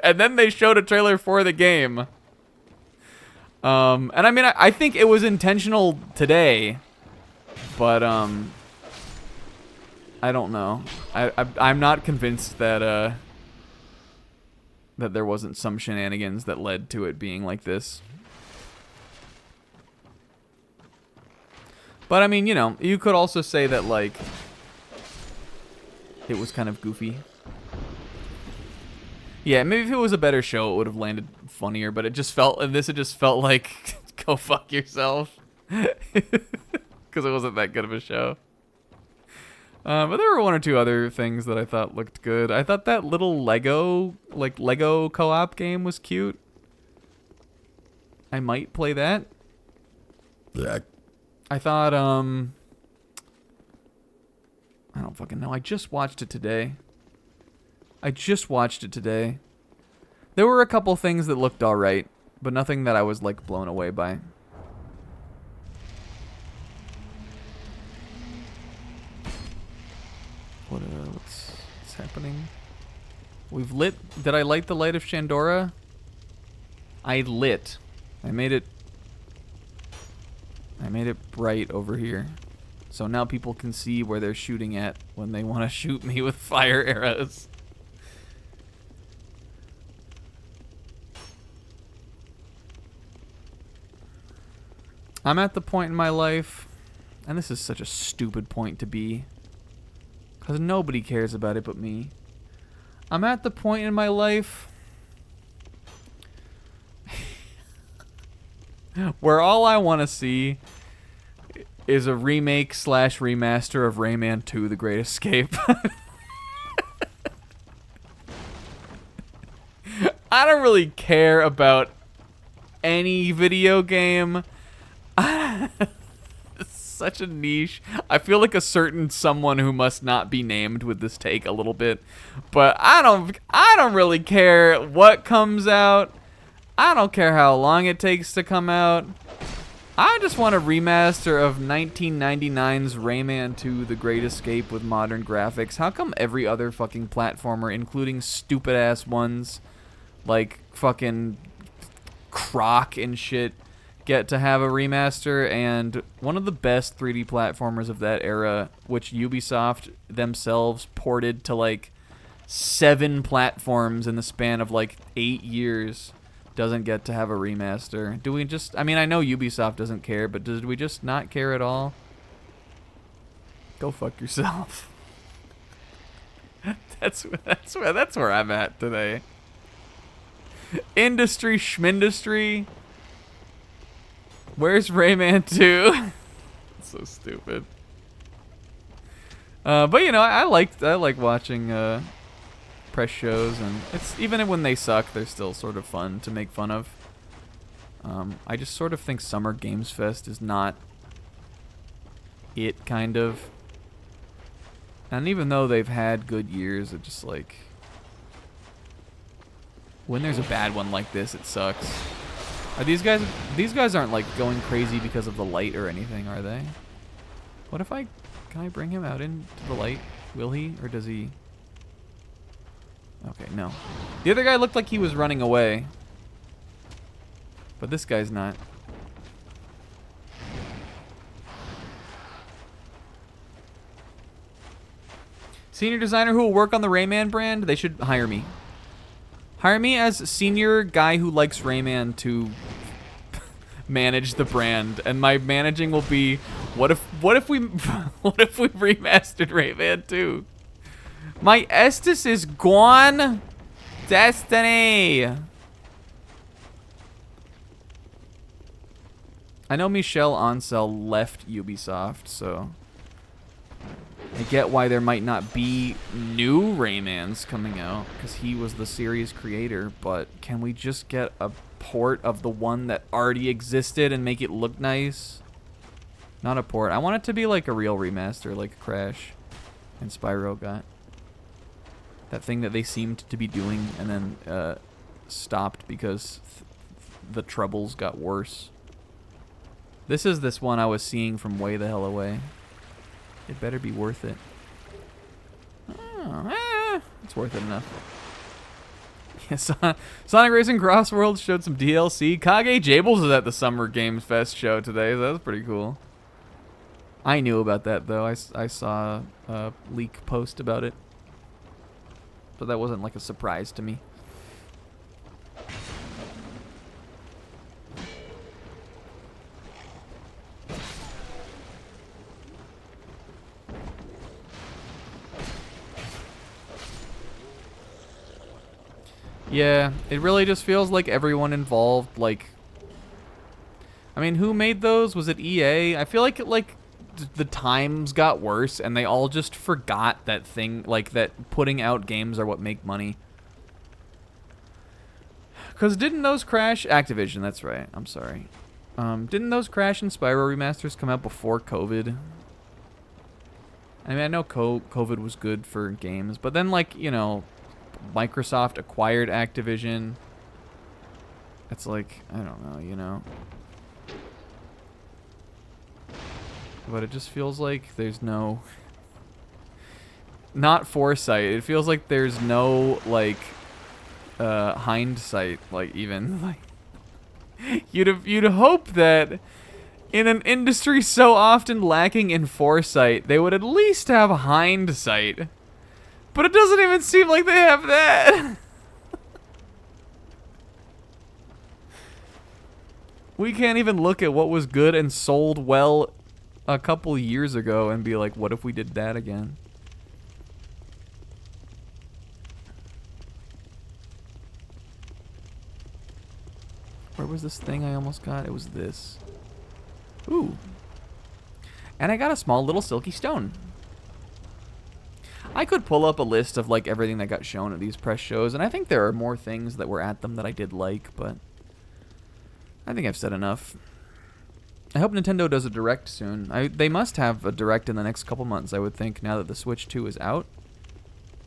And then they showed a trailer for the game. And I mean, I think it was intentional today, but I don't know. I'm not convinced that that there wasn't some shenanigans that led to it being like this. But I mean, you know, you could also say that, like, it was kind of goofy. Yeah, maybe if it was a better show, it would have landed funnier, but it just felt like, go fuck yourself. Because it wasn't that good of a show. But there were one or two other things that I thought looked good. I thought that little Lego co-op game was cute. I might play that. Yeah. I thought, I don't fucking know. I just watched it today. There were a couple things that looked alright, but nothing that I was, like, blown away by. What's happening? We've lit... Did I light the light of Shandora? I lit. I made it bright over here. So now people can see where they're shooting at when they want to shoot me with fire arrows. I'm at the point in my life, and this is such a stupid point to be, because nobody cares about it but me. I'm at the point in my life where all I want to see is a remake / remaster of Rayman 2: The Great Escape. I don't really care about any video game. It's such a niche. I feel like a certain someone who must not be named with this take a little bit. But I don't really care what comes out. I don't care how long it takes to come out. I just want a remaster of 1999's Rayman 2: The Great Escape with modern graphics. How come every other fucking platformer, including stupid-ass ones like fucking Croc and shit, get to have a remaster, and one of the best 3D platformers of that era, which Ubisoft themselves ported to like 7 platforms in the span of like 8 years, doesn't get to have a remaster. Do we just... I mean, I know Ubisoft doesn't care, but did we just not care at all? Go fuck yourself. That's where I'm at today. Industry schmindustry. Where's Rayman 2? So stupid. But you know, I like watching press shows, and it's even when they suck, they're still sort of fun to make fun of. I just sort of think Summer Games Fest is not it, kind of. And even though they've had good years, it just like, when there's a bad one like this, it sucks. Are these guys? These guys aren't like going crazy because of the light or anything, are they? What if I? Can I bring him out into the light? Will he, or does he? Okay, no. The other guy looked like he was running away, but this guy's not. Senior designer who will work on the Rayman brand. They should hire me. Hire me as senior guy who likes Rayman to manage the brand, and my managing will be what if we what if we remastered Rayman 2? My Estus is gone. Destiny. I know Michel Ancel left Ubisoft, so I get why there might not be new Raymans coming out, because he was the series creator, but can we just get a port of the one that already existed and make it look nice? Not a port. I want it to be like a real remaster, like Crash and Spyro got. That thing that they seemed to be doing and then stopped because the troubles got worse. This is this one I was seeing from way the hell away. It better be worth it. Oh, it's worth it enough. Yes, Sonic Racing Crossworld showed some DLC. Kage Jables was at the Summer Games Fest show today. So that was pretty cool. I knew about that though. I saw a leak post about it. So that wasn't like a surprise to me. Yeah, it really just feels like everyone involved, like, I mean, who made those? Was it EA? I feel like the times got worse and they all just forgot that thing, like that putting out games are what make money. Because didn't those Crash, Activision, that's right, I'm sorry. Didn't those Crash and Spyro remasters come out before COVID? I mean, I know COVID was good for games, but then like, you know, Microsoft acquired Activision. It's like, I don't know, you know. But it just feels like there's no... Not foresight. It feels like there's no, like, hindsight, like, even. Like, you'd hope that in an industry so often lacking in foresight, they would at least have hindsight. But it doesn't even seem like they have that. We can't even look at what was good and sold well a couple years ago and be like, what if we did that again? Where was this thing I almost got? It was this. Ooh. And I got a small little silky stone. I could pull up a list of like everything that got shown at these press shows, and I think there are more things that were at them that I did like, but I think I've said enough. I hope Nintendo does a Direct soon. They must have a Direct in the next couple months, I would think, now that the Switch 2 is out.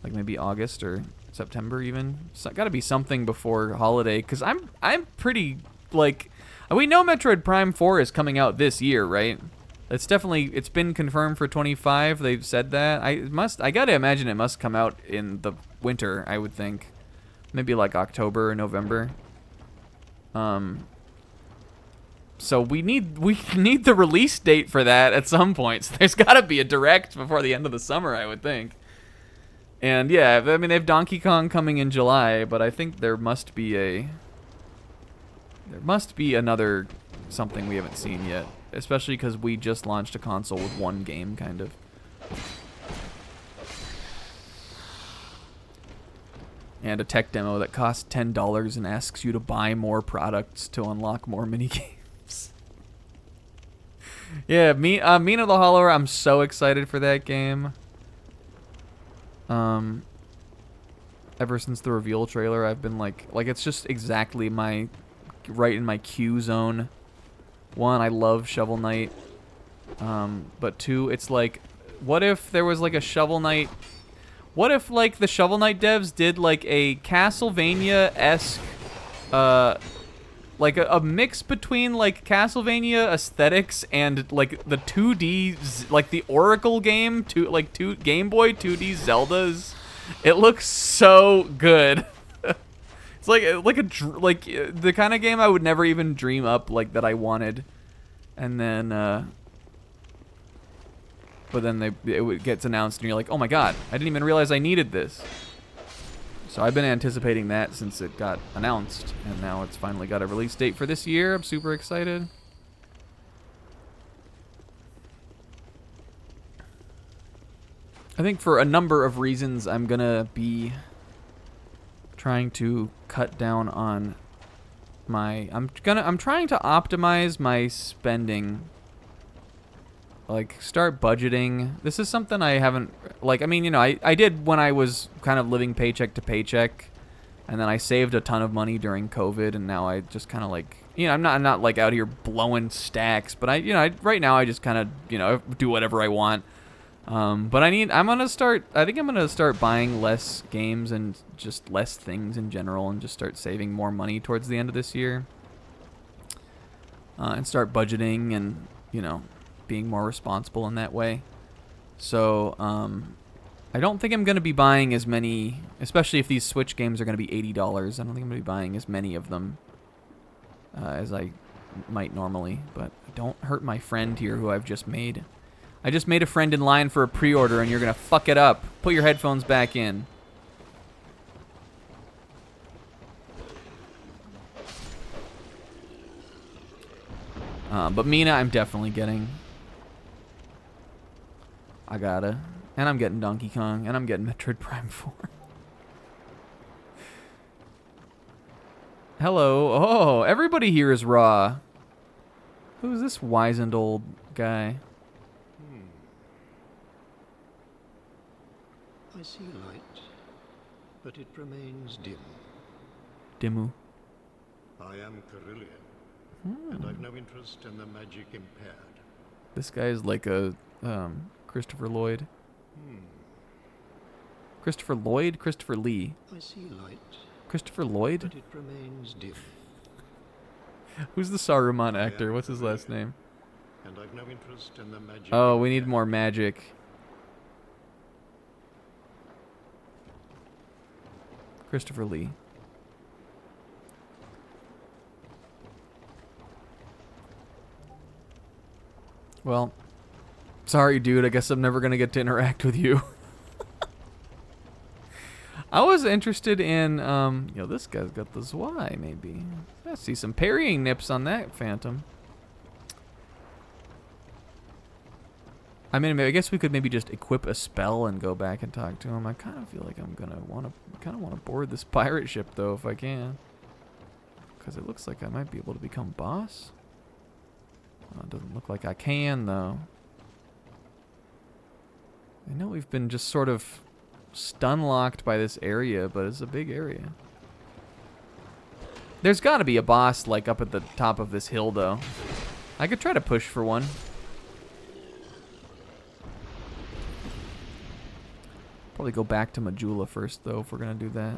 Like maybe August or September even. So got to be something before holiday, because I'm pretty, like... We know Metroid Prime 4 is coming out this year, right? It's definitely, it's been confirmed for 25. They've said that. I gotta imagine it must come out in the winter, I would think. Maybe like October or November. So we need the release date for that at some point. So there's gotta be a Direct before the end of the summer, I would think. And yeah, I mean, they have Donkey Kong coming in July, but I think there must be another something we haven't seen yet. Especially because we just launched a console with one game, kind of. And a tech demo that costs $10 and asks you to buy more products to unlock more minigames. Yeah, Mina the Hollower, I'm so excited for that game. Ever since the reveal trailer, I've been like it's just exactly right in my Q zone. One, I love Shovel Knight. But two, it's like, what if there was like a Shovel Knight? What if like the Shovel Knight devs did like a Castlevania-esque like a mix between like Castlevania aesthetics and like the 2D, like the Oracle game, two Game Boy 2D Zeldas. It looks so good. It's like the kind of game I would never even dream up like that I wanted, and then but then it gets announced and you're like, oh my god, I didn't even realize I needed this. So I've been anticipating that since it got announced, and now it's finally got a release date for this year. I'm super excited. I think for a number of reasons I'm gonna be trying to cut down on my I'm trying to optimize my spending. Like, start budgeting. This is something I haven't, like, I mean, you know, I did when I was kind of living paycheck to paycheck, and then I saved a ton of money during COVID, and now I just kind of like, you know, I'm not like out here blowing stacks, but right now I just kind of, you know, do whatever I want. But I think I'm gonna start buying less games and just less things in general, and just start saving more money towards the end of this year. And start budgeting and, you know, being more responsible in that way. So, I don't think I'm going to be buying as many, especially if these Switch games are going to be $80. I don't think I'm going to be buying as many of them as I might normally. But don't hurt my friend here who I've just made. I just made a friend in line for a pre-order and you're going to fuck it up. Put your headphones back in. But Mina, I'm definitely getting. I gotta. And I'm getting Donkey Kong. And I'm getting Metroid Prime 4. Hello. Oh, everybody here is raw. Who's this wizened old guy? I see light, but it remains dim. Dimmu. I am Carillion, and I've no interest in the magic impaired. This guy is like a Christopher Lloyd. Christopher Lloyd? Christopher Lee. I see light, Christopher Lloyd? but it remains dim. Who's the Saruman actor? What's his last name? And I've no interest in the magic. Oh, we need more magic. Christopher Lee. Well, sorry, dude. I guess I'm never going to get to interact with you. I was interested in, you know, this guy's got the Zwei, maybe. I see some parrying nips on that Phantom. I mean, I guess we could maybe just equip a spell and go back and talk to him. I kind of feel like I'm gonna want to board this pirate ship though, if I can, because it looks like I might be able to become boss. It doesn't look like I can though. I know we've been just sort of stun locked by this area, but it's a big area. There's got to be a boss like up at the top of this hill though. I could try to push for one. Probably go back to Majula first, though, if we're going to do that.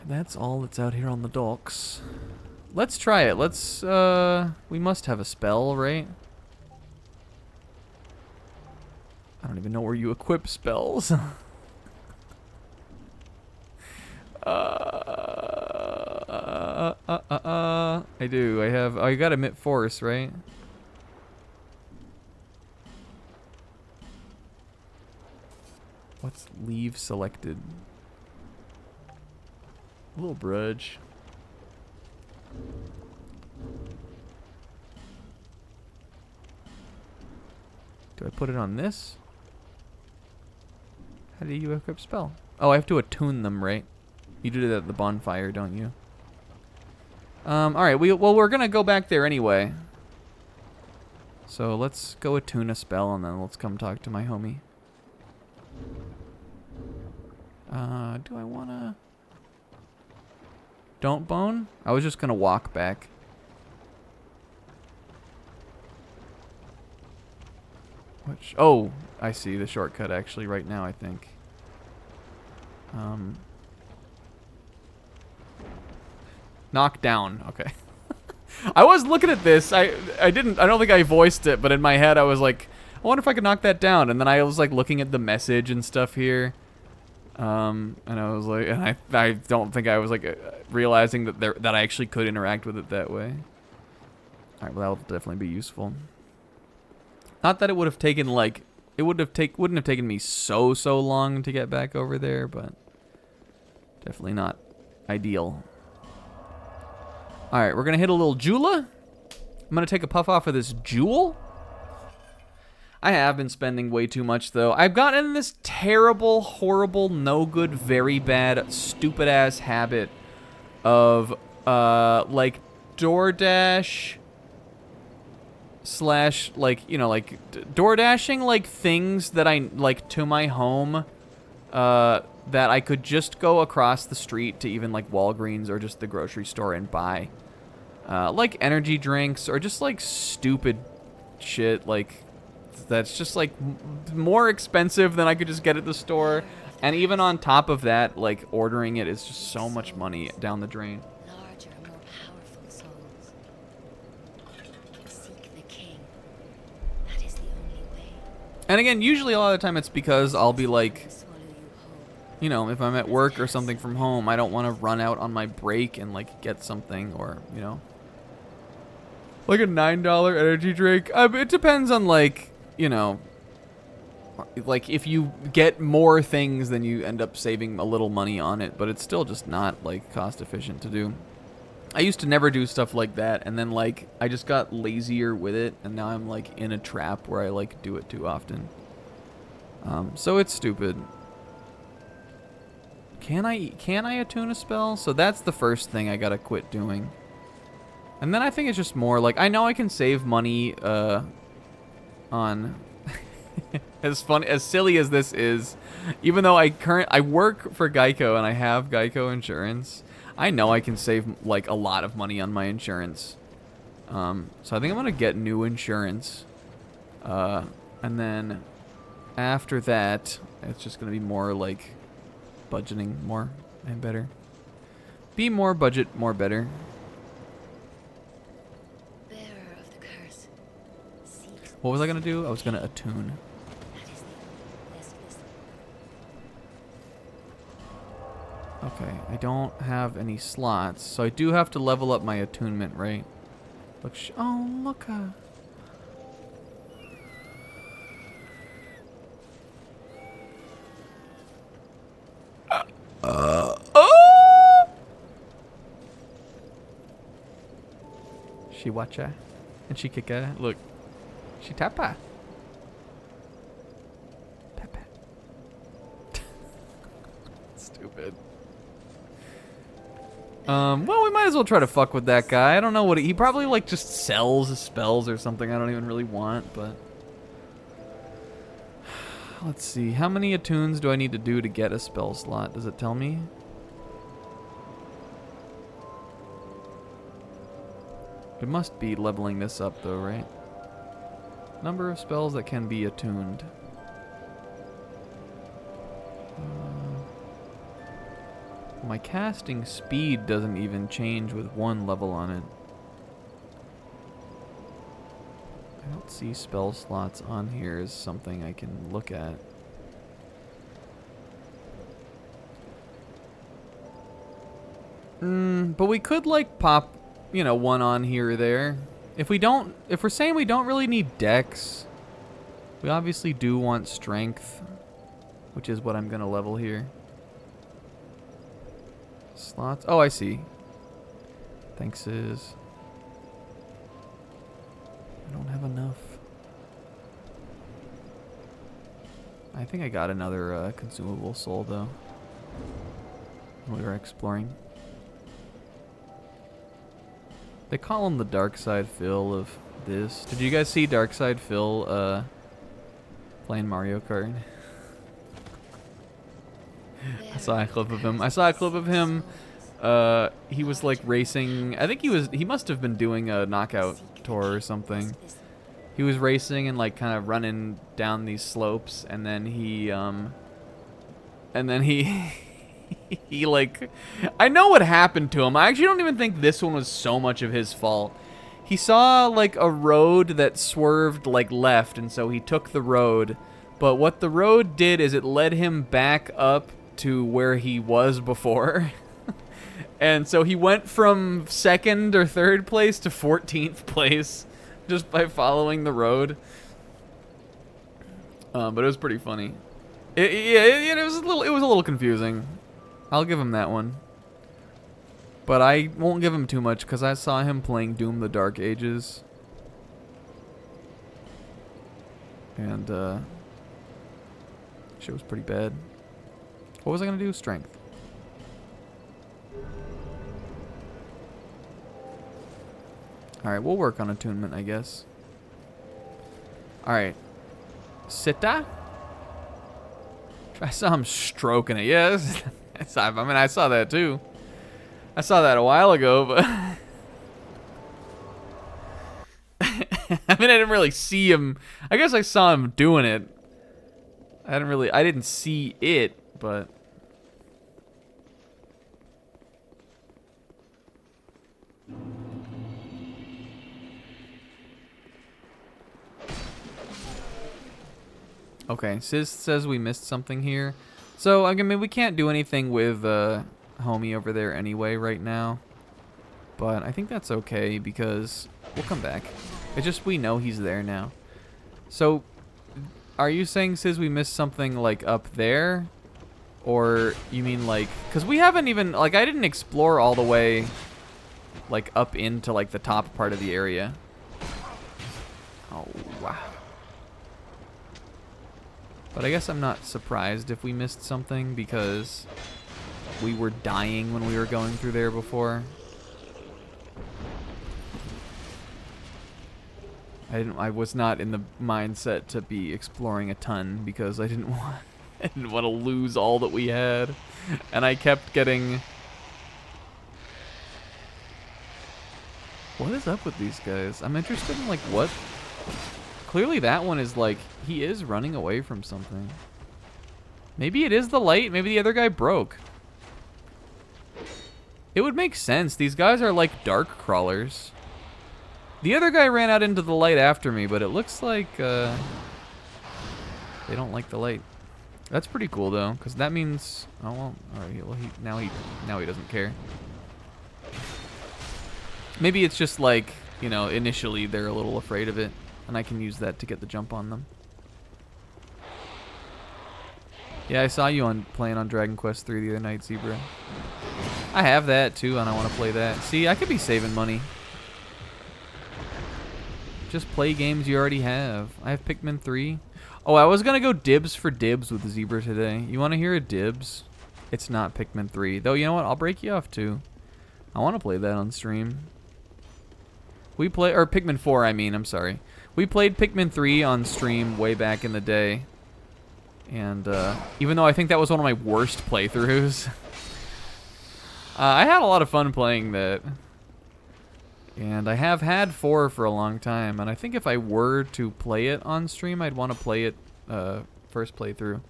That's all that's out here on the docks. Let's try it. Let's, we must have a spell, right? I don't even know where you equip spells. I do. I have, oh, you got emit force, right? What's leave selected? A little brudge. Do I put it on this? How do you equip spell? Oh, I have to attune them, right? You do that at the bonfire, don't you? Alright, we're gonna go back there anyway. So let's go attune a spell and then let's come talk to my homie. Do I wanna... Don't bone? I was just gonna walk back. Which... Oh, I see the shortcut actually right now, I think. Knock down. Okay. I was looking at this. I don't think I voiced it, but in my head I was like, I wonder if I could knock that down. And then I was like looking at the message and stuff here. And I was like, and I don't think I was like realizing that I actually could interact with it that way. All right, well, that'll definitely be useful. Not that it would have taken like wouldn't have taken me so long to get back over there, but definitely not ideal. All right, we're gonna hit a little Jula. I'm gonna take a puff off of this Jewel. I have been spending way too much though. I've gotten in this terrible, horrible, no good, very bad, stupid ass habit of like DoorDash / like, you know, like DoorDashing like things that I like to my home that I could just go across the street to even like Walgreens or just the grocery store and buy. Like energy drinks or just like stupid shit like that's just like more expensive than I could just get at the store. And even on top of that, like ordering it is just so much money down the drain. Larger, more powerful souls. Seek the king. That is the only way. And again, usually a lot of the time it's because I'll be like, Swallow you whole. you know, if I'm at work or something from home, I don't want to run out on my break and like get something or, you know, like a $9 energy drink. It depends on like, you know, like if you get more things then you end up saving a little money on it, but it's still just not like cost efficient to do. I used to never do stuff like that, and then like I just got lazier with it, and now I'm like in a trap where I like do it too often. So it's stupid. Can I attune a spell? So that's the first thing I gotta quit doing. And then I think it's just more like I know I can save money on as silly as this is, even though I work for Geico and I have Geico insurance, I know I can save like a lot of money on my insurance. So I think I'm gonna get new insurance, and then after that it's just gonna be more like budgeting more and better. Be more budget, more better. Bearer of the curse. Seek What was I gonna do? I was gonna attune. that is the less visible. Okay, I don't have any slots, so I do have to level up my attunement, right? Look, oh, look. Oh! She watcha, and she kicka. Look, she tappa. Tappa. Stupid. Well, we might as well try to fuck with that guy. I don't know what he probably like just sells spells or something I don't even really want, but let's see. How many attunes do I need to do to get a spell slot? Does it tell me? It must be leveling this up though, right? Number of spells that can be attuned. My casting speed doesn't even change with one level on it. I don't see spell slots on here as something I can look at. But we could like pop, you know, one on here or there. If we're saying we don't really need dex, we obviously do want strength, which is what I'm gonna level here. Slots. Oh, I see. Thanks is. I don't have enough. I think I got another consumable soul though when we were exploring. They call him the Dark Side Phil of this. Did you guys see Dark Side Phil playing Mario Kart? I saw a clip of him. He was like racing. I think he must have been doing a knockout tour or something. He was racing and like kind of running down these slopes, and then he he like, I know what happened to him. I actually don't even think this one was so much of his fault. He saw like a road that swerved like left, and so he took the road. But what the road did is it led him back up to where he was before. And so he went from 2nd or 3rd place to 14th place just by following the road. But it was pretty funny. It was a little confusing. I'll give him that one. But I won't give him too much because I saw him playing Doom the Dark Ages. And shit was pretty bad. What was I gonna do? Strength. Alright, we'll work on attunement, I guess. Alright. Sita? I saw him stroking it. Yes. I mean, I saw that too. I saw that a while ago, but... I mean, I didn't really see him. I guess I saw him doing it. I didn't see it, but... Okay, Sis says we missed something here. So, I mean, we can't do anything with homie over there anyway right now. But I think that's okay because we'll come back. It's just we know he's there now. So, are you saying, Sis, we missed something, like, up there? Or you mean, like... Because we haven't even... Like, I didn't explore all the way, like, up into, like, the top part of the area. Oh, wow. But I guess I'm not surprised if we missed something because we were dying when we were going through there before. I was not in the mindset to be exploring a ton because I didn't want to lose all that we had. And I kept getting... What is up with these guys? I'm interested in, like, what... Clearly that one is like, he is running away from something. Maybe it is the light. Maybe the other guy broke. It would make sense. These guys are like dark crawlers. The other guy ran out into the light after me, but it looks like they don't like the light. That's pretty cool though, because that means, oh well, all right, well now he doesn't care. Maybe it's just like, you know, initially they're a little afraid of it. And I can use that to get the jump on them. Yeah, I saw you playing on Dragon Quest III the other night, Zebra. I have that too, and I want to play that. See, I could be saving money. Just play games you already have. I have Pikmin 3. Oh, I was going to go dibs for dibs with Zebra today. You want to hear a dibs? It's not Pikmin 3. Though, you know what? I'll break you off too. I want to play that on stream. Or Pikmin 4, I mean. I'm sorry. We played Pikmin 3 on stream way back in the day. And even though I think that was one of my worst playthroughs, I had a lot of fun playing that. And I have had 4 for a long time. And I think if I were to play it on stream, I'd want to play it first playthrough.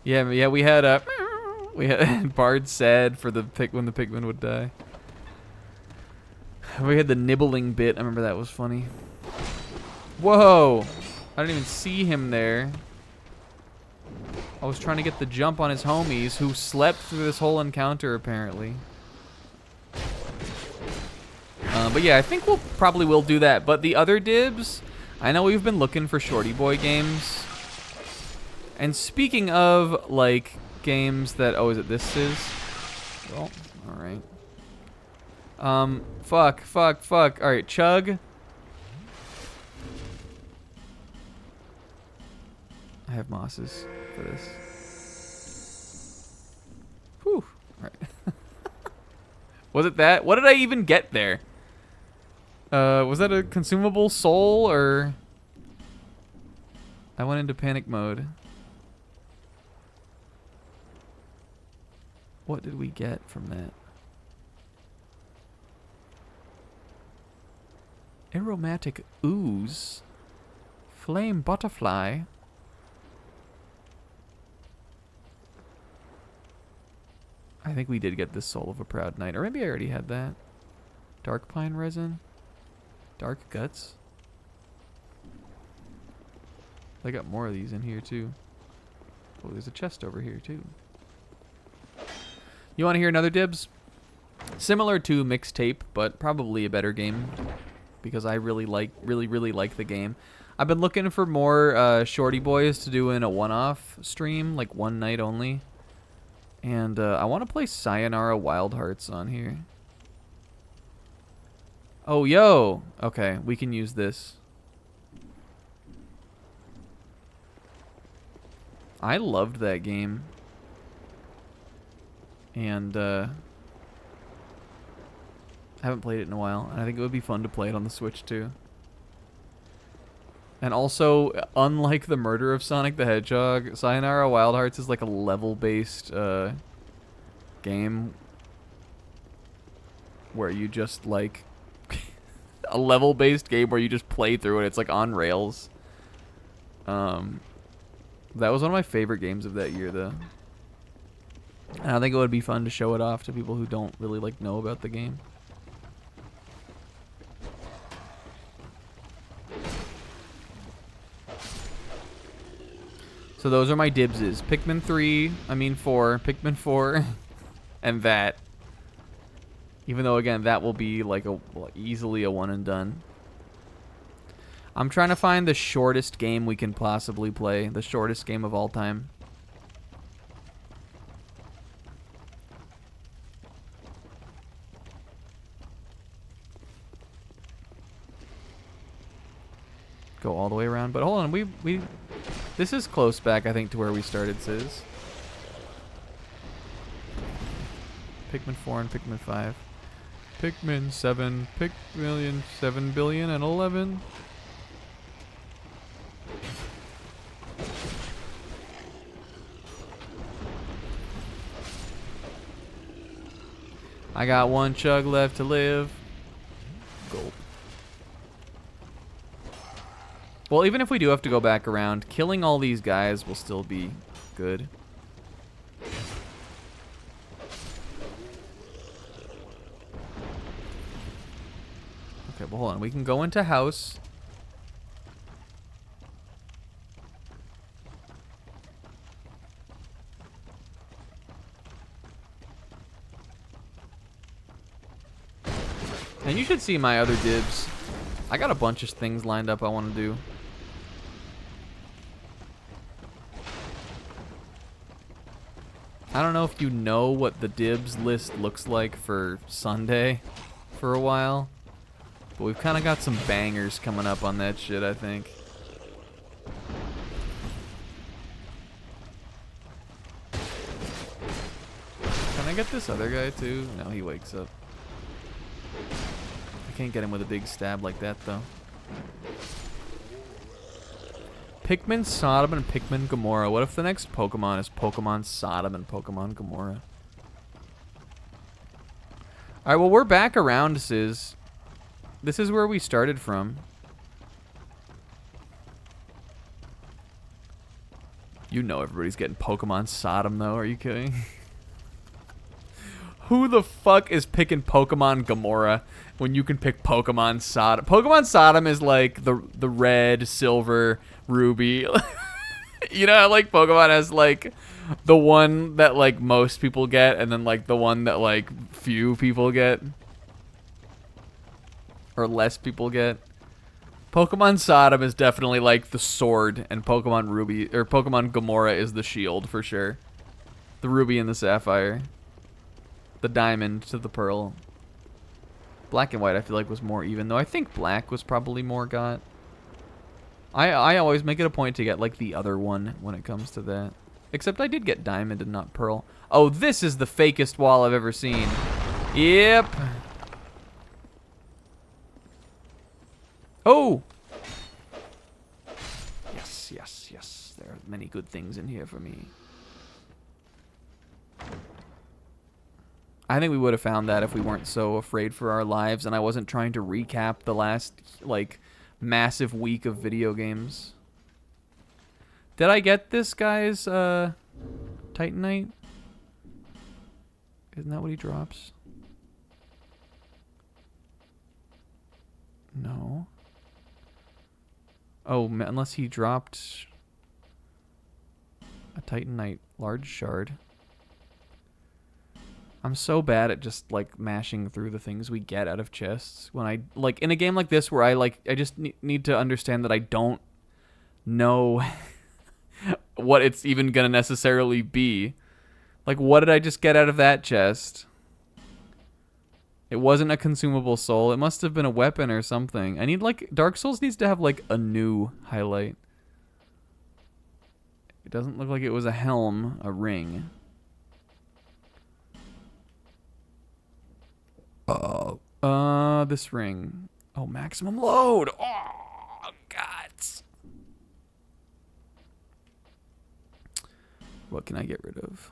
Yeah, we had Bard said for the when the Pikmin would die. We had the nibbling bit. I remember that was funny. Whoa! I didn't even see him there. I was trying to get the jump on his homies who slept through this whole encounter apparently. But yeah, I think we'll probably will do that. But the other dibs, I know we've been looking for Shorty Boy games. And speaking of like games that, oh, is it this is? Well, all right. Fuck. All right, chug. I have mosses for this. Whew. All right. Was it that? What did I even get there? Was that a consumable soul or? I went into panic mode. What did we get from that? Aromatic ooze. Flame butterfly. I think we did get this Soul of a Proud Knight. Or maybe I already had that. Dark Pine Resin? Dark Guts? I got more of these in here, too. Oh, there's a chest over here, too. You want to hear another dibs? Similar to Mixtape, but probably a better game. Because I really like the game. I've been looking for more Shorty Boys to do in a one-off stream, like one night only. And I want to play Sayonara Wild Hearts on here. Oh, yo! Okay, we can use this. I loved that game. And I haven't played it in a while. And I think it would be fun to play it on the Switch, too. And also, unlike the murder of Sonic the Hedgehog, Sayonara Wild Hearts is like a level-based game where you just like a level-based game where you just play through it. It's like on rails. That was one of my favorite games of that year, though. And I think it would be fun to show it off to people who don't really like know about the game. So those are my dibses. Pikmin 4, Pikmin 4, and that. Even though, again, that will be like easily a one and done. I'm trying to find the shortest game we can possibly play. The shortest game of all time. Go all the way around. But hold on, this is close back, I think, to where we started, Sis. Pikmin 4 and Pikmin 5. Pikmin 7, Pikmin 7 billion and 11. I got one chug left to live. Gulp. Well, even if we do have to go back around, killing all these guys will still be good. Okay, well, hold on. We can go into house. And you should see my other dibs. I got a bunch of things lined up I want to do. I don't know if you know what the dibs list looks like for Sunday for a while. But we've kind of got some bangers coming up on that shit, I think. Can I get this other guy too? No, he wakes up. I can't get him with a big stab like that, though. Pikmin Sodom and Pikmin Gomorrah. What if the next Pokemon is Pokemon Sodom and Pokemon Gomorrah? Alright, well, we're back around, Sis. This is where we started from. You know everybody's getting Pokemon Sodom, though. Are you kidding? Who the fuck is picking Pokemon Gomorrah when you can pick Pokemon Sodom? Pokemon Sodom is like the red, silver, ruby. You know how like Pokemon has like the one that like most people get and then like the one that like few people get? Or less people get? Pokemon Sodom is definitely like the sword and Pokemon Ruby or Pokemon Gomorrah is the shield for sure. The ruby and the sapphire. The diamond to the pearl. Black and white I feel like was more even, though I think black was probably more got. I always make it a point to get like the other one when it comes to that. Except I did get diamond and not pearl. Oh, this is the fakest wall I've ever seen. Yep. Oh! Yes, yes, yes. There are many good things in here for me. I think we would have found that if we weren't so afraid for our lives and I wasn't trying to recap the last, like, massive week of video games. Did I get this guy's, Titanite? Isn't that what he drops? No. Oh, unless he dropped a Titanite large shard. I'm so bad at just like mashing through the things we get out of chests when I like in a game like this where I just need to understand that I don't know what it's even gonna necessarily be. Like, what did I just get out of that chest? It wasn't a consumable soul. It must have been a weapon or something. I need like Dark Souls needs to have like a new highlight. It doesn't look like it was a helm, a ring. This ring. Oh, maximum load. Oh, God. What can I get rid of?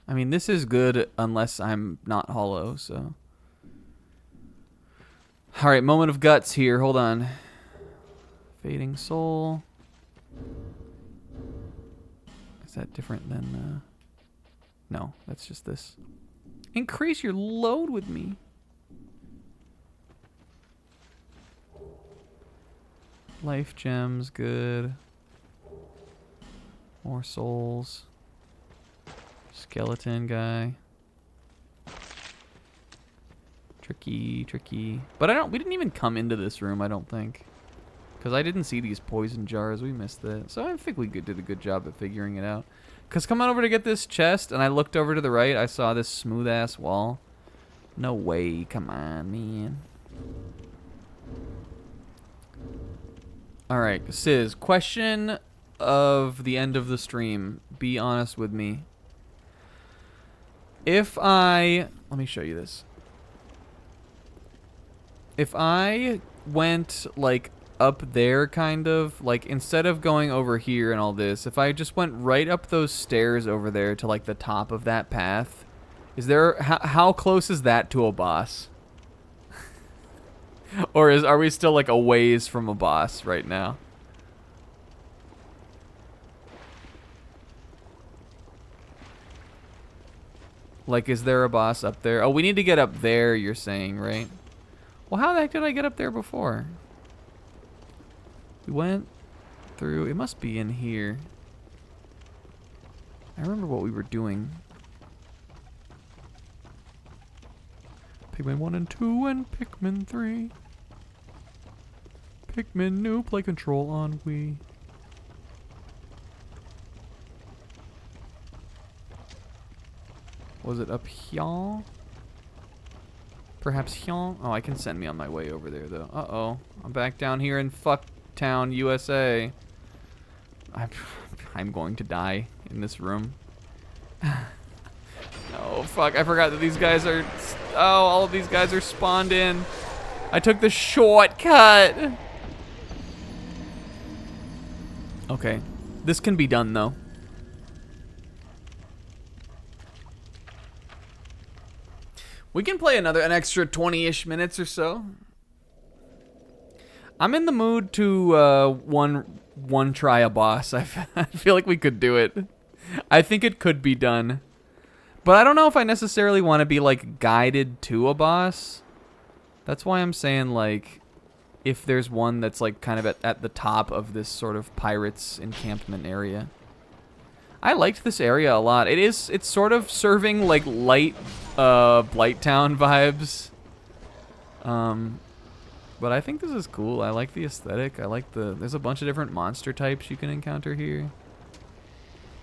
I mean, this is good unless I'm not hollow, so. All right, moment of guts here. Hold on. Fading soul. Is that different than... No, that's just this. Increase your load with me. Life gems, good. More souls. Skeleton guy. Tricky, tricky. But we didn't even come into this room, I don't think. Because I didn't see these poison jars. We missed that. So I think we did a good job at figuring it out. Because coming over to get this chest, and I looked over to the right, I saw this smooth-ass wall. No way. Come on, man. Alright, Sizz. Question of the end of the stream. Be honest with me. If I... Let me show you this. If I went, like, up there, kind of, like, instead of going over here and all this, if I just went right up those stairs over there to, like, the top of that path, is there... How close is that to a boss? Or are we still, like, a ways from a boss right now? Like, is there a boss up there? Oh, we need to get up there, you're saying, right? Well, how the heck did I get up there before? We went through... It must be in here. I remember what we were doing. Pikmin 1 and 2 and Pikmin 3. Pikmin new, play control on Wii. Was it up here? Perhaps here? Oh, I can send me on my way over there, though. Uh-oh. I'm back down here in Fucktown, USA. I'm going to die in this room. Oh, fuck. I forgot that these guys are... Oh, all of these guys are spawned in. I took the shortcut. Okay. This can be done, though. We can play an extra 20-ish minutes or so. I'm in the mood to one try a boss. I feel like we could do it. I think it could be done. But I don't know if I necessarily want to be like guided to a boss. That's why I'm saying like if there's one that's like kind of at the top of this sort of pirates encampment area. I liked this area a lot. It's sort of serving like light Blighttown vibes. But I think this is cool. I like the aesthetic. I like there's a bunch of different monster types you can encounter here.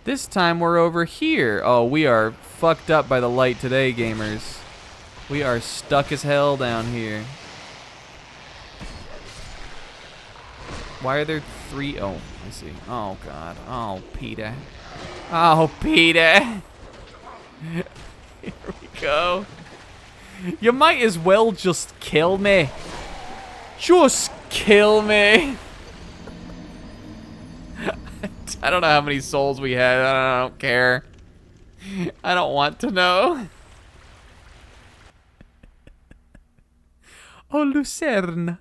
This time we're over here. Oh, we are fucked up by the light today, gamers. We are stuck as hell down here. Why are there 3? Oh, I see. Oh, God. Oh, Peter. Oh, Peter. Here we go. You might as well just kill me. Just kill me. I don't know how many souls we had. I don't care. I don't want to know. Oh, Lucerne.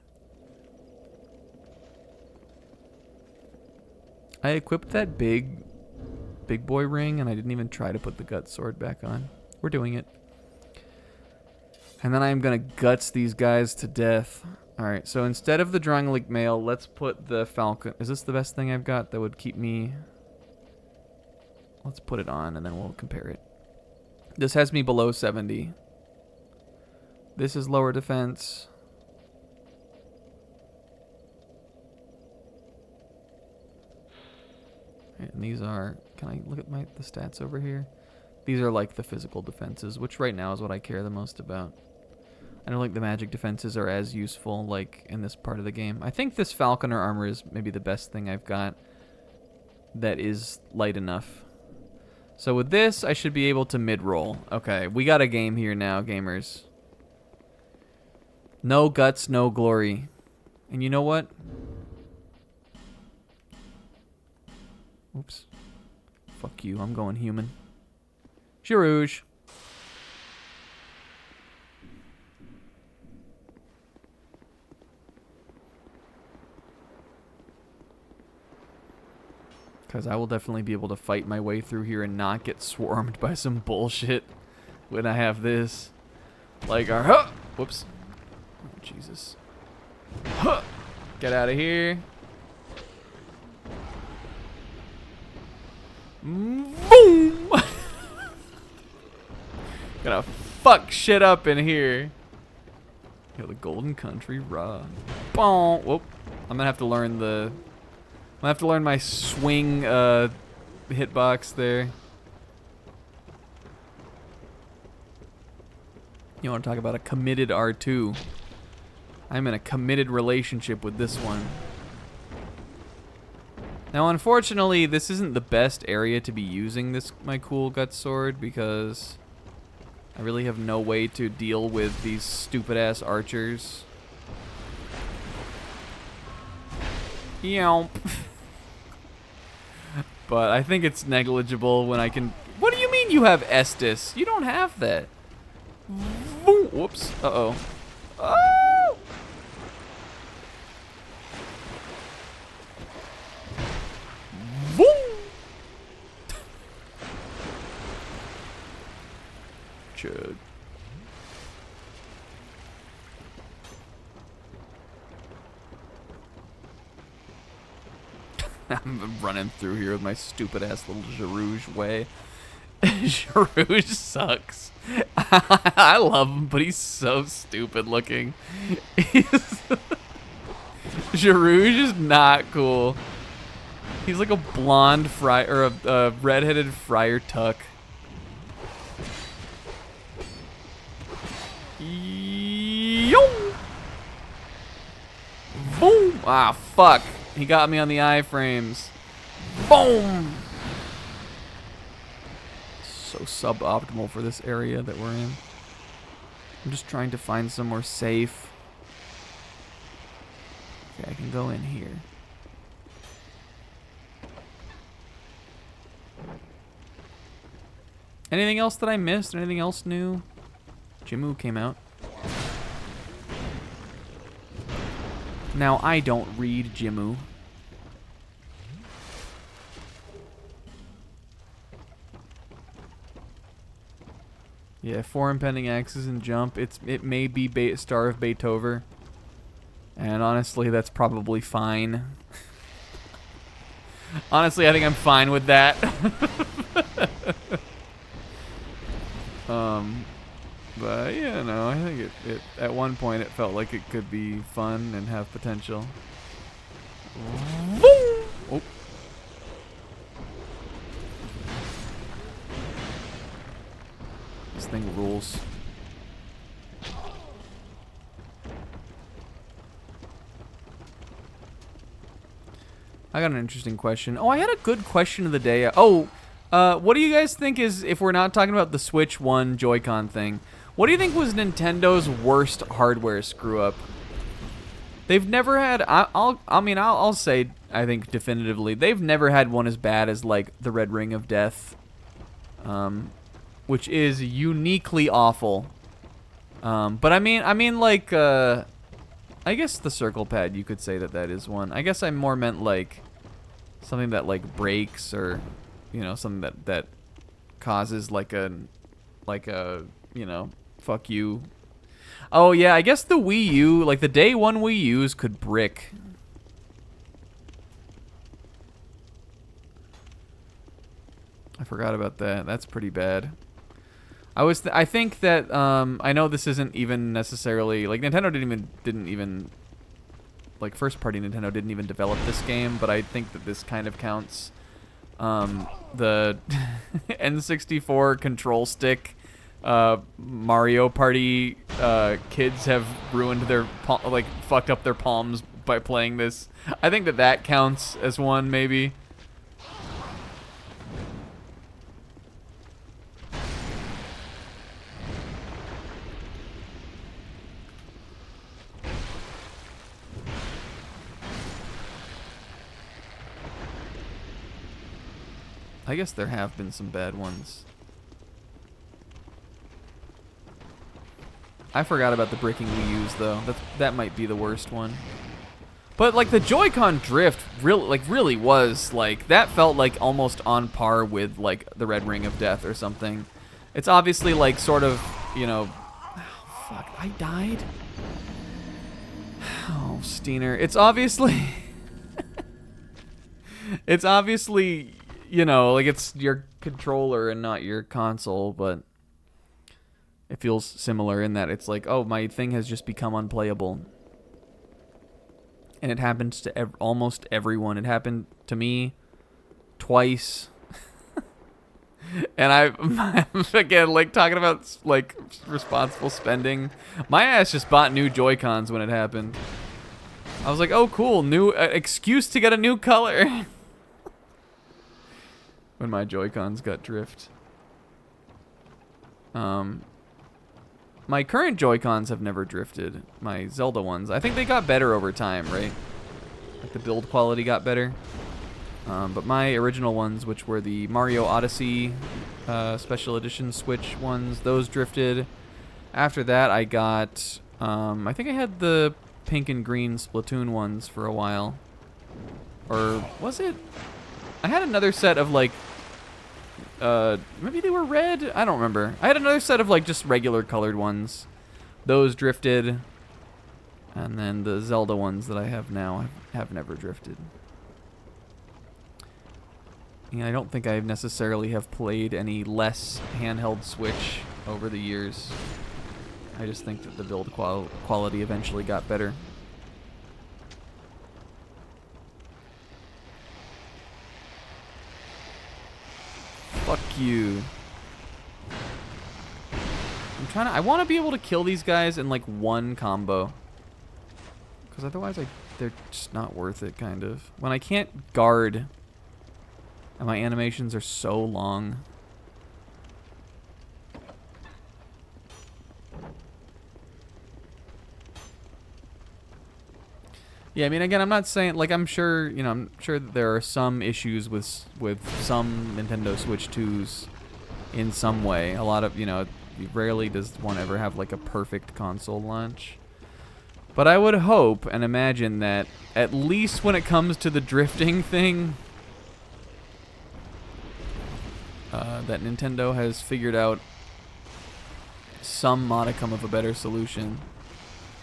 I equipped that big big boy ring, and I didn't even try to put the gut sword back on. We're doing it. And then I'm gonna guts these guys to death. Alright, so instead of the Drangleic mail, let's put the falcon. Is this the best thing I've got that would keep me... Let's put it on, and then we'll compare it. This has me below 70. This is lower defense. And these are... Can I look at the stats over here? These are like the physical defenses, which right now is what I care the most about. I don't think the magic defenses are as useful like in this part of the game. I think this falconer armor is maybe the best thing I've got that is light enough. So with this, I should be able to mid-roll. Okay, we got a game here now, gamers. No guts, no glory. And you know what? Oops. Fuck you, I'm going human. Chirouge. Because I will definitely be able to fight my way through here and not get swarmed by some bullshit when I have this. Like our... Huh! Whoops. Oh, Jesus. Huh! Get out of here. Boom! Gonna fuck shit up in here. Yo, the Golden Country raw. Boom! Whoop. I'm gonna have to learn the... I'm gonna have to learn my swing hitbox there. You want to talk about a committed R2? I'm in a committed relationship with this one. Now, unfortunately, this isn't the best area to be using this my cool gut sword because I really have no way to deal with these stupid-ass archers. Yelp. But I think it's negligible when I can... What do you mean you have Estus? You don't have that. Whoops. Uh-oh. Oh! Boom! Chug. I'm running through here with my stupid ass little Jarouge way. Jarouge sucks. I love him, but he's so stupid looking. Jarouge is not cool. He's like a blonde friar or a redheaded friar tuck. Yo! Boom! Ah, fuck. He got me on the iframes. Boom! So suboptimal for this area that we're in. I'm just trying to find somewhere safe. Okay, I can go in here. Anything else that I missed? Anything else new? Jimu came out. Now, I don't read Jimu. Yeah, 4 impending axes and jump. It may be Star of Beethoven. And honestly, that's probably fine. Honestly, I think I'm fine with that. But yeah, no, I think it at one point it felt like it could be fun and have potential. Oh. This thing rules. I got an interesting question. Oh, I had a good question of the day. What do you guys think is, if we're not talking about the Switch 1 Joy-Con thing, what do you think was Nintendo's worst hardware screw-up? They've never had, I'll say, I think definitively, they've never had one as bad as, like, the Red Ring of Death, which is uniquely awful. But I mean, like, I guess the circle pad, you could say that is one. I guess I more meant, like, something that, like, breaks or you know, something that causes like a you know, fuck you. Oh yeah, I guess the Wii U, like the day one Wii U's could brick. I forgot about that. That's pretty bad. I think that I know this isn't even necessarily like Nintendo didn't even like first party Nintendo didn't even develop this game, but I think that this kind of counts. The N64 control stick Mario Party kids have ruined their like fucked up their palms by playing this. I think that counts as one maybe. I guess there have been some bad ones. I forgot about the bricking we use though. That might be the worst one. But like the Joy-Con drift really was like that felt like almost on par with like the Red Ring of Death or something. It's obviously like sort of, you know, oh, fuck, I died. Oh, Steiner. It's obviously it's obviously, you know, like it's your controller and not your console, but it feels similar in that it's like, oh, my thing has just become unplayable. And it happens to almost everyone. It happened to me twice. And I'm again, like, talking about, like, responsible spending. My ass just bought new Joy-Cons when it happened. I was like, oh, cool, new excuse to get a new color. When my Joy-Cons got drift. My current Joy-Cons have never drifted. My Zelda ones. I think they got better over time, right? Like the build quality got better. But my original ones, which were the Mario Odyssey Special Edition Switch ones, those drifted. After that, I got... I think I had the pink and green Splatoon ones for a while. Or was it? I had another set of like... maybe they were red? I don't remember. I had another set of like just regular colored ones. Those drifted. And then the Zelda ones that I have now have never drifted. And I don't think I necessarily have played any less handheld Switch over the years. I just think that the build quality eventually got better. Fuck you. I want to be able to kill these guys in like one combo. Because otherwise they're just not worth it, kind of. When I can't guard and my animations are so long. Yeah, I mean, again, I'm not saying, like, I'm sure, you know, I'm sure that there are some issues with some Nintendo Switch 2s in some way. A lot of, you know, rarely does one ever have, like, a perfect console launch. But I would hope and imagine that, at least when it comes to the drifting thing, that Nintendo has figured out some modicum of a better solution.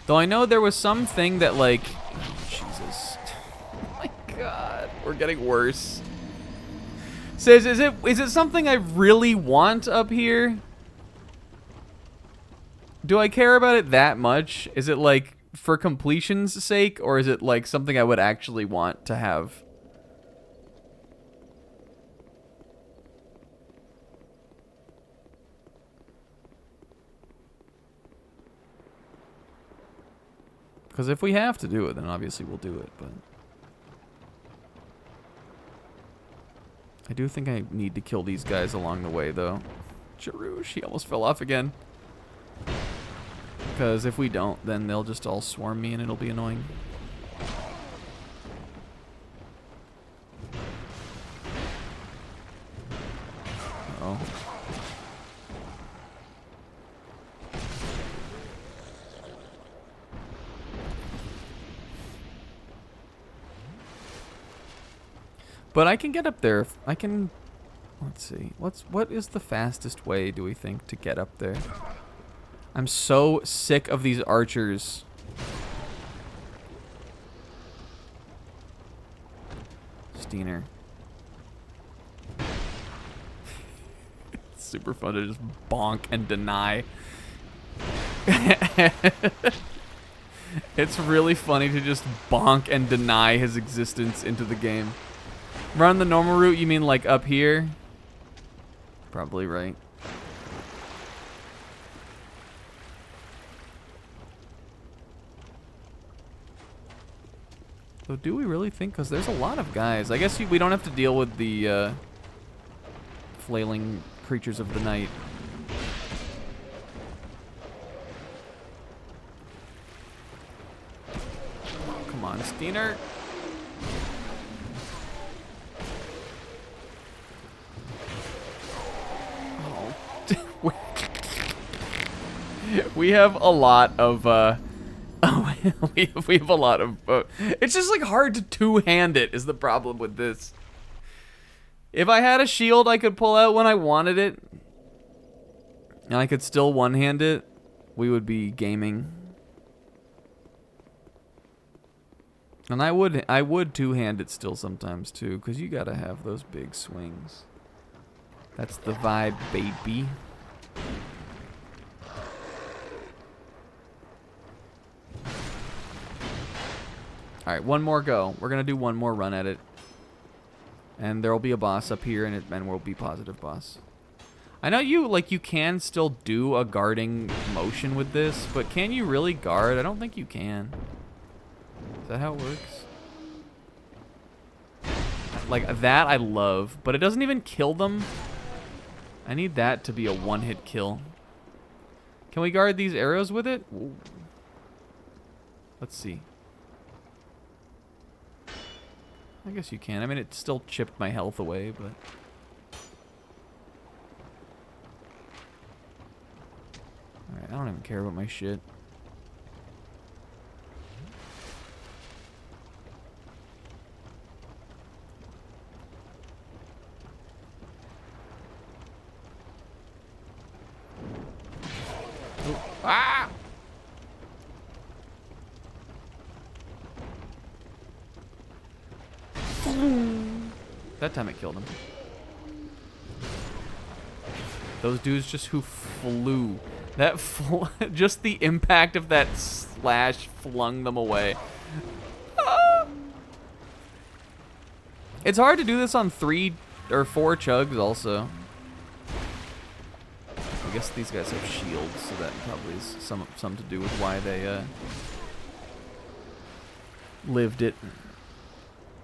Though I know there was something that, like... Oh, Jesus. Oh my God. We're getting worse. Says, is it something I really want up here? Do I care about it that much? Is it, like, for completion's sake? Or is it, like, something I would actually want to have? Because if we have to do it, then obviously we'll do it, but... I do think I need to kill these guys along the way, though. Charouche, he almost fell off again. Because if we don't, then they'll just all swarm me and it'll be annoying. Uh-oh. But I can get up there. I can Let's see. What is the fastest way, do we think, to get up there? I'm so sick of these archers. Steiner. It's super fun to just bonk and deny. It's really funny to just bonk and deny his existence into the game. Run the normal route, you mean like up here? Probably right. So do we really think? Because there's a lot of guys. I guess we don't have to deal with the flailing creatures of the night. Oh, come on, Steiner. Oh. We have a lot of we have a lot of it's just like hard to two-hand it is the problem with this. If I had a shield I could pull out when I wanted it and I could still one-hand it, we would be gaming. And I would two-hand it still sometimes too, because you gotta have those big swings. That's the vibe, baby. Alright, one more go. We're gonna do one more run at it. And there'll be a boss up here, and we'll be positive boss. I know you can still do a guarding motion with this, but can you really guard? I don't think you can. Is that how it works? Like, that I love, but it doesn't even kill them. I need that to be a one-hit kill. Can we guard these arrows with it? Ooh. Let's see. I guess you can. I mean, it still chipped my health away, but... Alright, I don't even care about my shit. Oh. Ah! That time it killed him. Those dudes just who flew. That just the impact of that slash flung them away. Ah! It's hard to do this on 3 or 4 chugs also. I guess these guys have shields, so that probably is some to do with why they lived it.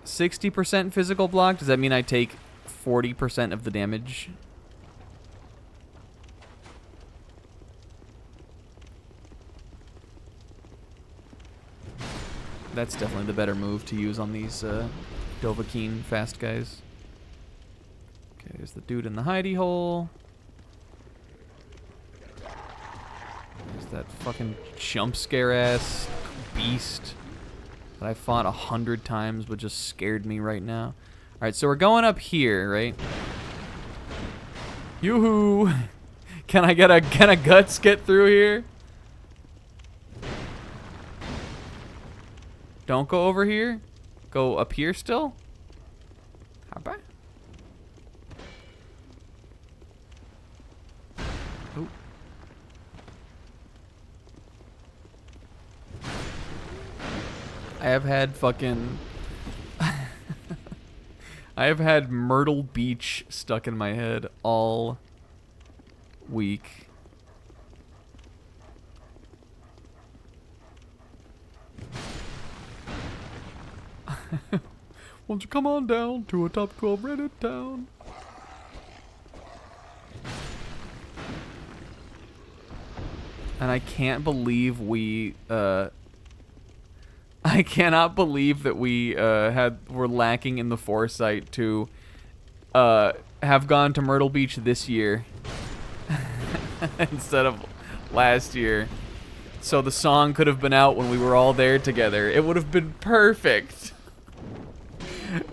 60% physical block? Does that mean I take 40% of the damage? That's definitely the better move to use on these Dovahkiin fast guys. Okay, there's the dude in the hidey hole. There's that fucking jump scare ass beast that I fought 100 times but just scared me right now. Alright, so we're going up here, right? Yoo-hoo! Can a guts get through here? Don't go over here? Go up here still? How about? Ooh. I have had fucking... I have had Myrtle Beach stuck in my head all week. Won't you come on down to a top 12 Reddit town? And I can't believe we, I cannot believe that we were lacking in the foresight to have gone to Myrtle Beach this year instead of last year. So the song could have been out when we were all there together. It would have been perfect.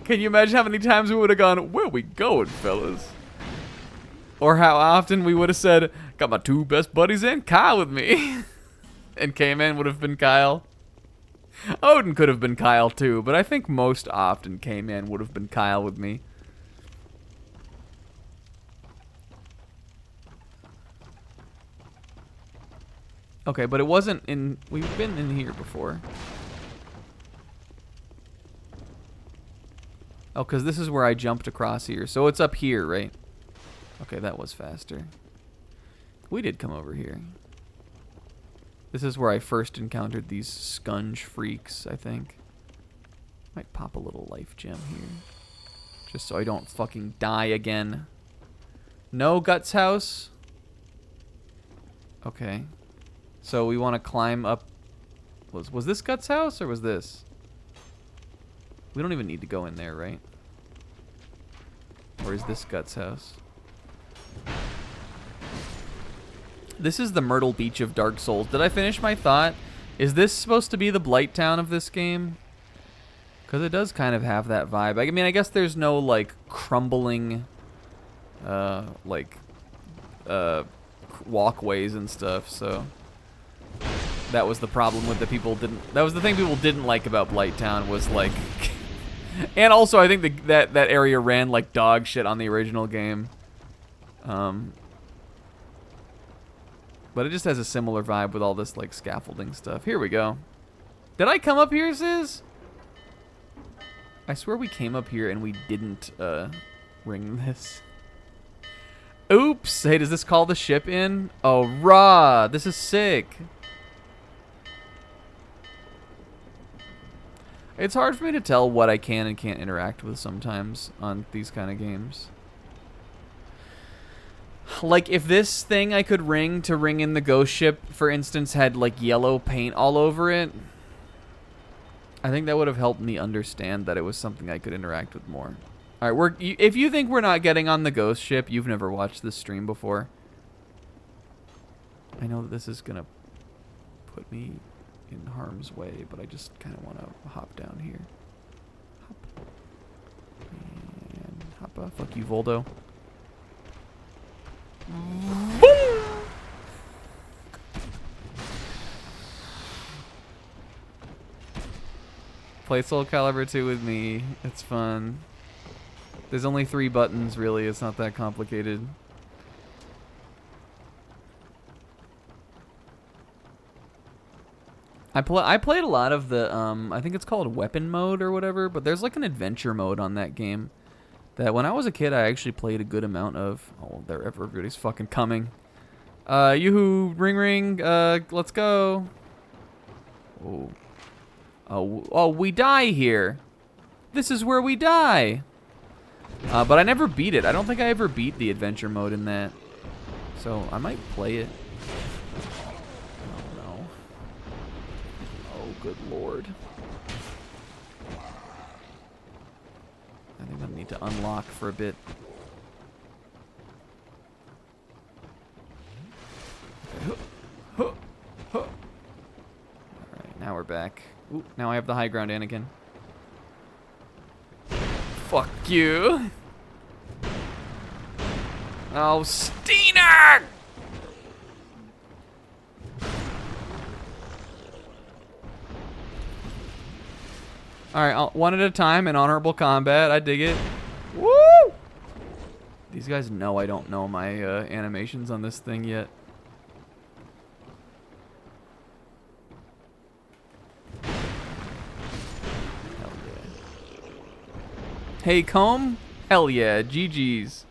Can you imagine how many times we would have gone, where we going, fellas? Or how often we would have said, got my 2 best buddies and Kyle with me. And K-Man would have been Kyle. Odin could have been Kyle too, but I think most often K-Man would have been Kyle with me. Okay, but it wasn't in... We've been in here before. Oh, because this is where I jumped across here. So it's up here, right? Okay, that was faster. We did come over here. This is where I first encountered these scunge freaks, I think. Might pop a little life gem here. Just so I don't fucking die again. No Guts house? Okay. So we want to climb up. Was this Guts house or was this? We don't even need to go in there, right? Or is this Guts house? This is the Myrtle Beach of Dark Souls. Did I finish my thought? Is this supposed to be the Blight Town of this game? Because it does kind of have that vibe. I mean, I guess there's no, like, crumbling, walkways and stuff, so... That was the problem with the people didn't... That was the thing people didn't like about Blight Town was, like... And also, I think that area ran like dog shit on the original game. But it just has a similar vibe with all this like scaffolding stuff. Here we go. Did I come up here, Sis? I swear we came up here and we didn't ring this. Oops. Hey, does this call the ship in? Oh, raw. This is sick. It's hard for me to tell what I can and can't interact with sometimes on these kind of games. Like, if this thing I could ring to ring in the ghost ship, for instance, had, like, yellow paint all over it, I think that would have helped me understand that it was something I could interact with more. Alright, if you think we're not getting on the ghost ship, you've never watched this stream before. I know that this is gonna put me in harm's way, but I just kind of want to hop down here. Hop. And hoppa. Fuck you, Voldo. Boom! Play Soul Calibur 2 with me. It's fun. There's only 3 buttons, really. It's not that complicated. I played a lot of the, I think it's called weapon mode or whatever, but there's like an adventure mode on that game that when I was a kid I actually played a good amount of. Oh, there, everybody's fucking coming. Yoo-hoo, ring ring, let's go. Oh. Oh, we die here. This is where we die. But I never beat it. I don't think I ever beat the adventure mode in that. So I might play it. Good lord. I think I need to unlock for a bit. Okay. Alright, now we're back. Ooh, now I have the high ground, Anakin. Fuck you. Oh, Steiner! Alright, one at a time in honorable combat. I dig it. Woo! These guys know I don't know my animations on this thing yet. Hell yeah. Hey, Comb? Hell yeah. GG's.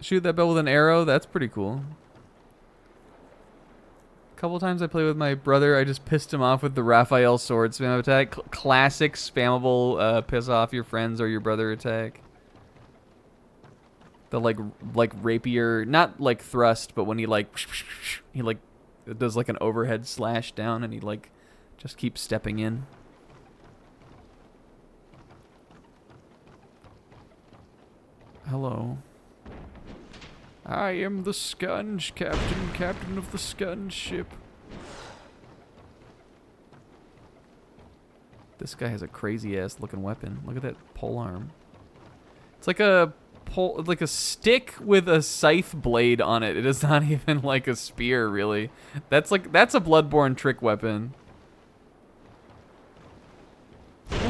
Shoot that bell with an arrow? That's pretty cool. Couple times I play with my brother, I just pissed him off with the Raphael sword spam attack. Classic spammable piss off your friends or your brother attack. The like rapier, not like thrust, but when he like it does like an overhead slash down and he like just keeps stepping in. Hello. I am the Scunge Captain, Captain of the Scunge ship. This guy has a crazy ass looking weapon. Look at that pole arm. It's like a pole, like a stick with a scythe blade on it. It is not even like a spear, really. That's a Bloodborne trick weapon.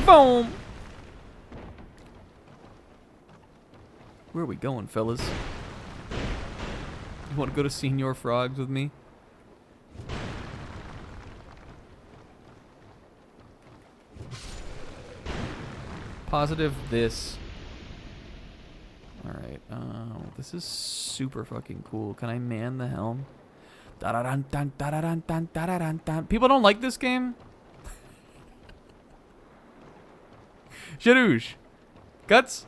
Boom. Where are we going, fellas? You want to go to Senior Frogs with me? Positive this. Alright, this is super fucking cool. Can I man the helm? People don't like this game? Jarouge. Guts?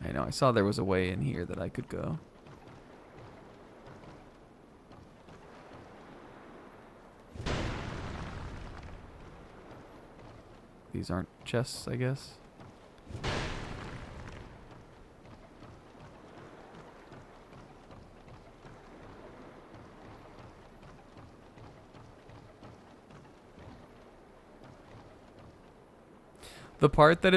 I know, I saw there was a way in here that I could go. These aren't chests, I guess. The part that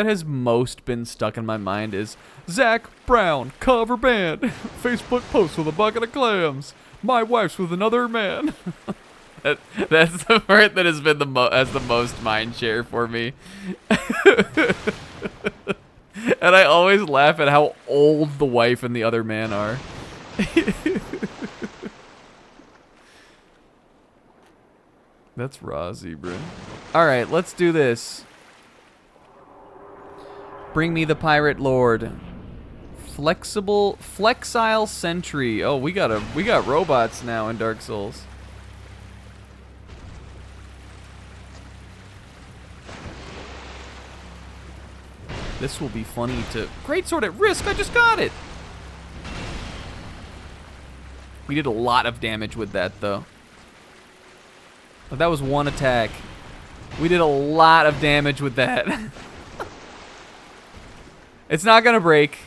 has most been stuck in my mind is Zach Brown cover band, Facebook post with a bucket of clams. My wife's with another man. That's the part that has been the most mind share for me. And I always laugh at how old the wife and the other man are. That's raw zebra. Alright, let's do this. Bring me the pirate lord. Flexile sentry. Oh, we got robots now in Dark Souls. This will be funny to... Great sword at risk, I just got it! We did a lot of damage with that, though. But that was one attack. We did a lot of damage with that. It's not gonna break.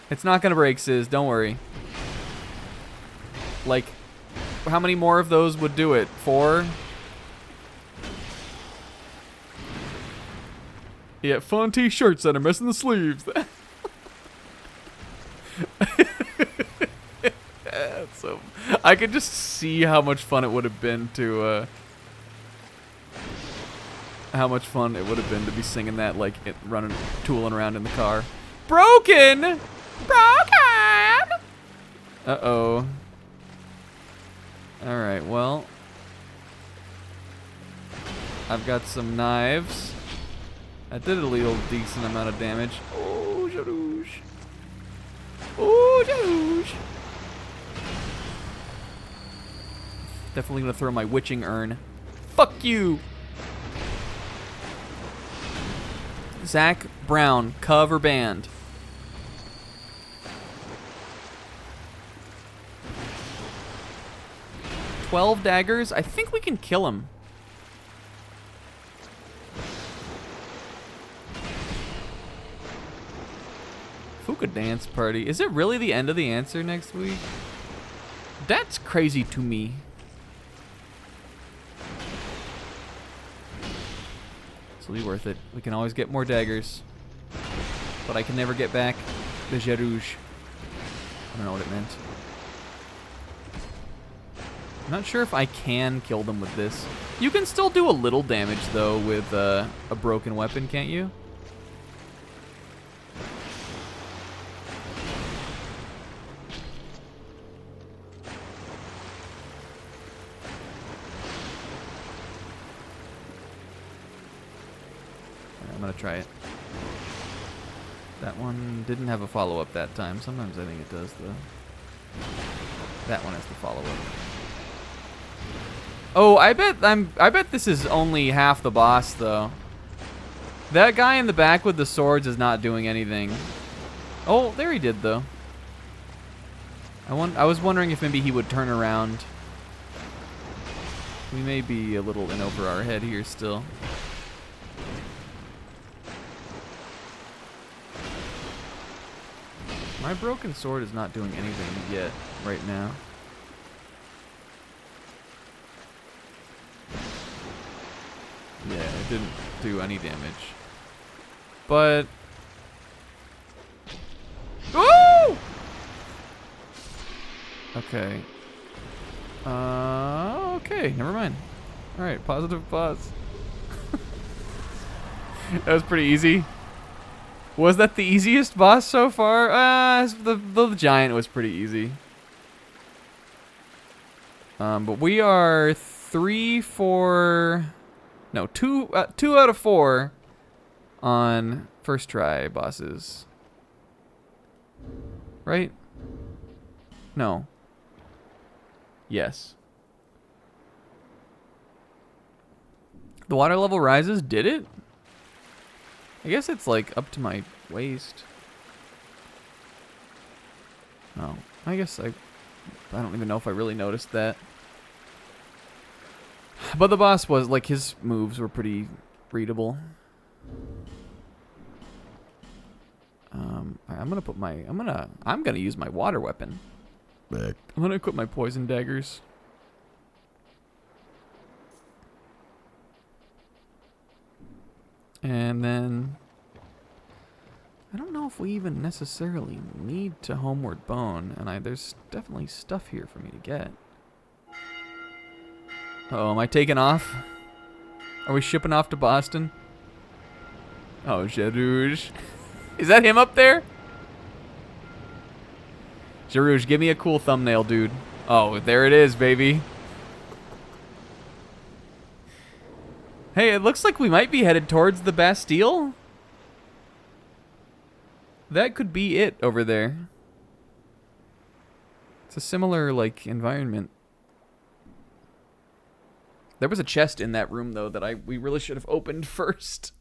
It's not gonna break, Sis, don't worry. Like, how many more of those would do it? 4? Yeah, fun t-shirts that are missing the sleeves. So I could just see how much fun it would have been to be singing that, like running, tooling around in the car. Broken. Uh-oh. All right, well, I've got some knives. I did a little decent amount of damage. Oh, Jarouge. Oh, Jarouge. Definitely gonna throw my witching urn. Fuck you. Zach Brown, cover band. $12 daggers. I think we can kill him. Fuka dance party. Is it really the end of the answer next week? That's crazy to me. This will be worth it. We can always get more daggers. But I can never get back the Jarouge. I don't know what it meant. I'm not sure if I can kill them with this. You can still do a little damage, though, with a broken weapon, can't you? I'm gonna try it. That one didn't have a follow-up that time. Sometimes I think it does, though. That one has the follow-up. Oh, I bet this is only half the boss, though. That guy in the back with the swords is not doing anything. Oh, there he did, though. I was wondering if maybe he would turn around. We may be a little in over our head here still. My broken sword is not doing anything yet, right now. It didn't do any damage. But... Woo! Okay. Okay, never mind. Alright, positive pause. That was pretty easy. Was that the easiest boss so far? The giant was pretty easy. But we are 2 out of 4 on first try bosses. Right? No. Yes. The water level rises? Did it? I guess it's like up to my waist. Oh, I guess I don't even know if I really noticed that. But the boss was like, his moves were pretty readable. I'm gonna use my water weapon. I'm gonna equip my poison daggers. And then I don't know if we even necessarily need to Homeward Bone, and there's definitely stuff here for me to get. Uh-oh, am I taking off? Are we shipping off to Boston? Oh, Jarouge. Is that him up there? Jarouge, give me a cool thumbnail, dude. Oh, there it is, baby. Hey, it looks like we might be headed towards the Bastille. That could be it over there. It's a similar, like, environment. There was a chest in that room, though, that we really should have opened first.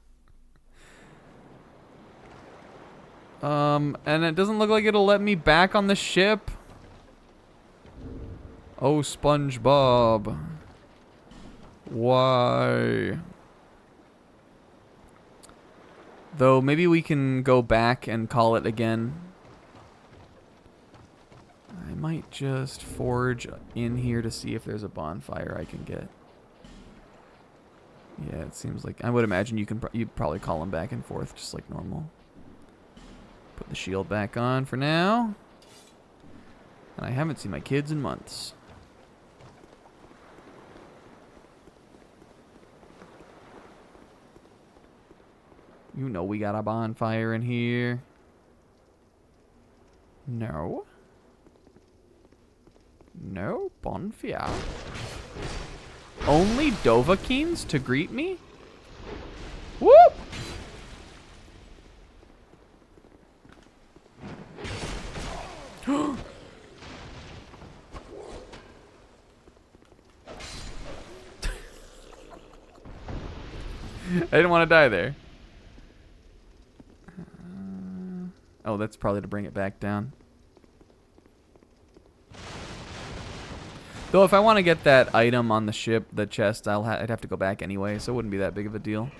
And it doesn't look like it'll let me back on the ship. Oh, SpongeBob. Why? Though, maybe we can go back and call it again. I might just forge in here to see if there's a bonfire I can get. Yeah, it seems like... I would imagine you'd probably call them back and forth, just like normal. Put the shield back on for now. And I haven't seen my kids in months. You know we got a bonfire in here. No. No bonfire. Only Dovahkiins to greet me? Whoop! I didn't want to die there. Oh, that's probably to bring it back down. Though if I want to get that item on the ship, the chest, I'd have to go back anyway, so it wouldn't be that big of a deal.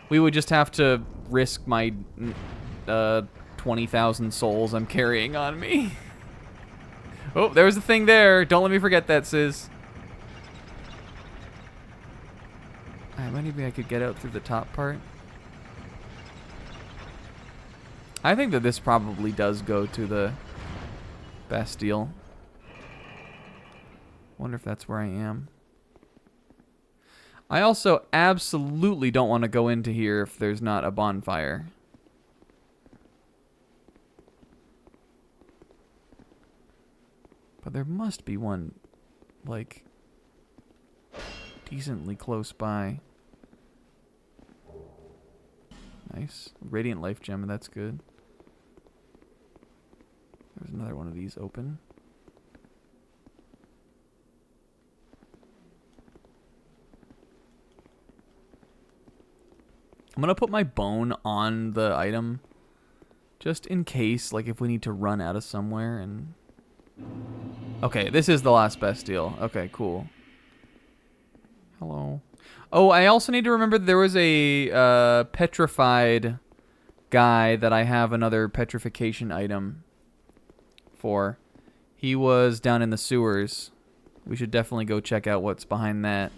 We would just have to risk my 20,000 souls I'm carrying on me. Oh, there was a thing there. Don't let me forget that, Sis. Maybe I could get out through the top part. I think that this probably does go to the Bastille. Wonder if that's where I am. I also absolutely don't want to go into here if there's not a bonfire. But there must be one, like, decently close by. Nice. Radiant Life Gem, that's good. There's another one of these open. I'm gonna put my bone on the item just in case, like if we need to run out of somewhere and... Okay, this is the last Bastille. Okay, cool. Hello. Oh, I also need to remember there was a petrified guy that I have another petrification item for. He was down in the sewers. We should definitely go check out what's behind that.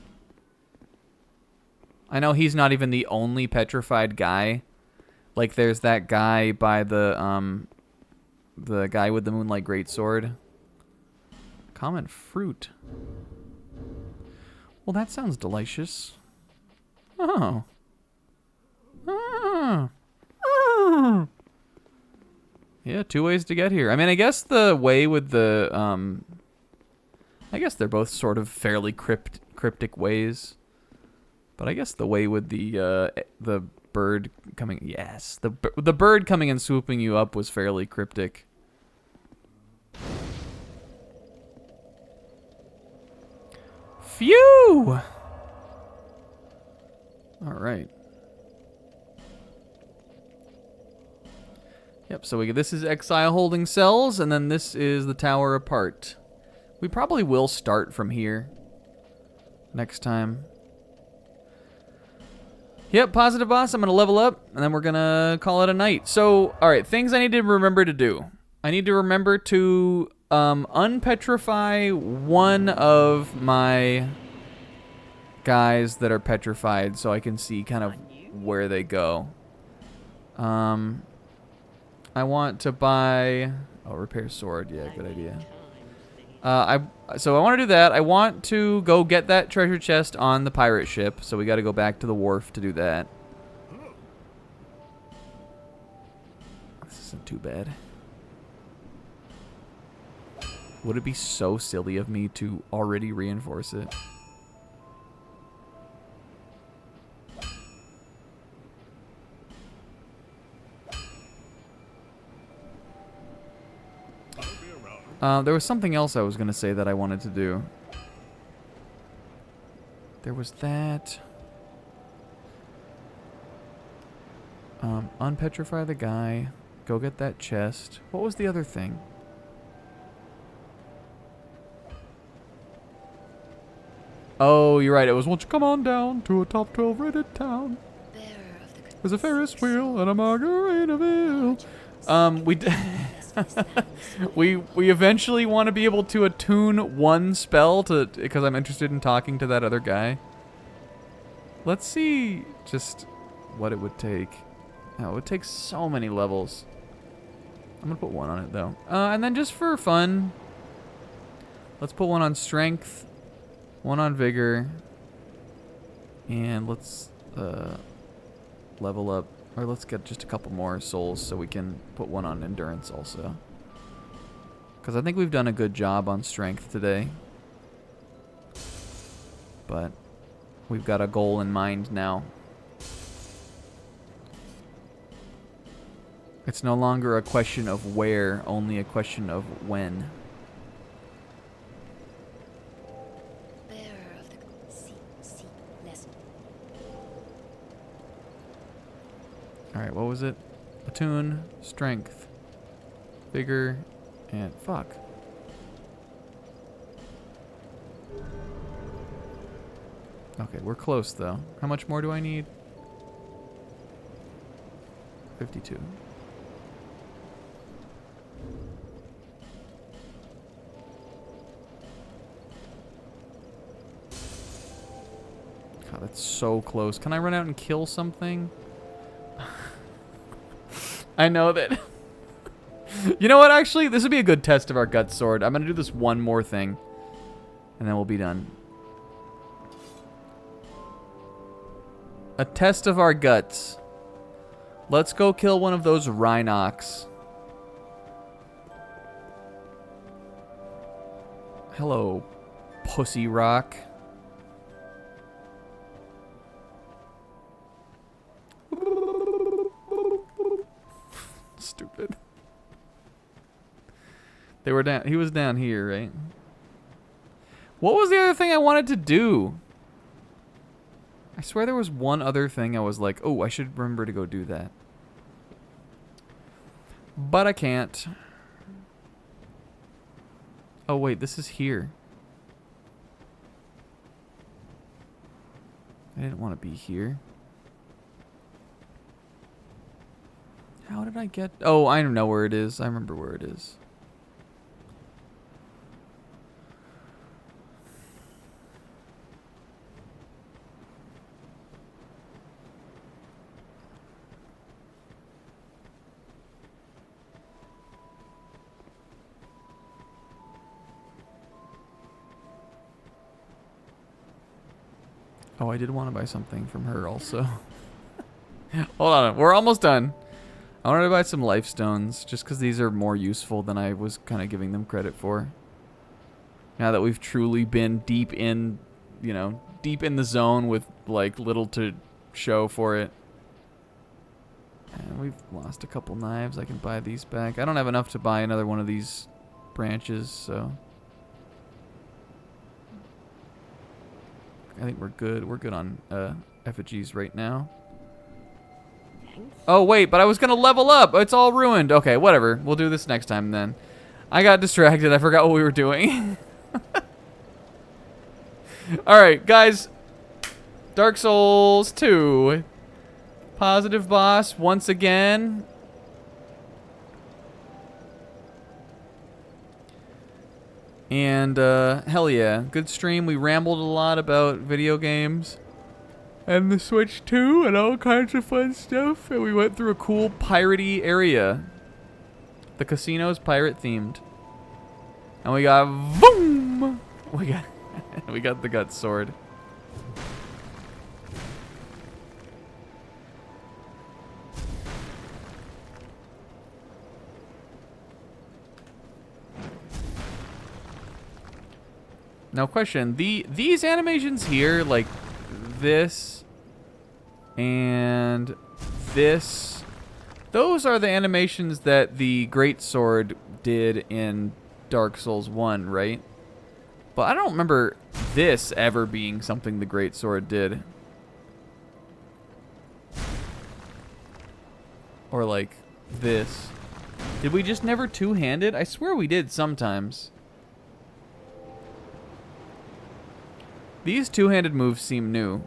I know he's not even the only petrified guy. Like, there's that guy by the guy with the Moonlight Greatsword. Common fruit. Well, that sounds delicious. Oh. Oh. Oh. Yeah, 2 ways to get here. I mean, I guess the way with the, I guess they're both sort of fairly cryptic ways. But I guess the way with the bird coming, yes, the bird coming and swooping you up was fairly cryptic. Phew! All right. Yep, so this is Exile holding cells, and then this is the Tower apart. We probably will start from here next time. Yep, positive boss. I'm going to level up, and then we're going to call it a night. So, all right, things I need to remember to do. I need to remember to unpetrify one of my guys that are petrified so I can see kind of where they go. I want to buy... Oh, repair sword. Yeah, good idea. So I want to do that. I want to go get that treasure chest on the pirate ship. So we got to go back to the wharf to do that. This isn't too bad. Would it be so silly of me to already reinforce it? There was something else I was going to say that I wanted to do. There was that. Unpetrify the guy. Go get that chest. What was the other thing? Oh, you're right. It was, won't you come on down to a top 12 rated town? There's a Ferris wheel and a Margaritaville. We eventually want to be able to attune one spell to, because I'm interested in talking to that other guy. Let's see just what it would take. Oh, it would take so many levels. I'm gonna put one on it though. And then just for fun, let's put one on strength, one on vigor, and let's level up. Or let's get just a couple more souls so we can put one on endurance also. Because I think we've done a good job on strength today. But we've got a goal in mind now. It's no longer a question of where, only a question of when. Alright, what was it? Attune, strength, vigor, and fuck. Okay, we're close though. How much more do I need? 52. God, that's so close. Can I run out and kill something? I know that. You know what, actually? This would be a good test of our gut sword. I'm going to do this one more thing. And then we'll be done. A test of our guts. Let's go kill one of those Rhinox. Hello, Pussy Rock. Stupid. They were down. He was down here, right? What was the other thing I wanted to do? I swear there was one other thing I was like, oh, I should remember to go do that. But I can't. Oh, wait, this is here. I didn't want to be here. How did I get... Oh, I know where it is. I remember where it is. Oh, I did want to buy something from her also. Hold on, we're almost done. I wanted to buy some life stones just because these are more useful than I was kind of giving them credit for. Now that we've truly been deep in, you know, deep in the zone with like little to show for it. And we've lost a couple knives. I can buy these back. I don't have enough to buy another one of these branches, so I think we're good. We're good on effigies right now. Oh, wait, but I was going to level up. It's all ruined. Okay, whatever. We'll do this next time then. I got distracted. I forgot what we were doing. All right, guys. Dark Souls 2. Positive boss once again. And hell yeah, good stream. We rambled a lot about video games and the Switch 2 and all kinds of fun stuff. And we went through a cool piratey area. The casino's pirate themed. And we got boom. We got the gut sword. Now question, these animations here, like this and this, those are the animations that the Great Sword did in Dark Souls 1, right? But I don't remember this ever being something the Great Sword did. Or like this. Did we just never two-hand it? I swear we did sometimes. These two-handed moves seem new.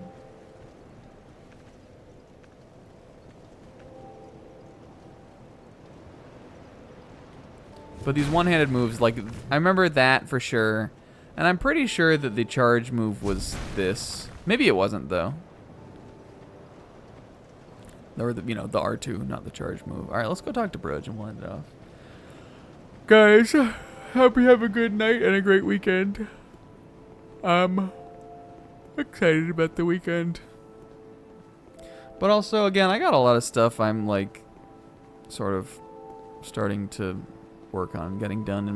But these one-handed moves, like, I remember that for sure. And I'm pretty sure that the charge move was this. Maybe it wasn't, though. Or, the, you know, the R2, not the charge move. All right, let's go talk to Brudge and we'll end it off. Guys, hope you have a good night and a great weekend. Excited about the weekend. But also, again, I got a lot of stuff I'm, like, sort of starting to work on getting done in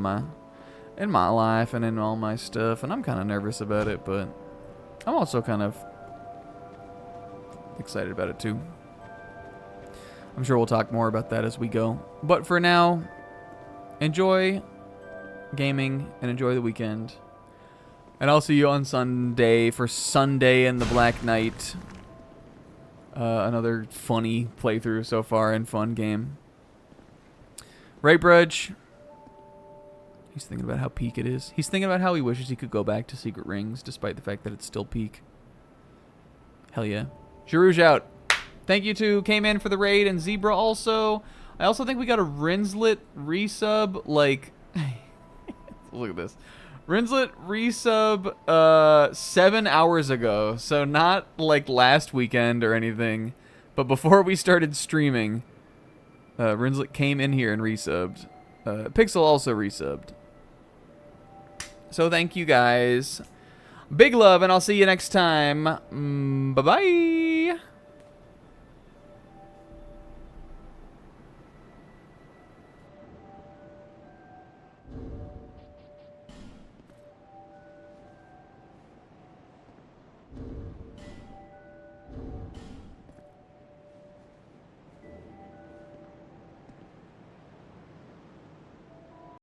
my life and in all my stuff, and I'm kind of nervous about it, but I'm also kind of excited about it too. I'm sure we'll talk more about that as we go. But for now, enjoy gaming and enjoy the weekend. And I'll see you on Sunday for Sunday and the Black Knight. Another funny playthrough so far and fun game. Right, Brudge? He's thinking about how peak it is. He's thinking about how he wishes he could go back to Secret Rings, despite the fact that it's still peak. Hell yeah. Girouge out. Thank you to K-Man for the raid and Zebra also. I also think we got a Rinslet resub, like... Look at this. Rinslet resub 7 hours ago. So not like last weekend or anything, but before we started streaming. Rinslet came in here and resubbed. Pixel also resubbed. So thank you guys. Big love, and I'll see you next time. Bye-bye.